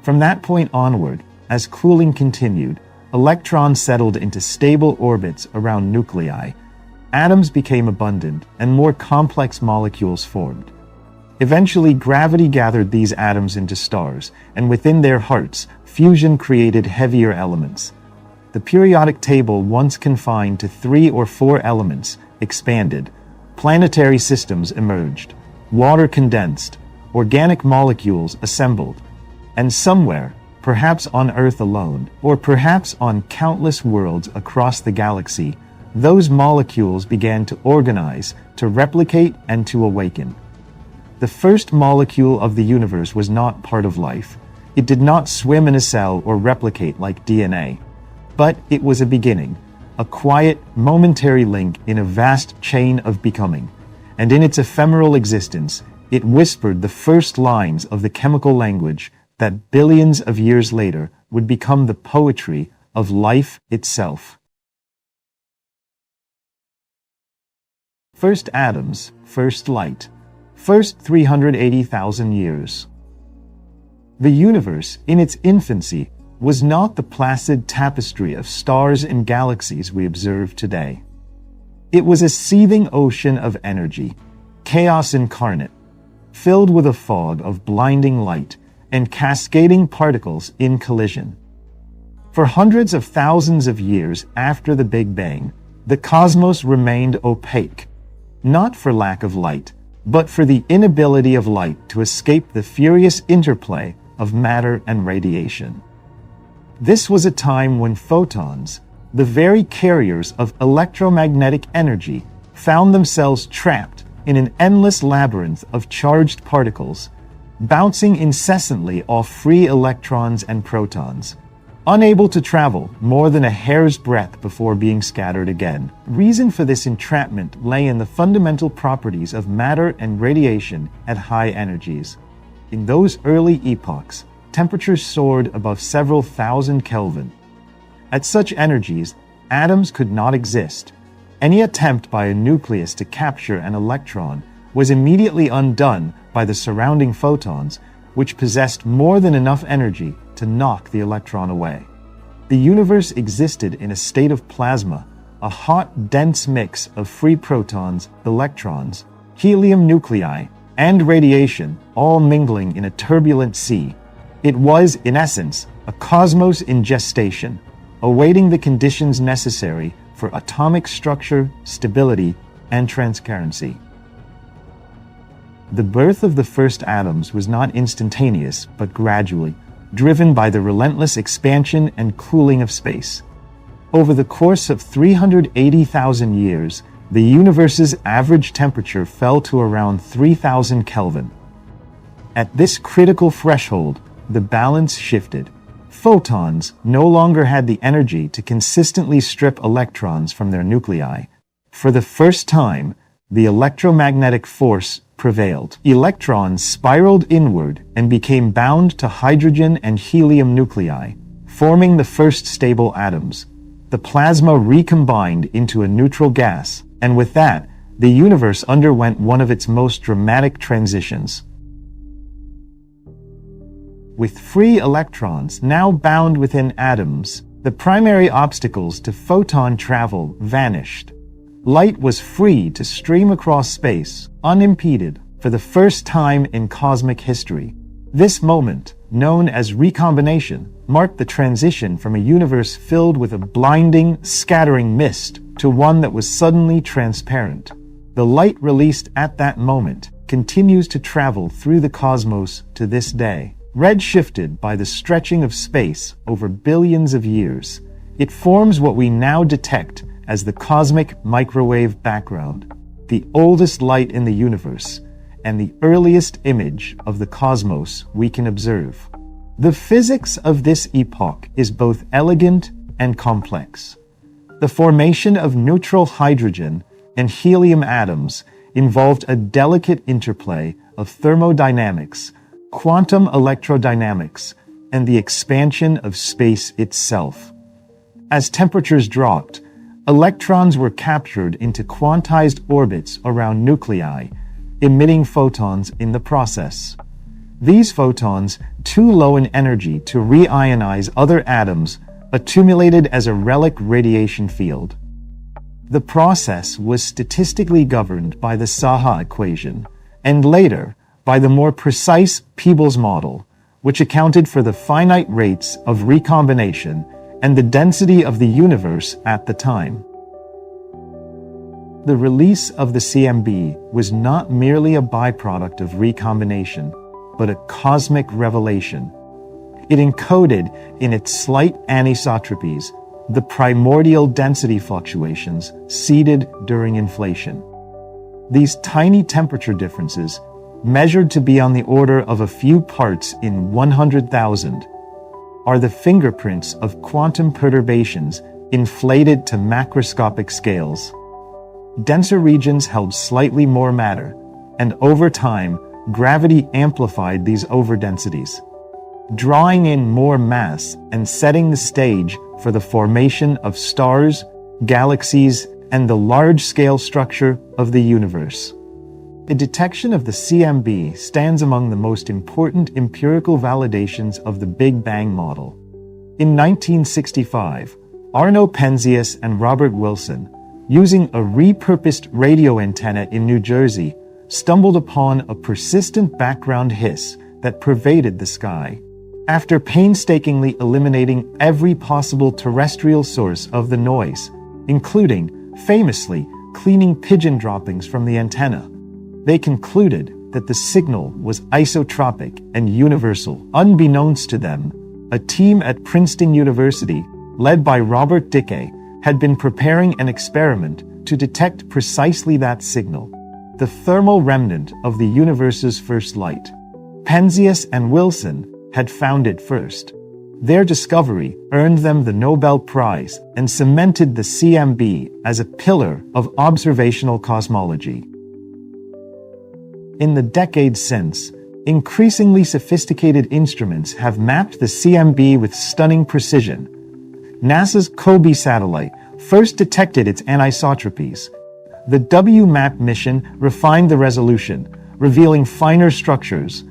From that point onward, as cooling continued, electrons settled into stable orbits around nuclei, atoms became abundant, and more complex molecules formed. Eventually, gravity gathered these atoms into stars, and within their hearts, fusion created heavier elements. The periodic table, once confined to 3 or 4 elements, expanded. Planetary systems emerged. Water condensed. Organic molecules assembled. And somewhere, perhaps on Earth alone, or perhaps on countless worlds across the galaxy, those molecules began to organize, to replicate, and to awaken. The first molecule of the universe was not part of life. It did not swim in a cell or replicate like DNA. But it was a beginning, a quiet, momentary link in a vast chain of becoming. And in its ephemeral existence, it whispered the first lines of the chemical language that billions of years later would become the poetry of life itself. First atoms, first light, first 380,000 years. The universe, in its infancy, was not the placid tapestry of stars and galaxies we observe today. It was a seething ocean of energy, chaos incarnate, filled with a fog of blinding light and cascading particles in collision. For hundreds of thousands of years after the Big Bang, the cosmos remained opaque, not for lack of light, but for the inability of light to escape the furious interplay of matter and radiation. This was a time when photons, the very carriers of electromagnetic energy, found themselves trapped in an endless labyrinth of charged particles, bouncing incessantly off free electrons and protons, unable to travel more than a hair's breadth before being scattered again. Reason for this entrapment lay in the fundamental properties of matter and radiation at high energies. In those early epochs, temperatures soared above several thousand Kelvin. At such energies, atoms could not exist. Any attempt by a nucleus to capture an electron was immediately undone by the surrounding photons, which possessed more than enough energy to knock the electron away. The universe existed in a state of plasma, a hot, dense mix of free protons, electrons, helium nuclei, and radiation, all mingling in a turbulent sea. It was, in essence, a cosmos in gestation, awaiting the conditions necessary for atomic structure, stability, and transparency. The birth of the first atoms was not instantaneous, but gradually, driven by the relentless expansion and cooling of space. Over the course of 380,000 years, the universe's average temperature fell to around 3,000 Kelvin. At this critical threshold, the balance shifted. Photons no longer had the energy to consistently strip electrons from their nuclei. For the first time, the electromagnetic force prevailed. Electrons spiraled inward and became bound to hydrogen and helium nuclei, forming the first stable atoms. The plasma recombined into a neutral gas, and with that, the universe underwent one of its most dramatic transitions. With free electrons now bound within atoms, the primary obstacles to photon travel vanished. Light was free to stream across space, unimpeded, for the first time in cosmic history. This moment, known as recombination, marked the transition from a universe filled with a blinding, scattering mist to one that was suddenly transparent. The light released at that moment continues to travel through the cosmos to this day. Redshifted by the stretching of space over billions of years, it forms what we now detect as the cosmic microwave background, the oldest light in the universe, and the earliest image of the cosmos we can observe. The physics of this epoch is both elegant and complex. The formation of neutral hydrogen and helium atoms involved a delicate interplay of thermodynamics, quantum electrodynamics, and the expansion of space itself. As temperatures dropped, electrons were captured into quantized orbits around nuclei, emitting photons in the process. These photons, too low in energy to reionize other atoms, accumulated as a relic radiation field. The process was statistically governed by the Saha equation, and later by the more precise Peebles model, which accounted for the finite rates of recombination and the density of the universe at the time. The release of the CMB was not merely a byproduct of recombination, but a cosmic revelation. It encoded in its slight anisotropies the primordial density fluctuations seeded during inflation. These tiny temperature differences, measured to be on the order of a few parts in 100,000, are the fingerprints of quantum perturbations inflated to macroscopic scales. Denser regions held slightly more matter, and over time, gravity amplified these overdensities, drawing in more mass and setting the stage for the formation of stars, galaxies, and the large-scale structure of the universe. The detection of the CMB stands among the most important empirical validations of the Big Bang model. In 1965, Arno Penzias and Robert Wilson, using a repurposed radio antenna in New Jersey, stumbled upon a persistent background hiss that pervaded the sky. After painstakingly eliminating every possible terrestrial source of the noise, including, famously, cleaning pigeon droppings from the antenna, they concluded that the signal was isotropic and universal. Unbeknownst to them, a team at Princeton University, led by Robert Dicke, had been preparing an experiment to detect precisely that signal, the thermal remnant of the universe's first light. Penzias and Wilson had found it first. Their discovery earned them the Nobel Prize and cemented the CMB as a pillar of observational cosmology. In the decades since, increasingly sophisticated instruments have mapped the CMB with stunning precision. NASA's COBE satellite first detected its anisotropies. The WMAP mission refined the resolution, revealing finer structures,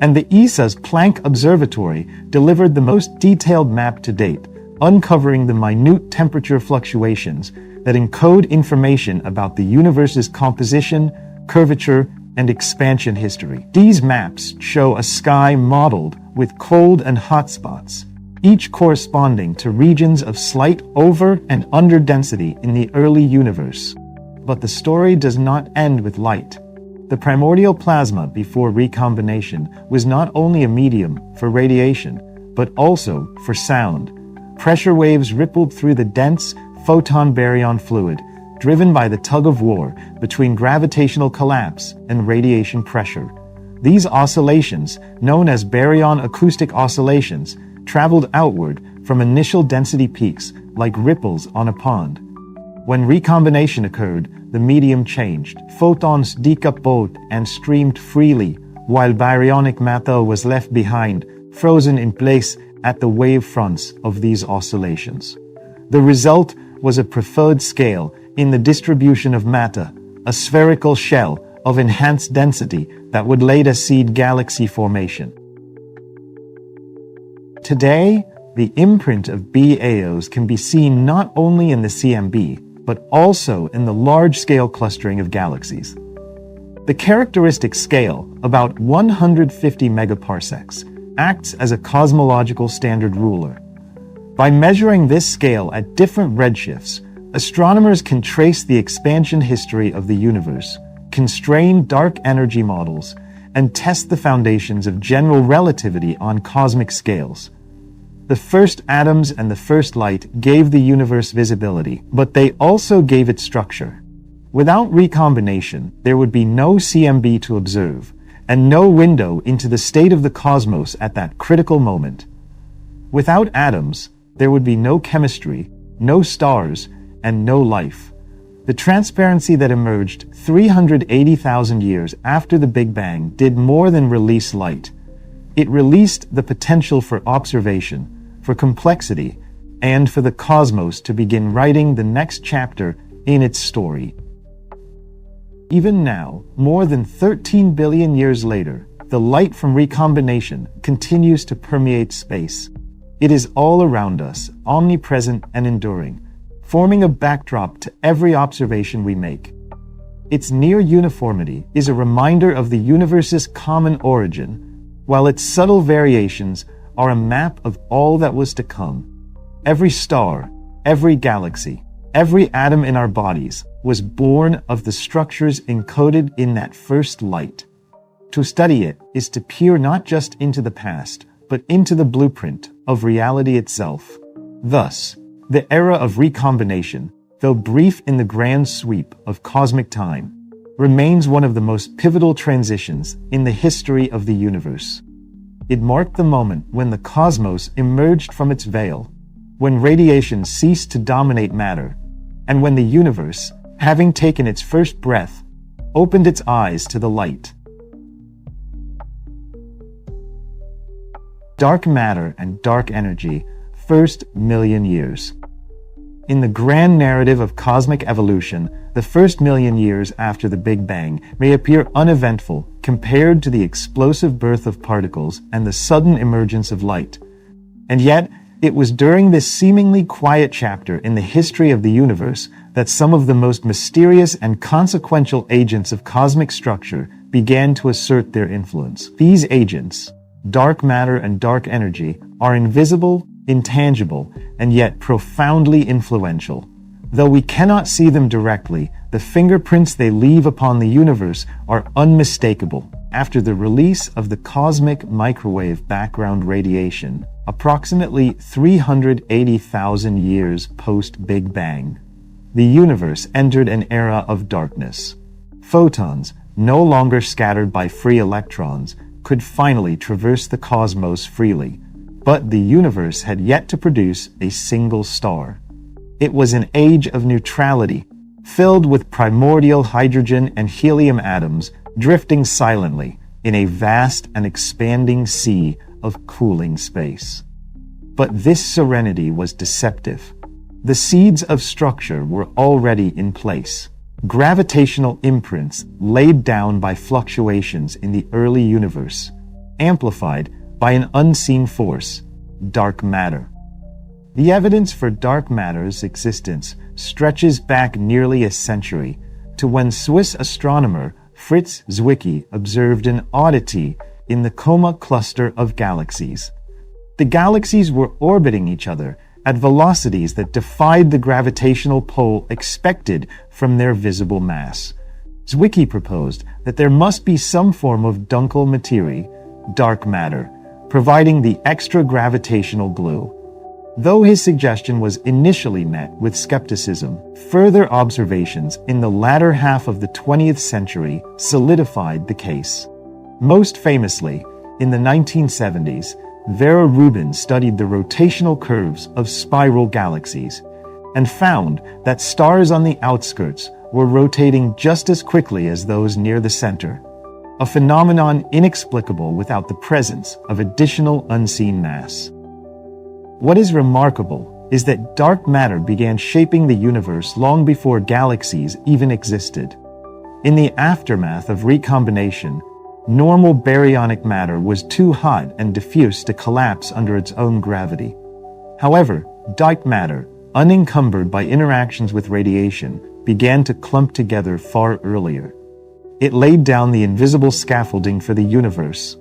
and the ESA's Planck Observatory delivered the most detailed map to date, uncovering the minute temperature fluctuations that encode information about the universe's composition, curvature, and expansion history. These maps show a sky modeled with cold and hot spots, each corresponding to regions of slight over and under density in the early universe. But the story does not end with light. The primordial plasma before recombination was not only a medium for radiation, but also for sound. Pressure waves rippled through the dense photon-baryon fluid, driven by the tug-of-war between gravitational collapse and radiation pressure. These oscillations, known as baryon acoustic oscillations, traveled outward from initial density peaks like ripples on a pond. When recombination occurred, the medium changed. Photons decoupled and streamed freely, while baryonic matter was left behind, frozen in place at the wave fronts of these oscillations. The result was a preferred scale in the distribution of matter, a spherical shell of enhanced density that would later seed galaxy formation. Today, the imprint of BAOs can be seen not only in the CMB, but also in the large-scale clustering of galaxies. The characteristic scale, about 150 megaparsecs, acts as a cosmological standard ruler. By measuring this scale at different redshifts, astronomers can trace the expansion history of the universe, constrain dark energy models, and test the foundations of general relativity on cosmic scales. The first atoms and the first light gave the universe visibility, but they also gave it structure. Without recombination, there would be no CMB to observe, and no window into the state of the cosmos at that critical moment. Without atoms, there would be no chemistry, no stars, and no life. The transparency that emerged 380,000 years after the Big Bang did more than release light. It released the potential for observation, for complexity, and for the cosmos to begin writing the next chapter in its story. Even now, more than 13 billion years later, the light from recombination continues to permeate space. It is all around us, omnipresent and enduring, forming a backdrop to every observation we make. Its near uniformity is a reminder of the universe's common origin, while its subtle variations are a map of all that was to come. Every star, every galaxy, every atom in our bodies was born of the structures encoded in that first light. To study it is to peer not just into the past, but into the blueprint of reality itself. Thus, the era of recombination, though brief in the grand sweep of cosmic time, remains one of the most pivotal transitions in the history of the universe. It marked the moment when the cosmos emerged from its veil, when radiation ceased to dominate matter, and when the universe, having taken its first breath, opened its eyes to the light. Dark matter and dark energy, first million years. In the grand narrative of cosmic evolution, the first million years after the Big Bang may appear uneventful compared to the explosive birth of particles and the sudden emergence of light. And yet, it was during this seemingly quiet chapter in the history of the universe that some of the most mysterious and consequential agents of cosmic structure began to assert their influence. These agents, dark matter and dark energy, are invisible, intangible, and yet profoundly influential. Though we cannot see them directly, the fingerprints they leave upon the universe are unmistakable. After the release of the cosmic microwave background radiation, approximately 380,000 years post-Big Bang, the universe entered an era of darkness. Photons, no longer scattered by free electrons, could finally traverse the cosmos freely. But the universe had yet to produce a single star. It was an age of neutrality, filled with primordial hydrogen and helium atoms drifting silently in a vast and expanding sea of cooling space. But this serenity was deceptive. The seeds of structure were already in place. Gravitational imprints laid down by fluctuations in the early universe, amplified by an unseen force, dark matter. The evidence for dark matter's existence stretches back nearly a century to when Swiss astronomer Fritz Zwicky observed an oddity in the Coma cluster of galaxies. The galaxies were orbiting each other at velocities that defied the gravitational pull expected from their visible mass. Zwicky proposed that there must be some form of dunkle materie, dark matter, providing the extra gravitational glue. Though his suggestion was initially met with skepticism, further observations in the latter half of the 20th century solidified the case. Most famously, in the 1970s, Vera Rubin studied the rotational curves of spiral galaxies and found that stars on the outskirts were rotating just as quickly as those near the center, a phenomenon inexplicable without the presence of additional unseen mass. What is remarkable is that dark matter began shaping the universe long before galaxies even existed. In the aftermath of recombination, normal baryonic matter was too hot and diffuse to collapse under its own gravity. However, dark matter, unencumbered by interactions with radiation, began to clump together far earlier. It laid down the invisible scaffolding for the universe,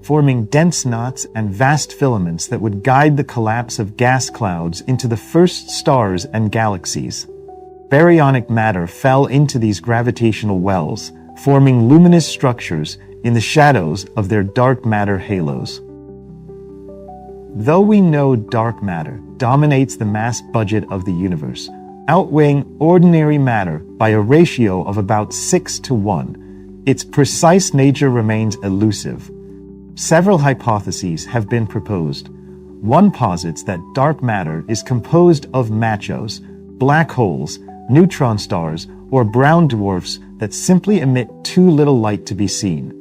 forming dense knots and vast filaments that would guide the collapse of gas clouds into the first stars and galaxies. Baryonic matter fell into these gravitational wells, forming luminous structures in the shadows of their dark matter halos. Though we know dark matter dominates the mass budget of the universe, outweighing ordinary matter by a ratio of about 6 to 1, its precise nature remains elusive. Several hypotheses have been proposed. One posits that dark matter is composed of machos, black holes, neutron stars, or brown dwarfs that simply emit too little light to be seen.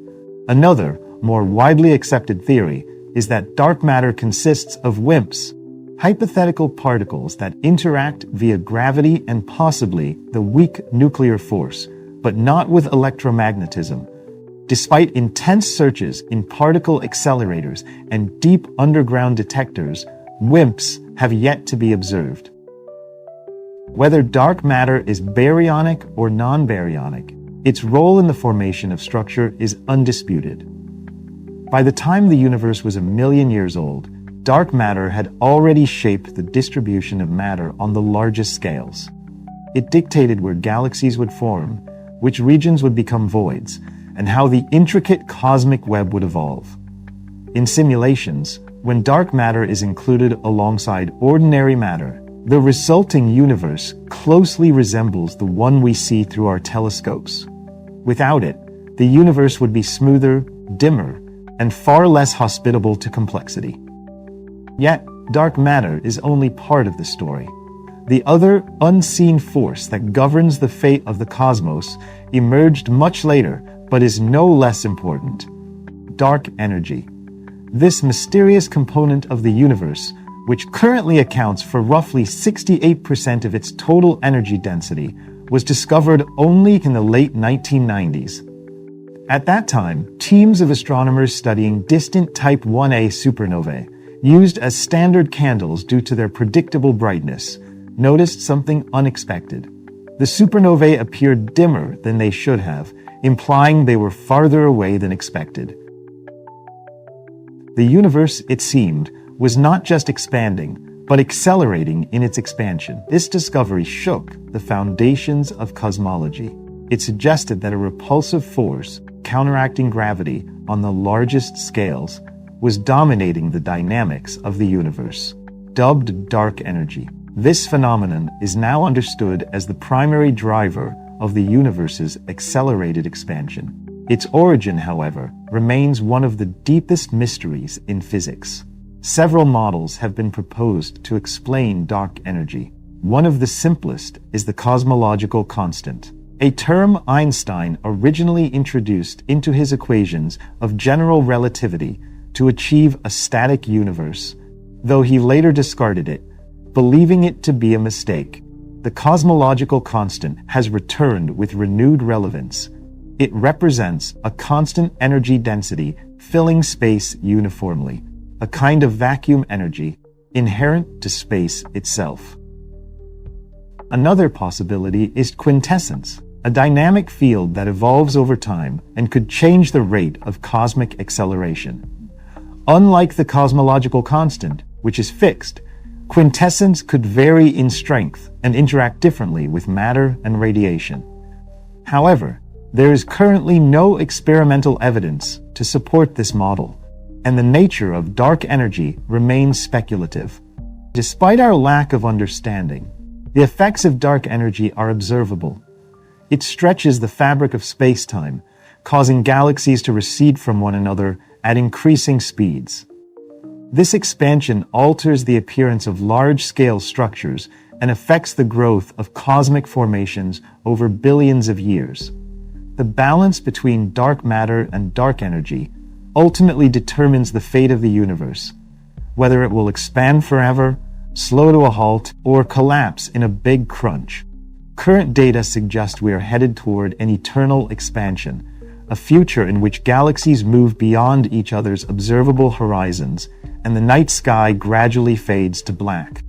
Another, more widely accepted theory is that dark matter consists of WIMPs, hypothetical particles that interact via gravity and possibly the weak nuclear force, but not with electromagnetism. Despite intense searches in particle accelerators and deep underground detectors, WIMPs have yet to be observed. Whether dark matter is baryonic or non-baryonic, its role in the formation of structure is undisputed. By the time the universe was 1 million years old, dark matter had already shaped the distribution of matter on the largest scales. It dictated where galaxies would form, which regions would become voids, and how the intricate cosmic web would evolve. In simulations, when dark matter is included alongside ordinary matter, the resulting universe closely resembles the one we see through our telescopes. Without it, the universe would be smoother, dimmer, and far less hospitable to complexity. Yet, dark matter is only part of the story. The other unseen force that governs the fate of the cosmos emerged much later, but is no less important: dark energy. This mysterious component of the universe, which currently accounts for roughly 68% of its total energy density, was discovered only in the late 1990s. At that time, teams of astronomers studying distant Type 1a supernovae, used as standard candles due to their predictable brightness, noticed something unexpected. The supernovae appeared dimmer than they should have, implying they were farther away than expected. The universe, it seemed, was not just expanding, but accelerating in its expansion. This discovery shook the foundations of cosmology. It suggested that a repulsive force, counteracting gravity on the largest scales, was dominating the dynamics of the universe. Dubbed dark energy, this phenomenon is now understood as the primary driver of the universe's accelerated expansion. Its origin, however, remains one of the deepest mysteries in physics. Several models have been proposed to explain dark energy. One of the simplest is the cosmological constant, a term Einstein originally introduced into his equations of general relativity to achieve a static universe, though he later discarded it, believing it to be a mistake. The cosmological constant has returned with renewed relevance. It represents a constant energy density filling space uniformly, a kind of vacuum energy inherent to space itself. Another possibility is quintessence, a dynamic field that evolves over time and could change the rate of cosmic acceleration. Unlike the cosmological constant, which is fixed, quintessence could vary in strength and interact differently with matter and radiation. However, there is currently no experimental evidence to support this model, and the nature of dark energy remains speculative. Despite our lack of understanding, the effects of dark energy are observable. It stretches the fabric of space-time, causing galaxies to recede from one another at increasing speeds. This expansion alters the appearance of large-scale structures and affects the growth of cosmic formations over billions of years. The balance between dark matter and dark energy ultimately determines the fate of the universe, whether it will expand forever, slow to a halt, or collapse in a big crunch. Current data suggest we are headed toward an eternal expansion, a future in which galaxies move beyond each other's observable horizons and the night sky gradually fades to black.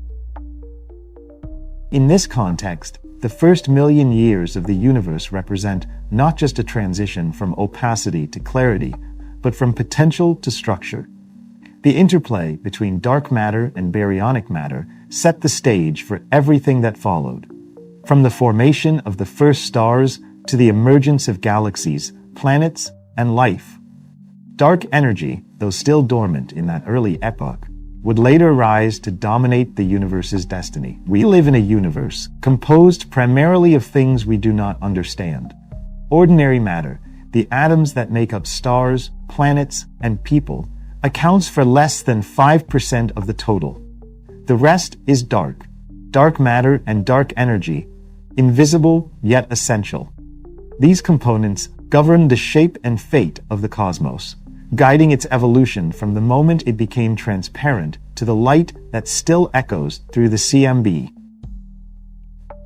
In this context, the first 1,000,000 years of the universe represent not just a transition from opacity to clarity, but from potential to structure. The interplay between dark matter and baryonic matter set the stage for everything that followed. From the formation of the first stars to the emergence of galaxies, planets, and life. Dark energy, though still dormant in that early epoch, would later rise to dominate the universe's destiny. We live in a universe composed primarily of things we do not understand. Ordinary matter, the atoms that make up stars, planets, and people, accounts for less than 5% of the total. The rest is dark matter and dark energy, invisible yet essential. These components govern the shape and fate of the cosmos, guiding its evolution from the moment it became transparent to the light that still echoes through the CMB.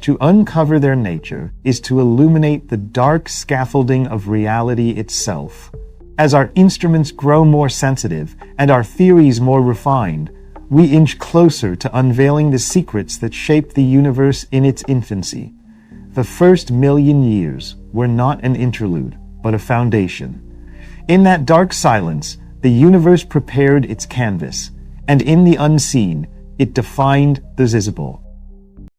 To uncover their nature is to illuminate the dark scaffolding of reality itself. As our instruments grow more sensitive and our theories more refined, we inch closer to unveiling the secrets that shaped the universe in its infancy. The first million years were not an interlude, but a foundation. In that dark silence, the universe prepared its canvas, and in the unseen, it defined the visible.